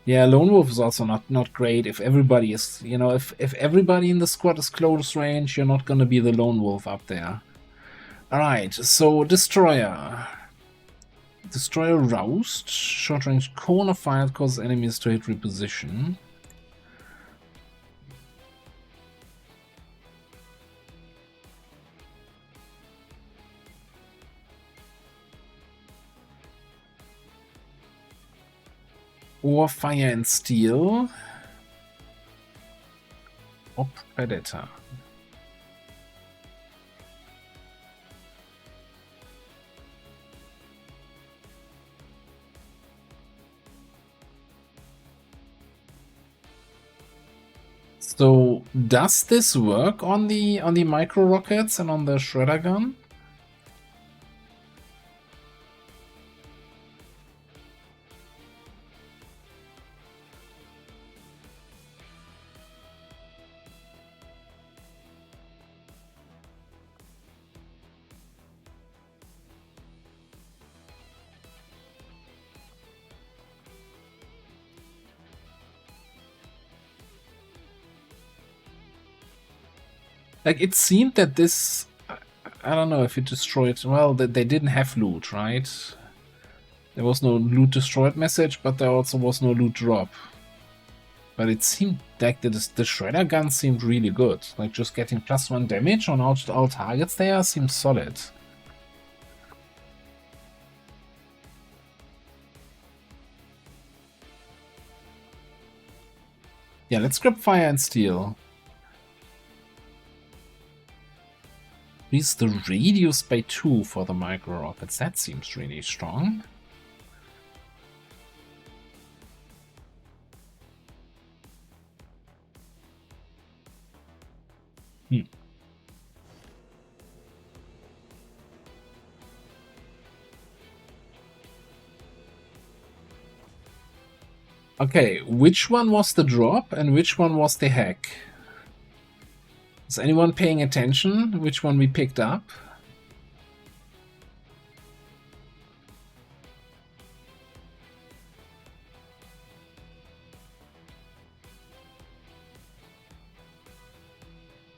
Speaker 1: Yeah, Lone Wolf is also not great if everybody is, you know, if everybody in the squad is close range, you're not gonna be the Lone Wolf up there. Alright, so Destroyer. Destroyer roused. Short range corner fire causes enemies to hit reposition. Or Fire and Steel. Or Predator. So does this work on the micro rockets and on the shredder gun? Like, it seemed that this... I don't know if it destroyed... Well, they didn't have loot, right? There was no loot destroyed message, but there also was no loot drop. But it seemed like the shredder gun seemed really good. Like, just getting +1 damage on all targets there seems solid. Yeah, let's grab Fire and Steel. Increase the radius by 2 for the micro rockets. That seems really strong. Okay, which one was the drop and which one was the hack? Is anyone paying attention which one we picked up?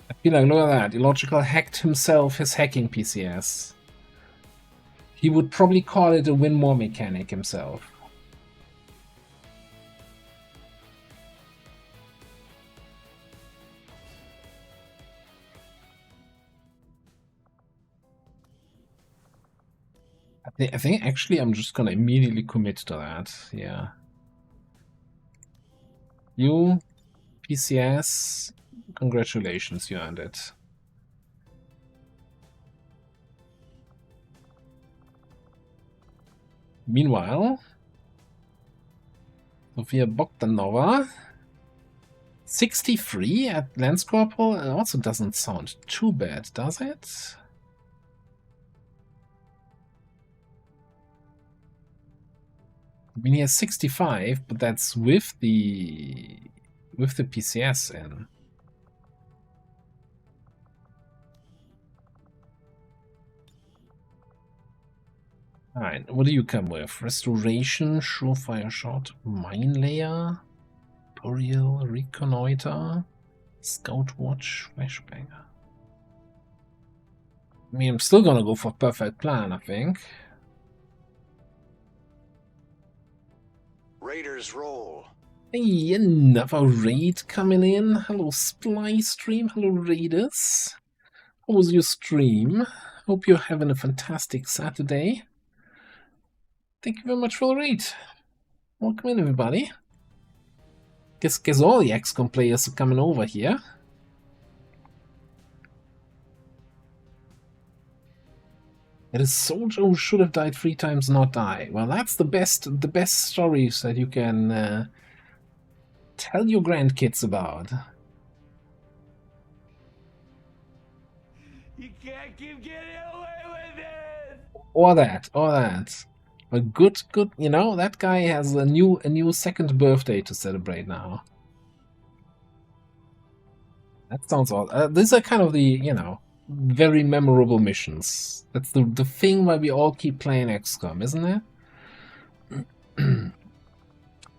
Speaker 1: I feel like, look at that, Illogical hacked himself his hacking PCS. He would probably call it a win more mechanic himself. I think actually I'm just gonna immediately commit to that, yeah. You, PCS, congratulations, you earned it. Meanwhile, Sofia Bogdanova, 63 at Lance Corporal, also doesn't sound too bad, does it? I mean, he has 65, but that's with the PCS in. Alright, what do you come with? Restoration, Surefire Shot, Mine Layer, Boreal, Reconnoiter, Scout Watch, Flashbanger. I mean, I'm still gonna go for Perfect Plan, I think.
Speaker 7: Raiders roll.
Speaker 1: Hey, another raid coming in. Hello, Splice Stream. Hello, Raiders. How was your stream? Hope you're having a fantastic Saturday. Thank you very much for the raid. Welcome in, everybody. Guess all the XCOM players are coming over here. It is soldier who should have died 3 times, not die. Well, that's the best stories that you can tell your grandkids about.
Speaker 9: You can't keep getting away with it!
Speaker 1: Or that. A good, you know, that guy has a new second birthday to celebrate now. That sounds odd. These are kind of the, you know, very memorable missions. That's the thing why we all keep playing XCOM, isn't it?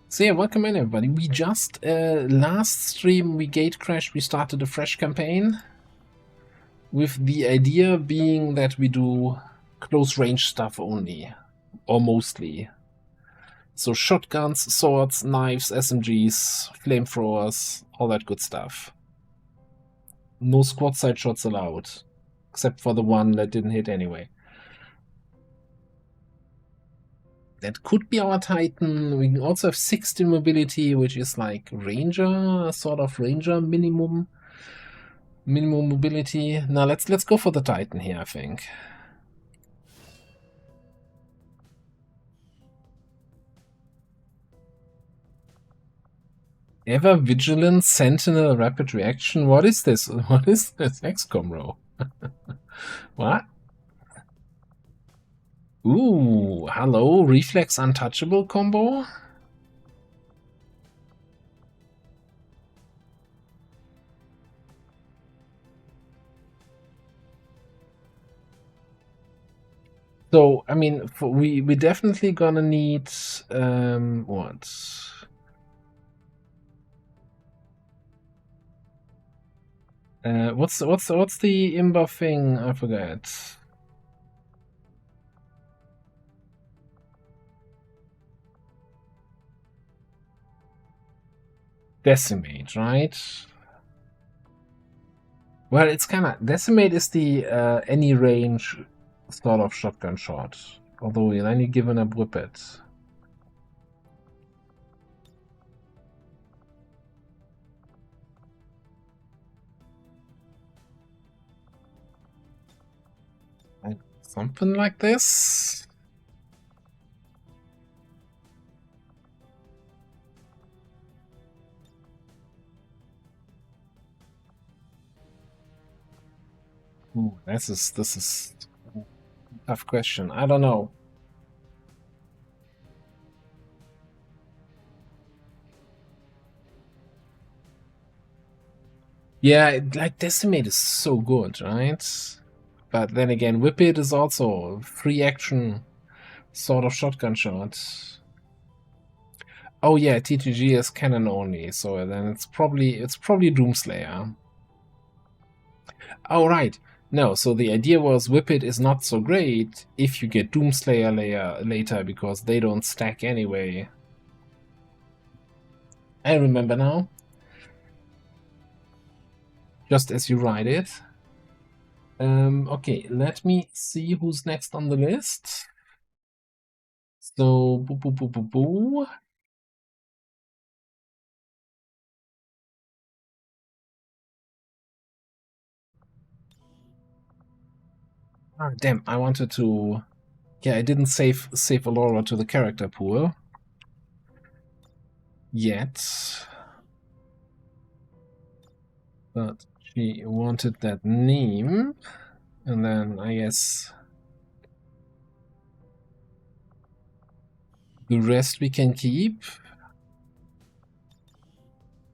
Speaker 1: So yeah, welcome in everybody. We just, last stream we gate crashed, we started a fresh campaign. With the idea being that we do close range stuff only. Or mostly. So shotguns, swords, knives, SMGs, flamethrowers, all that good stuff. No squad side shots allowed. Except for the one that didn't hit anyway. That could be our Titan. We can also have 60 mobility, which is like Ranger, sort of Ranger minimum mobility. Now let's go for the Titan here, I think. Ever vigilant sentinel rapid reaction? What is this? What is this XCOM row? What? Ooh, hello, reflex untouchable combo? So, I mean, we definitely gonna need what? What's the imba thing? I forget. Decimate, right? Well, it's kind of decimate is the any range sort of shotgun shot. Although then you're given a whippet. Something like this. Ooh, this is a tough question. I don't know. Yeah, like Decimate is so good, right? But then again, Whippet is also free action sort of shotgun shot. Oh yeah, TTG is cannon only, so then it's probably Doomslayer. Oh right. No, so the idea was Whippet is not so great if you get Doomslayer later because they don't stack anyway. I remember now. Just as you write it. Okay, let me see who's next on the list. So, boo, boo, boo, boo, boo. Ah, damn, I wanted to... Yeah, I didn't save Aurora to the character pool. Yet. But she wanted that name. And then, I guess... The rest we can keep.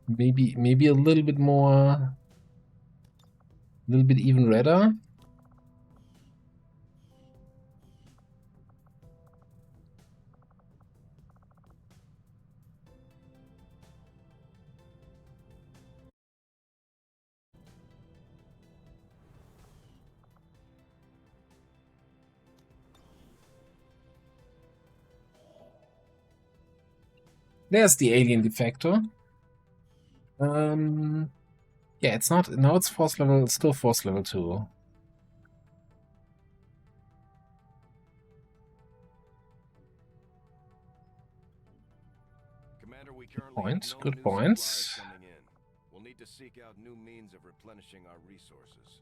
Speaker 1: Maybe a little bit more... A little bit even redder. There's the alien defector. Yeah, it's not... No, it's force level... Still force level 2.
Speaker 8: Commander, we
Speaker 1: Good
Speaker 8: currently
Speaker 1: point.
Speaker 8: have no
Speaker 1: Good
Speaker 8: new
Speaker 1: point.
Speaker 8: supplies coming in. We'll need to seek out new means of replenishing our resources.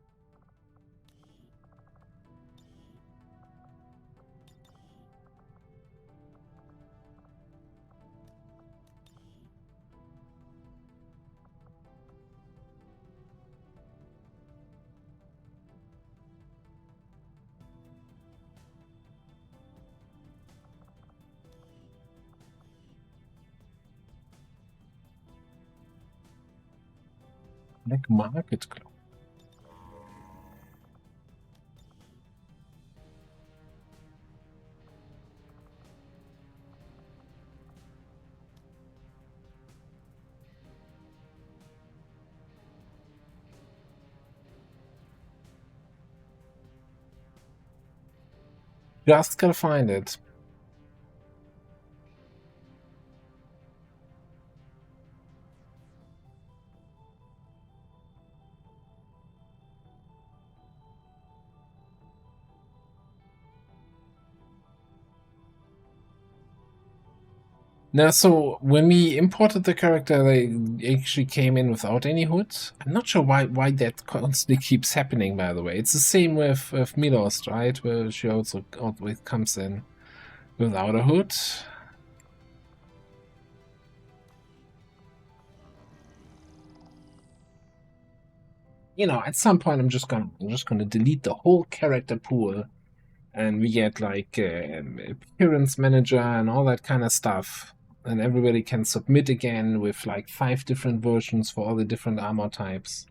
Speaker 1: Black Market Club. Just gotta find it. Now, so when we imported the character, they actually came in without any hood. I'm not sure why that constantly keeps happening, by the way. It's the same with Milos, right? Where she also always comes in without a hood. You know, at some point I'm just gonna delete the whole character pool, and we get like appearance manager and all that kind of stuff. And everybody can submit again with like 5 different versions for all the different armor types.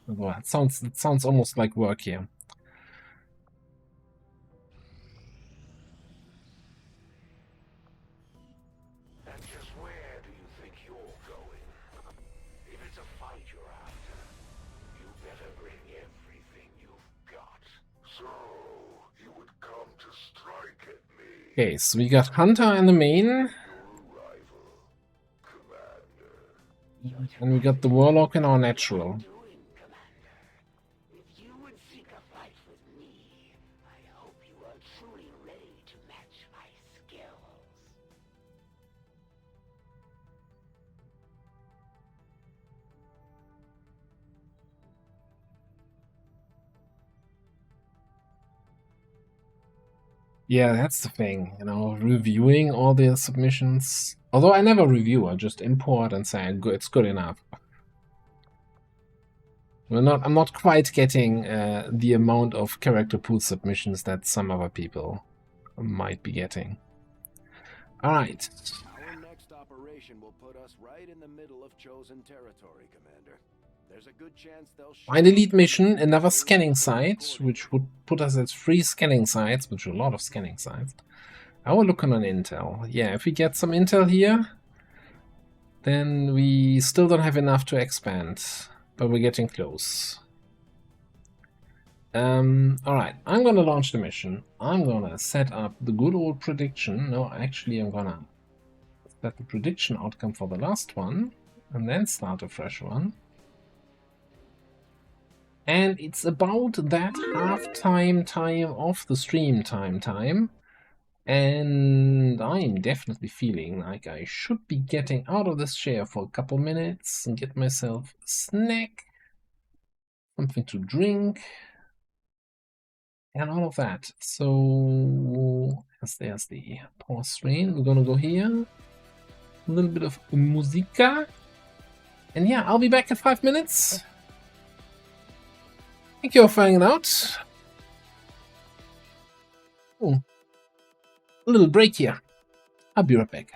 Speaker 1: Well, it sounds almost like work here.
Speaker 2: And just where do you think you're going? If it's a fight you're after, you better bring everything you've got. So, you would come to strike at me.
Speaker 1: Okay, so we got Hunter in the main. And we got the Warlock in our natural.
Speaker 2: If you would seek a fight with me, I hope you are truly ready to match my skills.
Speaker 1: Yeah, that's the thing, you know, reviewing all the submissions. Although I never review, I just import and say it's good enough. I'm not quite getting the amount of character pool submissions that some other people might be getting. All right.
Speaker 8: Our next operation will put us right in the middle of chosen territory, Commander. There's a good chance they'll
Speaker 1: Find a lead mission, another scanning site, which would put us at 3 scanning sites, which are a lot of scanning sites. I will look on an intel. Yeah, if we get some intel here, then we still don't have enough to expand, but we're getting close. Alright, I'm gonna launch the mission. I'm gonna set up the good old prediction. No, actually I'm gonna set the prediction outcome for the last one, and then start a fresh one. And it's about that half-time time of the stream time. And I'm definitely feeling like I should be getting out of this chair for a couple minutes and get myself a snack, something to drink, and all of that. So, as there's the pause screen, we're gonna go here. A little bit of musica. And yeah, I'll be back in 5 minutes. Thank you all for hanging out. Oh, a little break here. I'll be right back.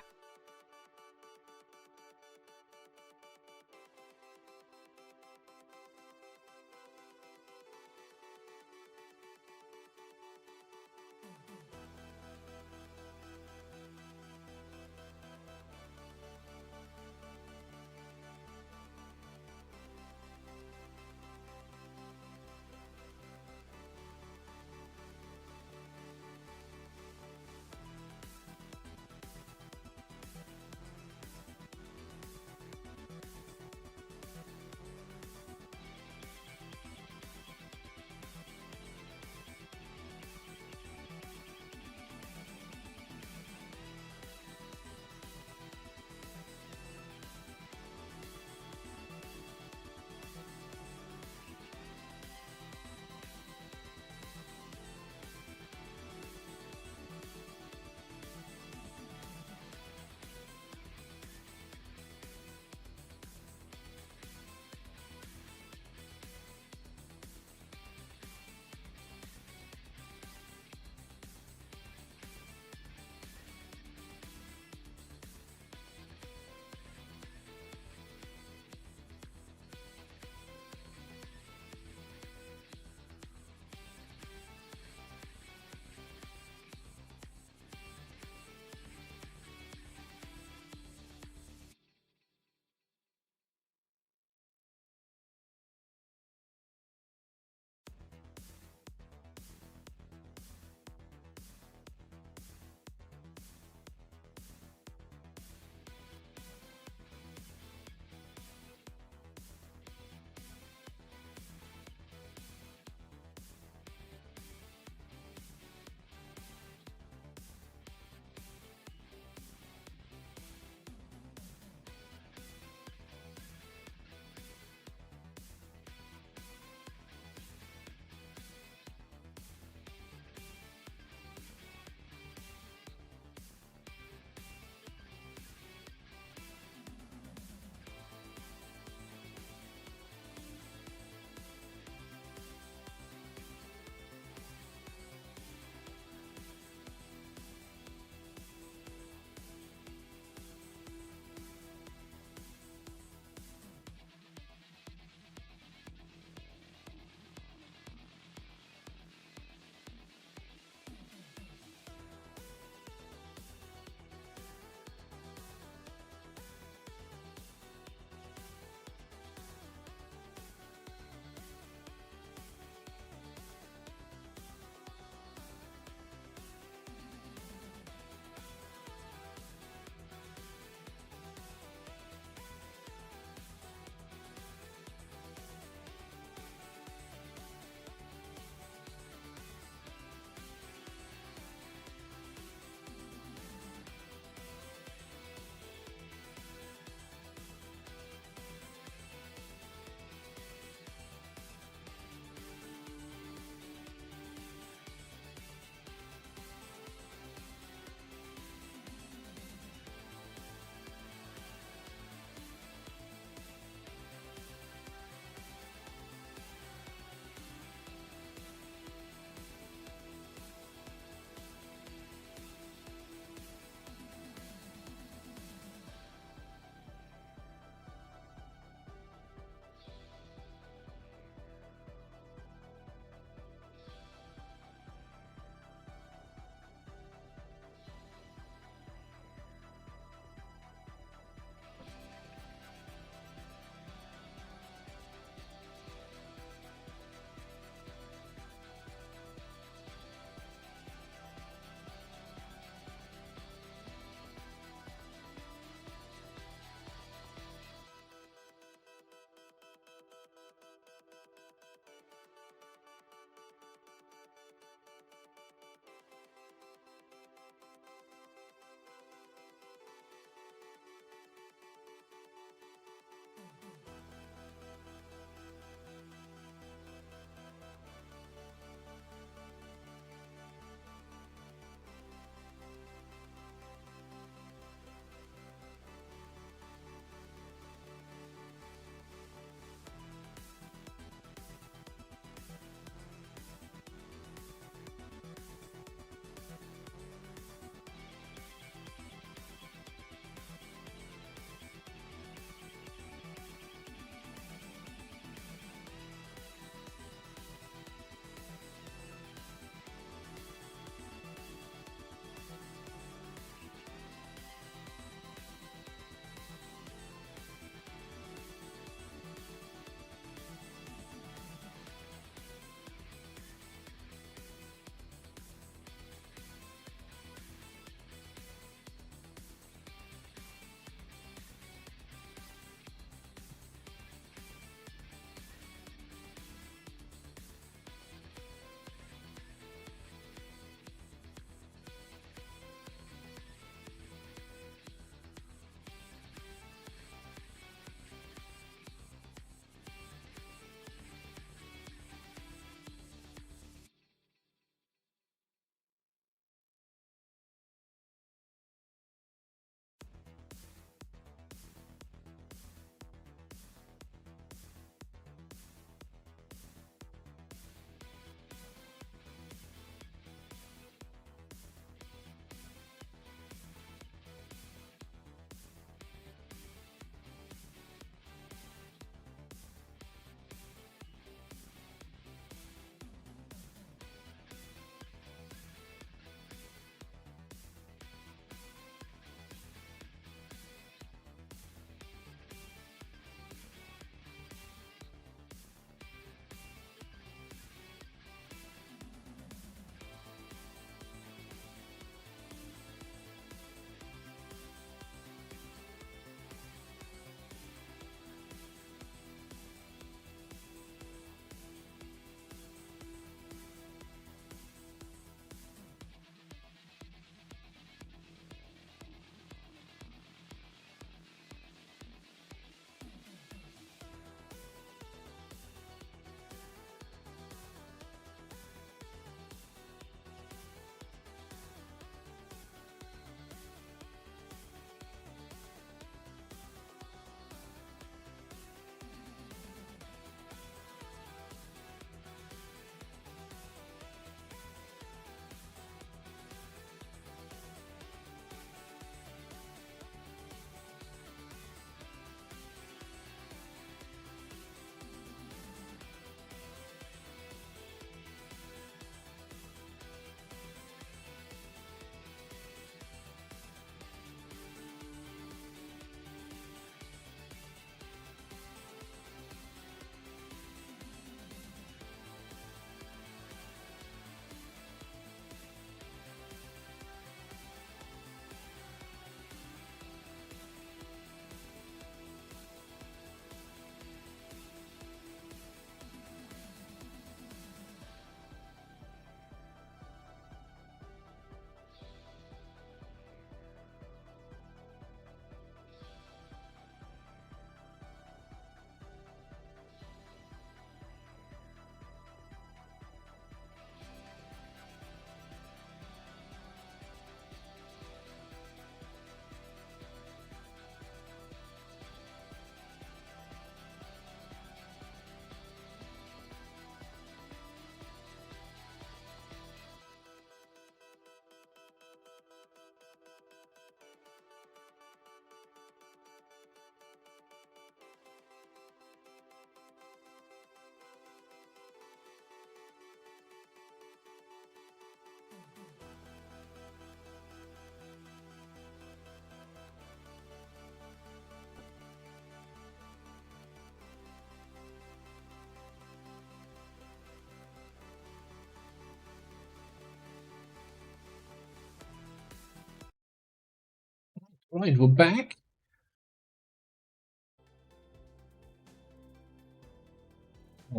Speaker 1: Right, we're back.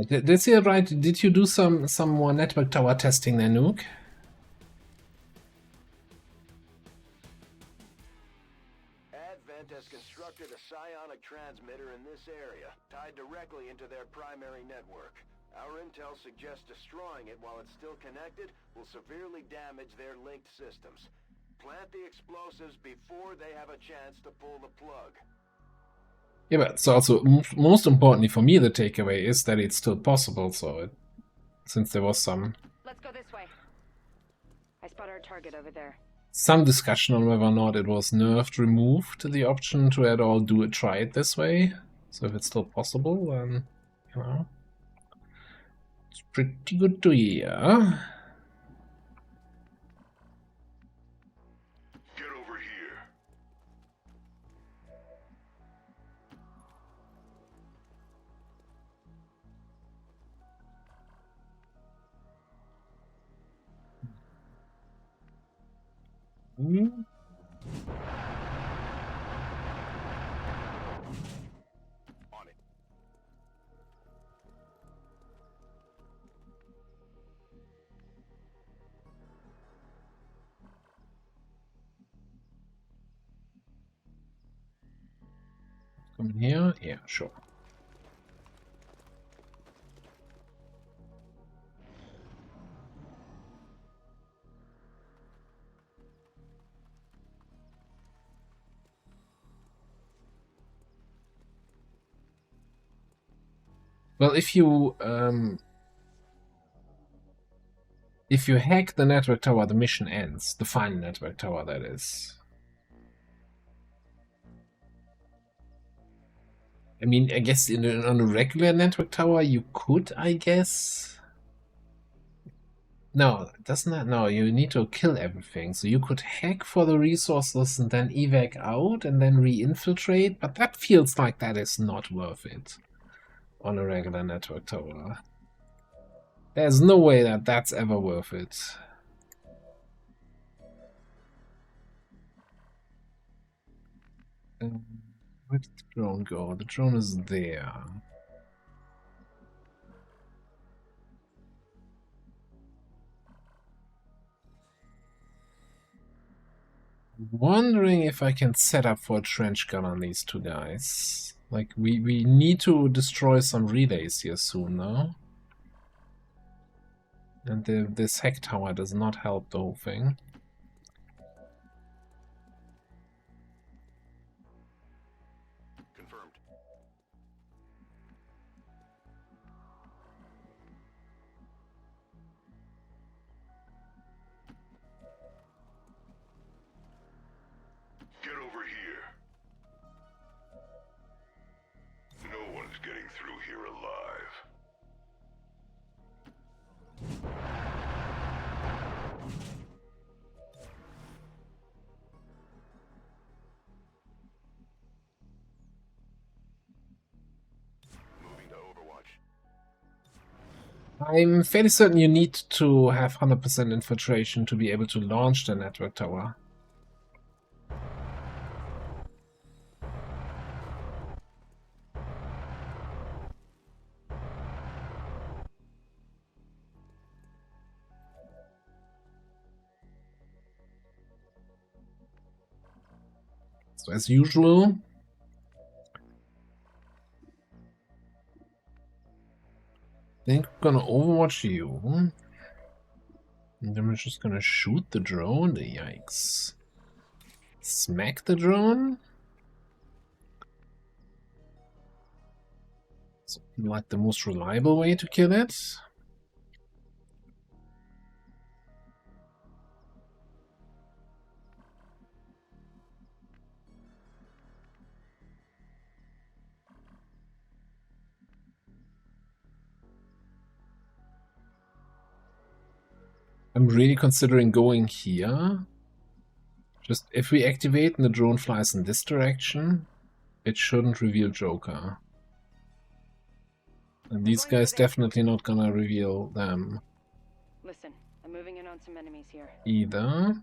Speaker 1: That's it, right? Did you do some more network tower testing there, Nuke?
Speaker 7: Advent has constructed a psionic transmitter in this area, tied directly into their primary network. Our intel suggests destroying it while it's still connected will severely damage their linked systems. Plant the explosives before they have a chance to pull the plug.
Speaker 1: Yeah, but it's also most importantly for me, the takeaway is that it's still possible. So, since there was some.
Speaker 10: Let's go this way. I spot our target over there.
Speaker 1: Some discussion on whether or not it was nerfed, removed the option to at all try it this way. So if it's still possible, then you know, it's pretty good to hear.
Speaker 11: Get over here.
Speaker 7: On it.
Speaker 1: Come in here? Yeah, sure. Well, if you hack the network tower, the mission ends. The final network tower, that is. I mean, I guess on a regular network tower, you could, I guess. No, doesn't that? No, you need to kill everything. So you could hack for the resources and then evac out and then re-infiltrate, but that feels like that is not worth it on a regular network tower. There's no way that that's ever worth it. Where did the drone go? The drone is there. Wondering if I can set up for a trench gun on these two guys. Like, we need to destroy some relays here soon, no? And this hack tower does not help the whole thing.
Speaker 7: Confirmed.
Speaker 11: Get over here. No one's getting through here alive.
Speaker 7: Moving to Overwatch.
Speaker 1: I'm fairly certain you need to have 100% infiltration to be able to launch the network tower. So as usual, I think we're gonna overwatch you. And then we're just gonna shoot the drone. Yikes. Smack the drone? So, like the most reliable way to kill it? I'm really considering going here. Just if we activate and the drone flies in this direction, it shouldn't reveal Joker. And these guys definitely not gonna reveal them.
Speaker 10: Listen, I'm moving in on some enemies here.
Speaker 1: Either.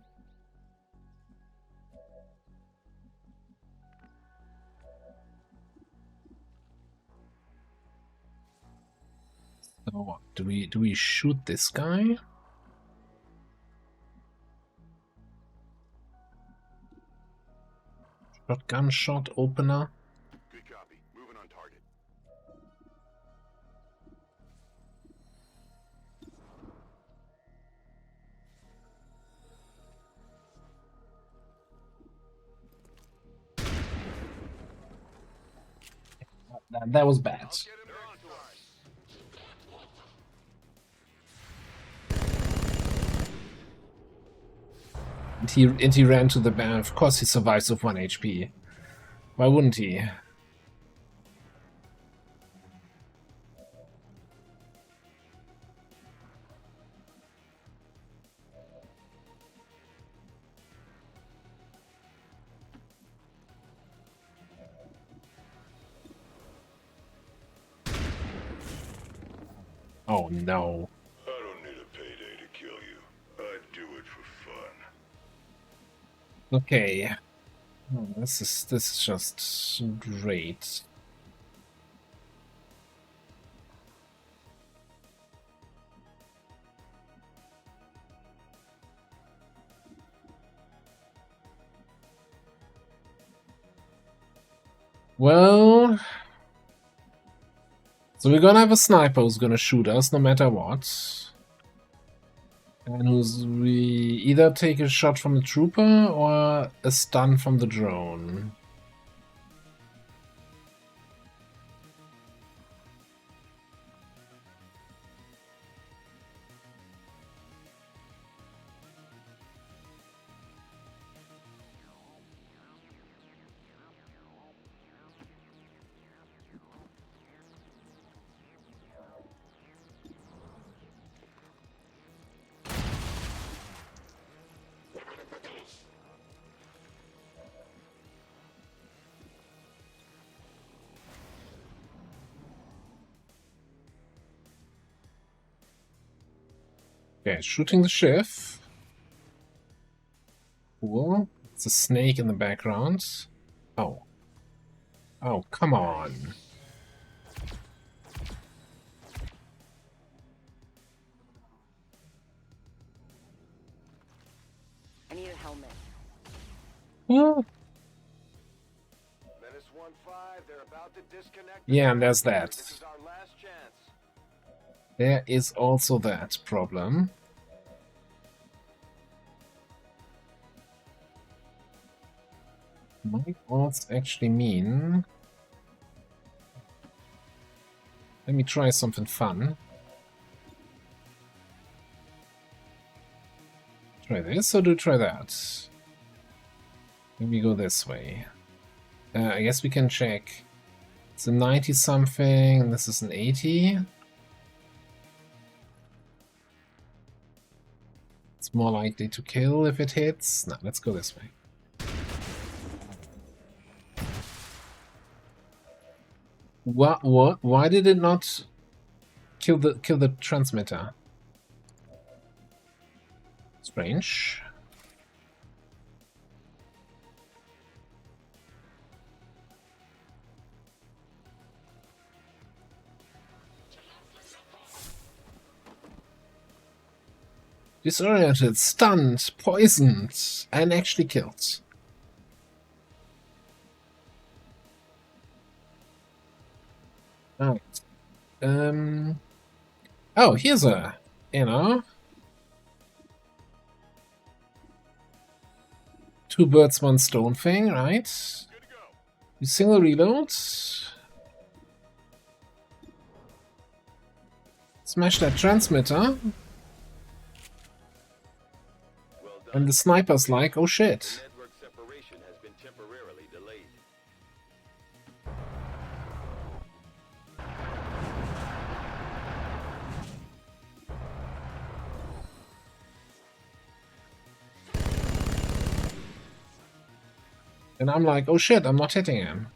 Speaker 1: So what? Do we shoot this guy? Shotgun shot opener.
Speaker 2: Good copy. Moving on target.
Speaker 1: That was bad. And he ran to the ban. Of course he survives with 1 HP. Why wouldn't he? Oh no.
Speaker 2: I don't need a payday to kill you. I'd do it for fun.
Speaker 1: Okay. Oh, this is just great. Well, so we're gonna have a sniper who's gonna shoot us no matter what. And we either take a shot from the trooper or a stun from the drone. Okay, shooting the shift. Cool. It's a snake in the background. Oh. Oh, come on.
Speaker 6: I need a helmet.
Speaker 1: Well,
Speaker 7: Menace 1-5, they're about to disconnect.
Speaker 1: yeah, and there's that.
Speaker 7: This is our last chance.
Speaker 1: There is also that problem. Might also actually mean... Let me try something fun. Try this or do try that? Maybe go this way. I guess we can check. It's a 90 something, and this is an 80. It's more likely to kill if it hits. No, let's go this way. What? Why did it not kill the transmitter? Strange. Disoriented, stunned, poisoned, and actually killed. Right. Oh, here's a, two birds, one stone thing, right? You single reload. Smash that transmitter. And the sniper's like, oh shit.
Speaker 7: Network separation has been temporarily delayed.
Speaker 1: And I'm like, oh shit, I'm not hitting him.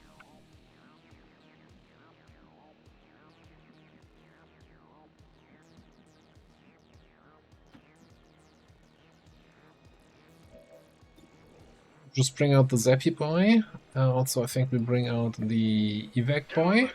Speaker 1: Just bring out the Zappy boy. Also, I think we bring out the evac boy.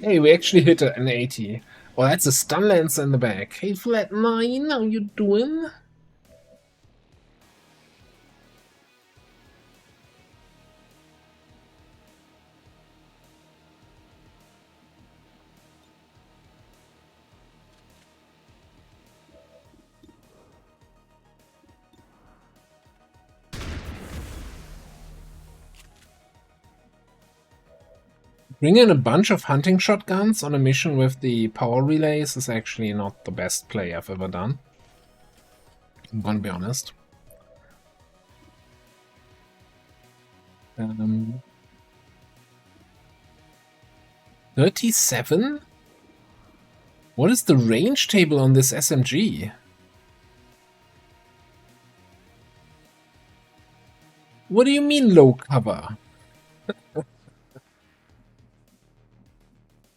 Speaker 1: Hey, we actually hit an 80. Oh, that's a stun lance in the back. Hey, Flat 9, how you doing? Bringing a bunch of hunting shotguns on a mission with the power relays is actually not the best play I've ever done. I'm gonna be honest. 37? What is the range table on this SMG? What do you mean low cover?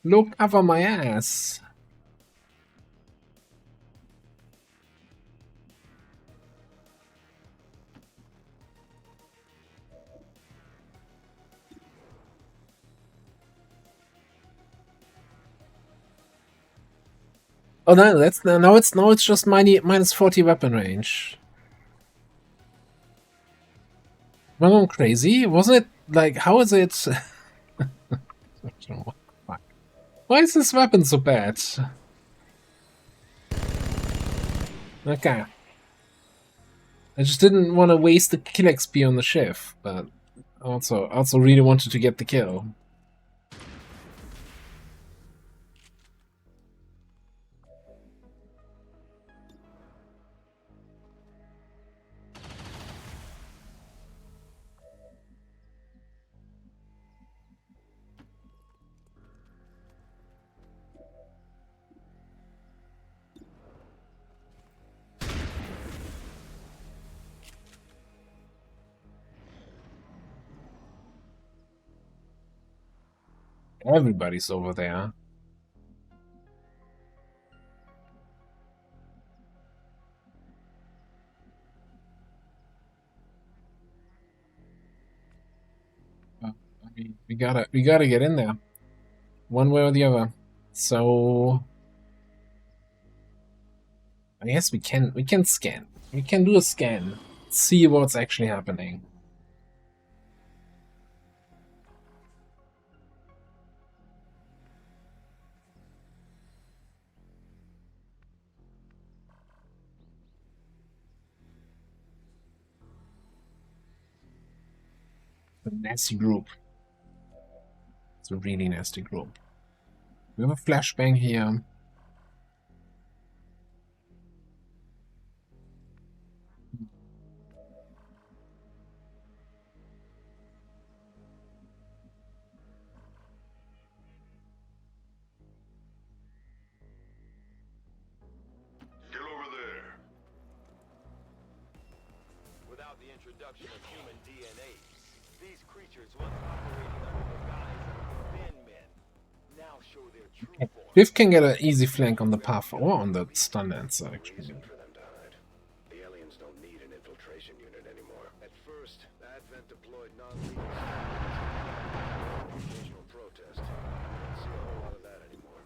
Speaker 1: Low cover my ass. Oh no, that's now it's just minus 40 weapon range. Am I going crazy? Wasn't it like how is it? Why is this weapon so bad? Okay. I just didn't want to waste the kill XP on the Shiv, but also really wanted to get the kill. Everybody's over there. I mean, we gotta get in there, one way or the other. So I guess we can scan. We can do a scan. See what's actually happening. A nasty group. It's a really nasty group. We have a flashbang here.
Speaker 11: Get over there.
Speaker 7: Without the introduction of human DNA, these creatures once operating under the guise of thin men now show their true form.
Speaker 1: Biff can get an easy flank on the path or on the stun lancer, actually.
Speaker 7: The aliens don't need an infiltration unit anymore. At first, Advent deployed non-lethal occasional protest. I don't see a whole lot of that anymore.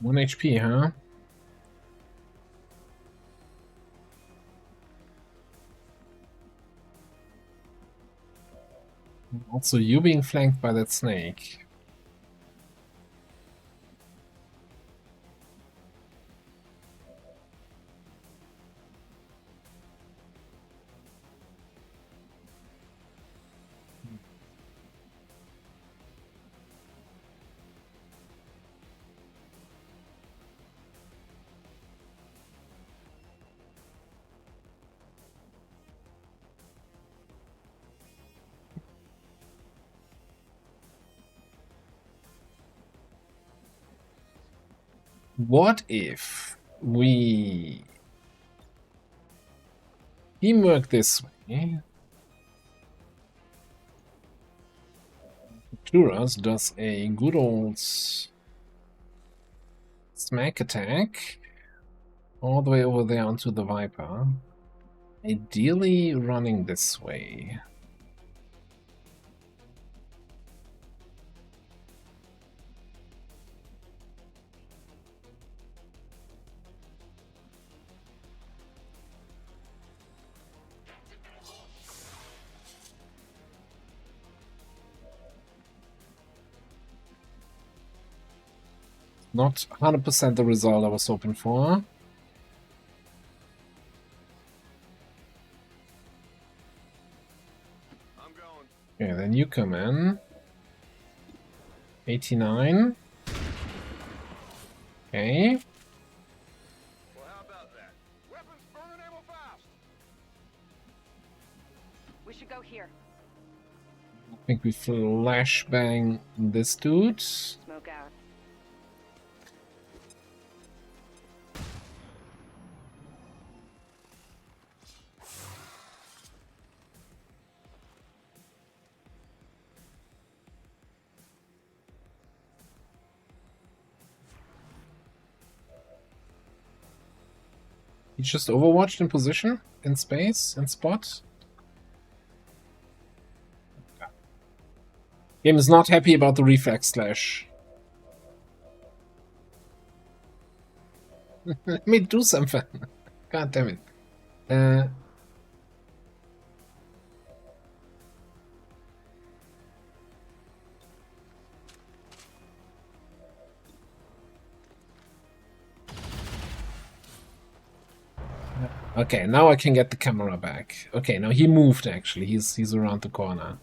Speaker 1: One HP, huh? Also, you being flanked by that snake. What if we teamwork this way? Turas does a good old smack attack all the way over there onto the Viper. Ideally running this way. Not 100% the result I was hoping for. Okay, then you come in. 89. Okay.
Speaker 7: Well, how about that? Weapons burning ammo fast.
Speaker 3: We should go here.
Speaker 1: I think we flashbang this dude.
Speaker 3: Smoke out.
Speaker 1: He just overwatched in position, in space, in spot. Game is not happy about the reflex slash. Let me do something. God damn it. Okay, now I can get the camera back. Okay, now he moved actually. He's around the corner.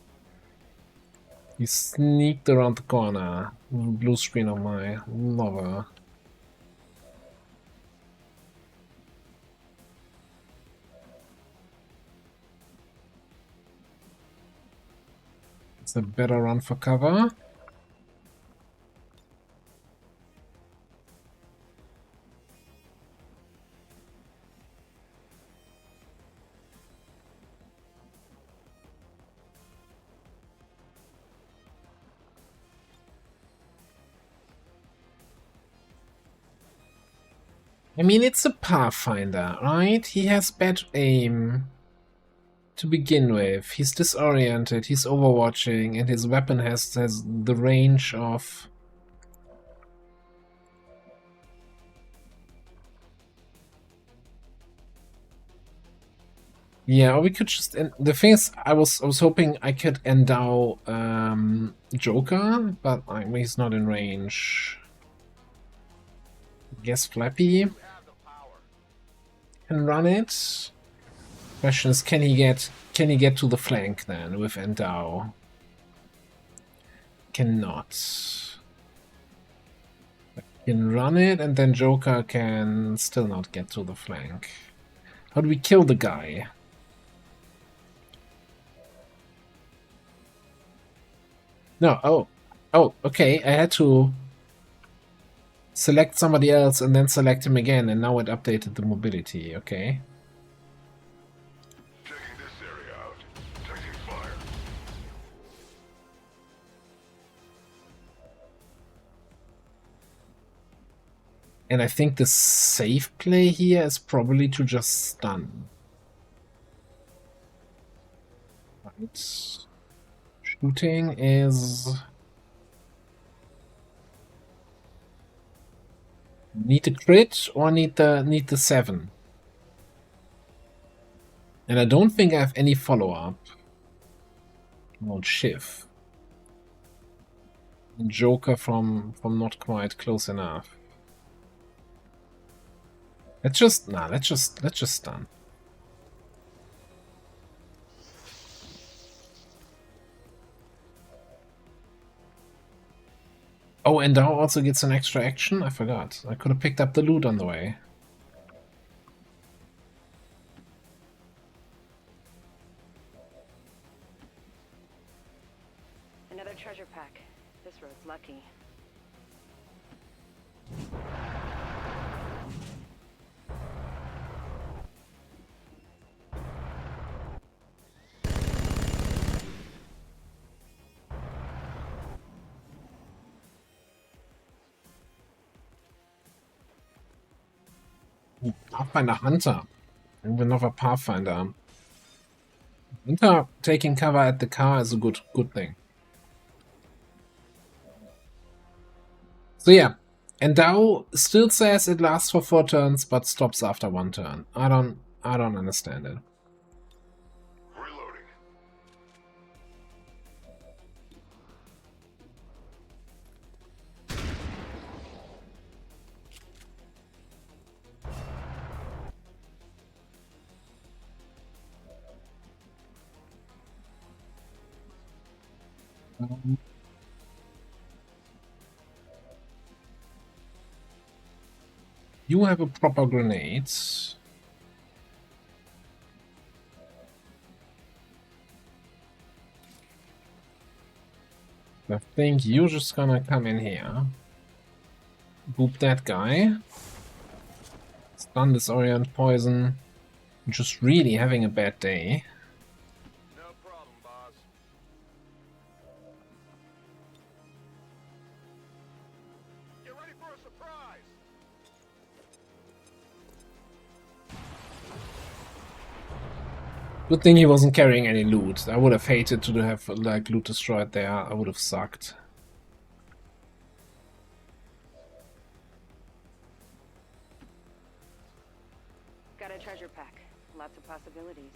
Speaker 1: He sneaked around the corner. Blue screen on my lover. It's a better run for cover. I mean, it's a Pathfinder, right? He has bad aim to begin with. He's disoriented, he's overwatching, and his weapon has the range of... Yeah, or we could just... The thing is, I was hoping I could endow Joker, but I mean, he's not in range. Guess Flappy can run it. Question is, can he get to the flank then with endow? Cannot. Can run it, and then Joker can still not get to the flank. How do we kill the guy? No, oh, okay, I had to select somebody else and then select him again, and now it updated the mobility, okay.
Speaker 2: Taking this area out. Taking fire.
Speaker 1: And I think the safe play here is probably to just stun. Right. Shooting is... Need the crit or need the 7? And I don't think I have any follow-up. Well, Shiv. And Joker from not quite close enough. Let's just stun. Oh, and Dow also gets an extra action? I forgot. I could have picked up the loot on the way.
Speaker 3: Another treasure pack. This road's lucky.
Speaker 1: Ooh, Pathfinder Hunter. Another Pathfinder. Hunter taking cover at the car is a good thing. So yeah, Endow still says it lasts for 4 turns, but stops after 1 turn. I don't understand it.
Speaker 11: Reloading.
Speaker 1: You have a proper grenade. I think you're just gonna come in here. Boop that guy. Stun, disorient, poison. Just really having a bad day.
Speaker 7: No problem, boss. Get ready for a surprise!
Speaker 1: Good thing he wasn't carrying any loot. I would have hated to have like loot destroyed there. I would have sucked.
Speaker 10: Got a treasure pack. Lots of possibilities.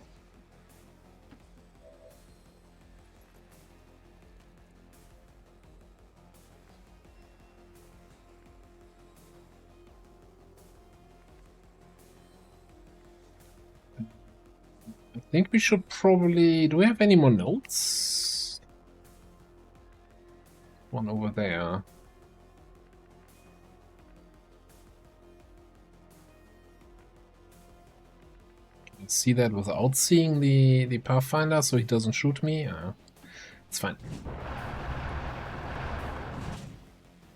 Speaker 1: I think we should probably... Do we have any more notes? One over there. Can you see that without seeing the Pathfinder so he doesn't shoot me? It's fine.